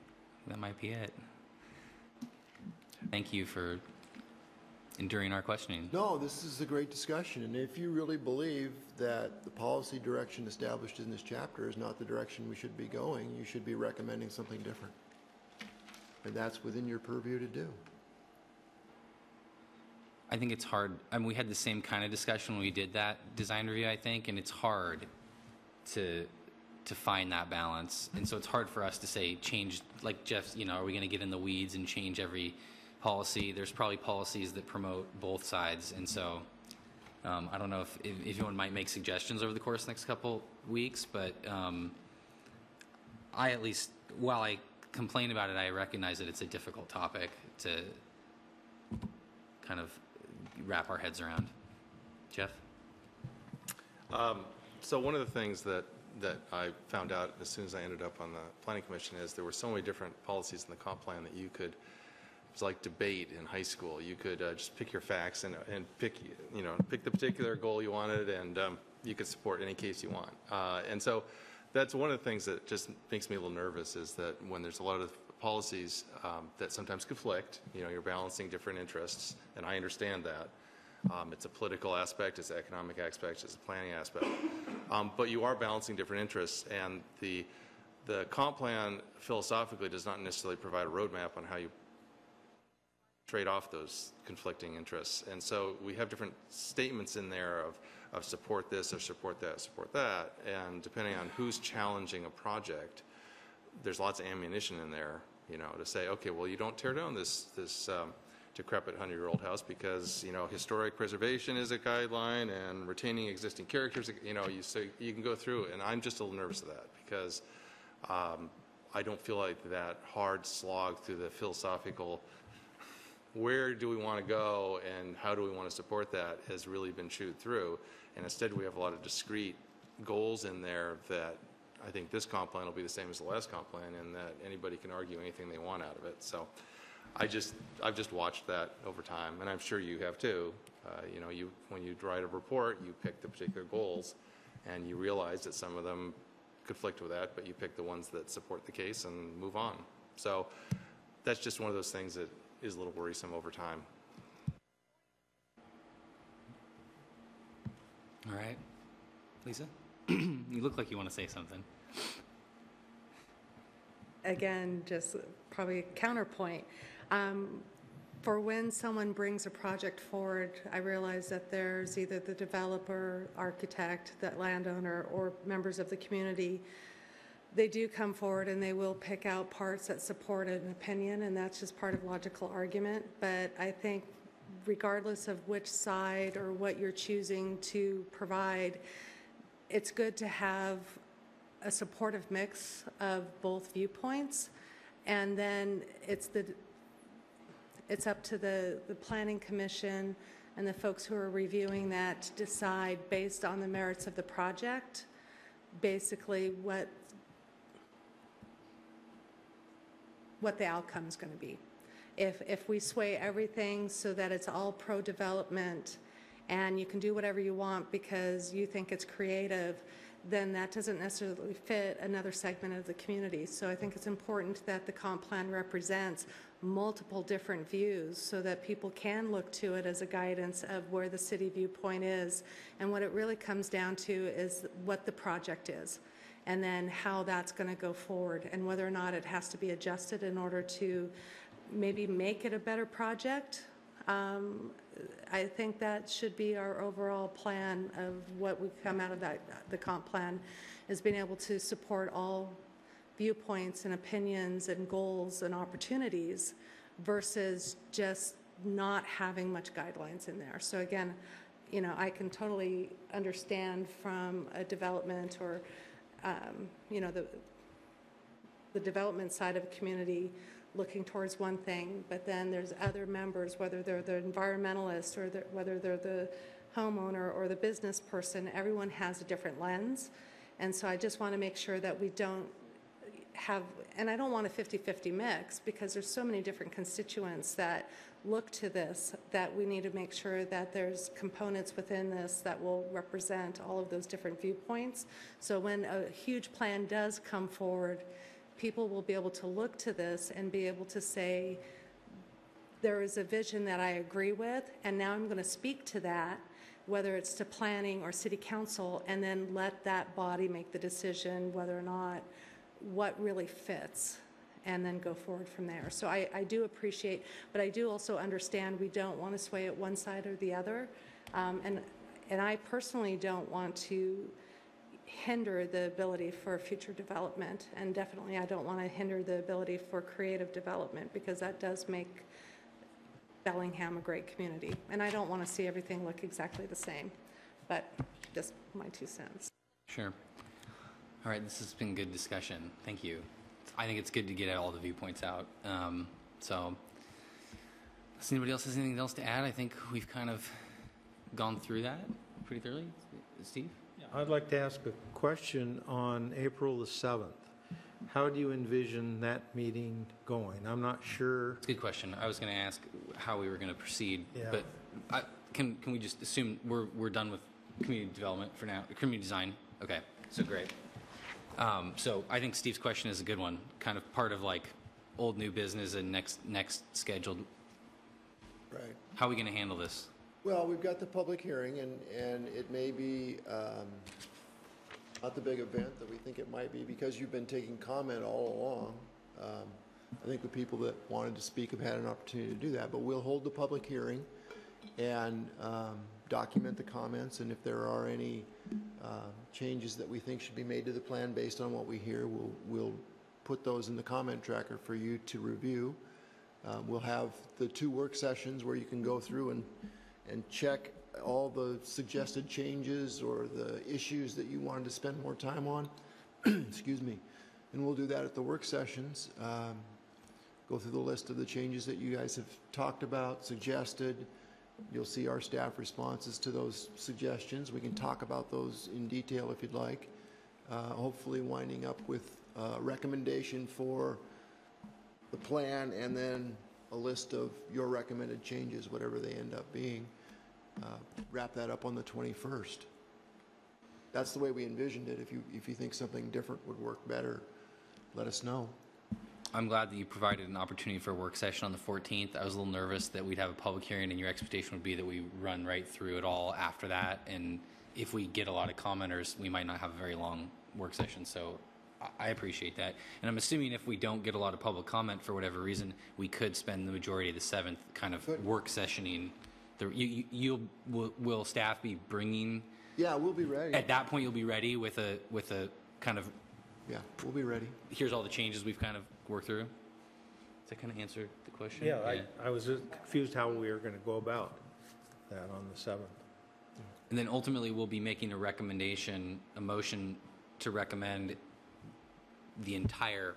That might be it. Thank you for enduring our questioning. No, this is a great discussion, and if you really believe that the policy direction established in this chapter is not the direction we should be going, you should be recommending something different. And that's within your purview to do. I think it's hard. I mean, we had the same kind of discussion when we did that design review, I think, and it's hard to find that balance. And so it's hard for us to say change, like Jeff, are we going to get in the weeds and change every policy? There's probably policies that promote both sides. And so I don't know if anyone might make suggestions over the course of the next couple weeks, but I at least, while I complain about it, I recognize that it's a difficult topic to kind of wrap our heads around. Jeff? So one of the things that I found out as soon as I ended up on the Planning Commission is there were so many different policies in the comp plan that you could, it was like debate in high school. You could just pick your facts and pick the particular goal you wanted, and you could support any case you want. And so that's one of the things that just makes me a little nervous, is that when there's a lot of policies that sometimes conflict, you're balancing different interests, and I understand that. It's a political aspect, it's an economic aspect, it's a planning aspect. But you are balancing different interests, and the comp plan philosophically does not necessarily provide a roadmap on how you trade off those conflicting interests. And so we have different statements in there of support this or support that, and depending on who's challenging a project, there's lots of ammunition in there, to say, okay, well, you don't tear down this decrepit 100-year-old house because, historic preservation is a guideline and retaining existing characters, so you can go through, and I'm just a little nervous of that because I don't feel like that hard slog through the philosophical, where do we want to go and how do we want to support that, has really been chewed through, and instead we have a lot of discrete goals in there that I think this comp plan will be the same as the last comp plan, and that anybody can argue anything they want out of it. So I've just watched that over time, and I'm sure you have too. When you write a report, you pick the particular goals, and you realize that some of them conflict with that, but you pick the ones that support the case and move on. So that's just one of those things that is a little worrisome over time. All right. Lisa? You look like you want to say something. Again, just probably a counterpoint. For when someone brings a project forward, I realize that there's either the developer, architect, the landowner, or members of the community they do come forward and they will pick out parts that support an opinion, and that's just part of logical argument. But I think regardless of which side or what you're choosing to provide, it's good to have a supportive mix of both viewpoints. And then it's up to the Planning Commission and the folks who are reviewing that to decide based on the merits of the project, basically what the outcome is going to be. If we sway everything so that it's all pro-development and you can do whatever you want because you think it's creative, then that doesn't necessarily fit another segment of the community. So I think it's important that the comp plan represents multiple different views so that people can look to it as a guidance of where the city viewpoint is. And what it really comes down to is what the project is, and then how that's going to go forward, and whether or not it has to be adjusted in order to maybe make it a better project. I think that should be our overall plan of what we come out of the comp plan, is being able to support all viewpoints and opinions and goals and opportunities versus just not having much guidelines in there. So again, you know, I can totally understand from a development or you know, the development side of a community looking towards one thing, but then there's other members, whether they're the environmentalist or whether they're the homeowner or the business person, everyone has a different lens. And so I just want to make sure that we don't have, and I don't want a 50-50 mix, because there's so many different constituents that look to this, that we need to make sure that there's components within this that will represent all of those different viewpoints. So when a huge plan does come forward, people will be able to look to this and be able to say, there is a vision that I agree with, and now I'm going to speak to that, whether it's to planning or city council, and then let that body make the decision whether or not what really fits, and then go forward from there. So I do appreciate, but I do also understand we don't want to sway it one side or the other. And I personally don't want to hinder the ability for future development, and definitely I don't want to hinder the ability for creative development, because that does make Bellingham a great community. And I don't want to see everything look exactly the same, but just my 2 cents. Sure. All right, this has been good discussion. Thank you. I think it's good to get all the viewpoints out. So, does anybody else has anything else to add? I think we've kind of gone through that pretty thoroughly. Steve? I'd like to ask a question on April the 7th. How do you envision that meeting going? I'm not sure. It's a good question. I was going to ask how we were going to proceed, Yeah. but can we just assume we're done with community development for now? Community design. Okay, so great. So I think Steve's question is a good one. Kind of part of like old new business and next scheduled. Right. How are we going to handle this? Well, we've got the public hearing, and it may be not the big event that we think it might be, because you've been taking comment all along. I think the people that wanted to speak have had an opportunity to do that, but we'll hold the public hearing and document the comments, and if there are any changes that we think should be made to the plan based on what we hear, we'll put those in the comment tracker for you to review. We'll have the 2 work sessions where you can go through and check all the suggested changes or the issues that you wanted to spend more time on. Excuse me. And we'll do that at the work sessions. Go through the list of the changes that you guys have talked about, suggested. You'll see our staff responses to those suggestions. We can talk about those in detail if you'd like. Hopefully winding up with a recommendation for the plan, and then a list of your recommended changes, whatever they end up being. Wrap that up on the 21st. That's the way we envisioned it. If you think something different would work better, let us know. I'm glad that you provided an opportunity for a work session on the 14th. I was a little nervous that we'd have a public hearing, and your expectation would be that we run right through it all after that. And if we get a lot of commenters, we might not have a very long work session. So I appreciate that. And I'm assuming if we don't get a lot of public comment for whatever reason, we could spend the majority of the 7th kind of work sessioning. Will staff be bringing? Yeah, we'll be ready. At that point, you'll be ready with a kind of Yeah, we'll be ready. here's all the changes we've kind of worked through. Does that kind of answer the question? Yeah, I was just confused how we were going to go about that on the 7th. And then ultimately, we'll be making a recommendation, a motion to recommend the entire,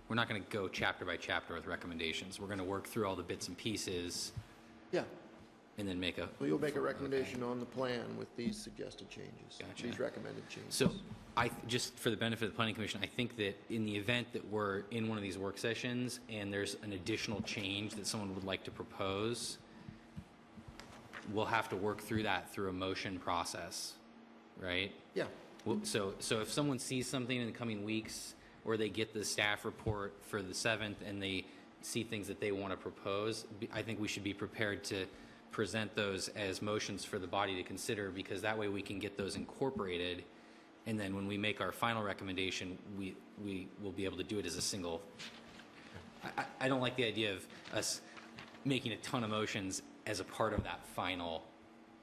we're not going to go chapter by chapter with recommendations. We're going to work through all the bits and pieces Yeah, and then make a, well, you'll make a recommendation on the plan with these suggested changes. Gotcha. These recommended changes. so just for the benefit of the Planning Commission, I think that in the event that we're in one of these work sessions and there's an additional change that someone would like to propose, we'll have to work through that through a motion process, right? Yeah, So if someone sees something in the coming weeks, or they get the staff report for the 7th and they see things that they want to propose, I think we should be prepared to present those as motions for the body to consider, because that way we can get those incorporated, and then when we make our final recommendation, we will be able to do it as a single. I don't like the idea of us making a ton of motions as a part of that final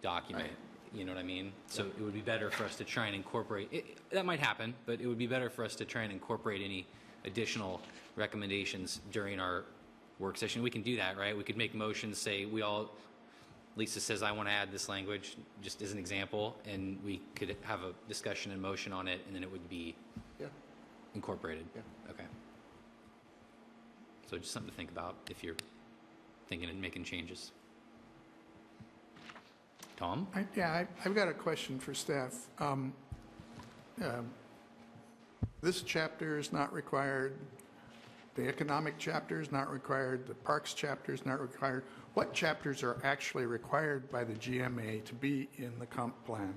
document. You know what I mean? So it would be better for us to try and incorporate, that might happen, but it would be better for us to try and incorporate any additional recommendations during our work session. We can do that, right? We could make motions, say Lisa says, I want to add this language, just as an example, and we could have a discussion and motion on it, and then it would be incorporated. Yeah. Okay. So just something to think about if you're thinking and making changes. Tom? I've got a question for staff. This chapter is not required. The economic chapter is not required. The parks chapter is not required. What chapters are actually required by the GMA to be in the comp plan?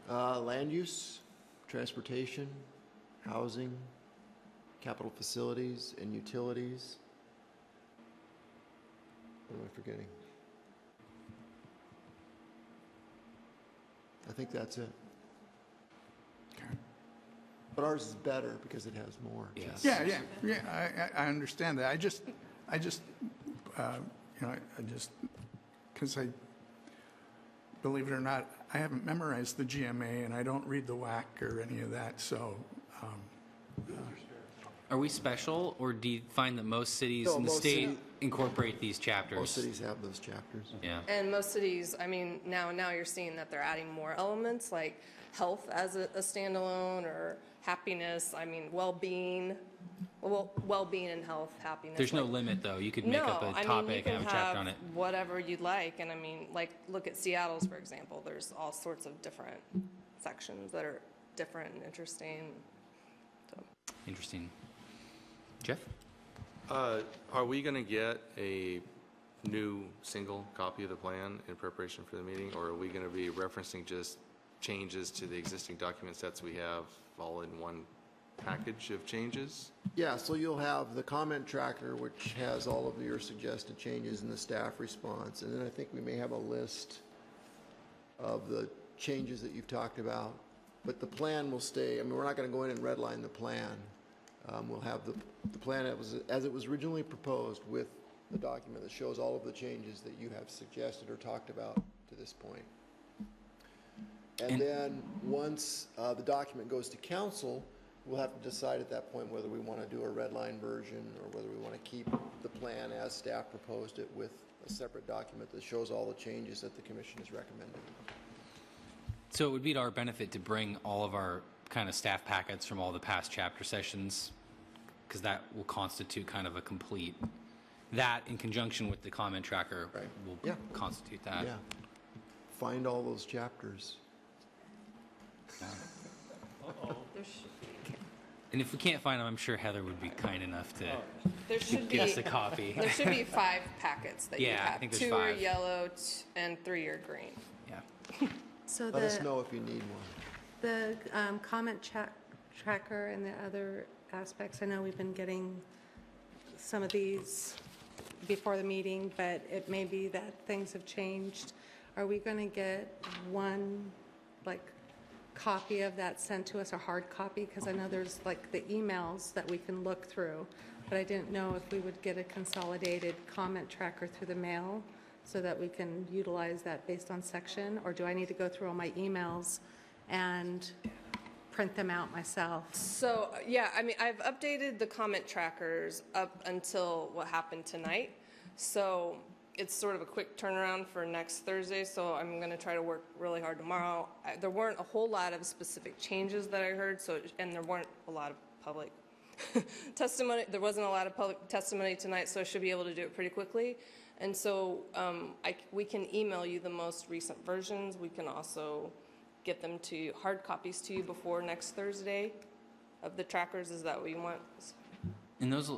land use, transportation, housing, capital facilities, and utilities. What am I forgetting? I think that's it. Okay. But ours is better because it has more. Yes. Yeah, I understand that. I just, because believe it or not, I haven't memorized the GMA and I don't read the WAC or any of that, so. Are we special, or do you find that most cities No, in the most state incorporate these chapters? Most cities have those chapters. Yeah. And most cities, I mean, now you're seeing that they're adding more elements like health as a standalone, or happiness, I mean, well-being, well-being and health, happiness. There's no like- limit, though. You could make up a topic and have a chapter on it. Whatever you'd like, and I mean, like, look at Seattle's, for example. There's all sorts of different sections that are different and interesting. So. Interesting. Jeff? Are we going to get a new single copy of the plan in preparation for the meeting, or are we going to be referencing just changes to the existing document sets we have all in one package of changes? Yeah, so you'll have the comment tracker, which has all of your suggested changes in the staff response. And then I think we may have a list of the changes that you've talked about. But the plan will stay, I mean, we're not going to go in and redline the plan. We'll have the plan as it was originally proposed, with the document that shows all of the changes that you have suggested or talked about to this point. And then once the document goes to council, we'll have to decide at that point whether we want to do a red line version or whether we want to keep the plan as staff proposed it with a separate document that shows all the changes that the commission has recommended. So it would be to our benefit to bring all of our kind of staff packets from all the past chapter sessions, because that will constitute kind of a complete, that in conjunction with the comment tracker will constitute that. Yeah. Find all those chapters. And if we can't find them, I'm sure Heather would be kind enough to There should give be us a copy. There should be 5 packets that you Yeah, I have. think there's 2 are 5. yellow and 3 are green. Yeah. So Let us know if you need one. the comment tracker and the other aspects, I know we've been getting some of these before the meeting, but it may be that things have changed. Are we going to get one, like, copy of that sent to us, a hard copy? Because I know there's, like, the emails that we can look through, but I didn't know if we would get a consolidated comment tracker through the mail so that we can utilize that based on section, or do I need to go through all my emails and print them out myself. So, yeah, I mean, I've updated the comment trackers up until what happened tonight. So it's sort of a quick turnaround for next Thursday, so I'm going to try to work really hard tomorrow. There weren't a whole lot of specific changes that I heard, and there weren't a lot of public testimony. There wasn't a lot of public testimony tonight, so I should be able to do it pretty quickly. And so we can email you the most recent versions. We can also get them to you, hard copies to you before next Thursday of the trackers. Is that what you want? And those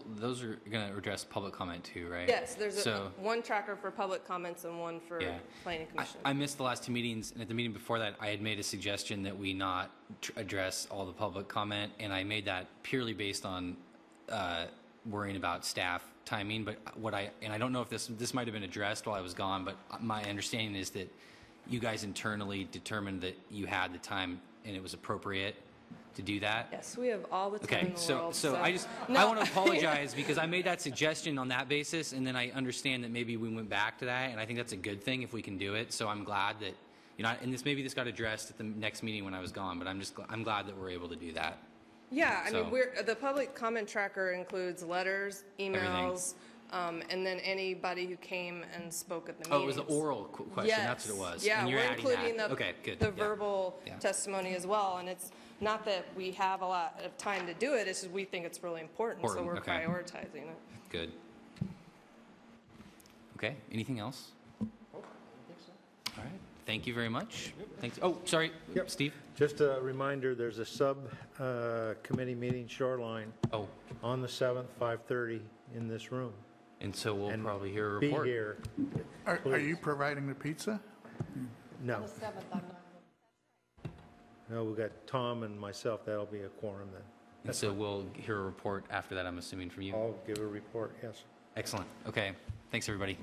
are going to address public comment too, right? Yes, there's one tracker for public comments and one for planning commission. I missed the last two meetings, and at the meeting before that, I had made a suggestion that we not address all the public comment, and I made that purely based on worrying about staff timing. But I don't know if this might have been addressed while I was gone, but my understanding is that you guys internally determined that you had the time and it was appropriate to do that? Yes, we have all the time in the world. So I want to apologize because I made that suggestion on that basis, and then I understand that maybe we went back to that, and I think that's a good thing if we can do it. So I'm glad that, and maybe this got addressed at the next meeting when I was gone, but I'm glad that we're able to do that. Yeah, I mean, the public comment tracker includes letters, emails, and then anybody who came and spoke at the meeting. Oh, it was an oral question. Yes. That's what it was. Yeah, and you're we're adding including that. the verbal testimony as well, and it's not that we have a lot of time to do it. It's just we think it's really important, so we're prioritizing it. Good. Okay. Anything else? I don't think so. All right. Thank you very much. Thanks. Oh, sorry, Steve. Just a reminder, there's a sub-committee meeting, Shoreline, on the 7th, 5:30 in this room. And so we'll probably hear a report. Be here. Are you providing the pizza? No. On the 7th, I'm not. No, we've got Tom and myself. That'll be a quorum then. And so we'll hear a report after that, I'm assuming, from you? I'll give a report, yes. Excellent. Okay. Thanks, everybody.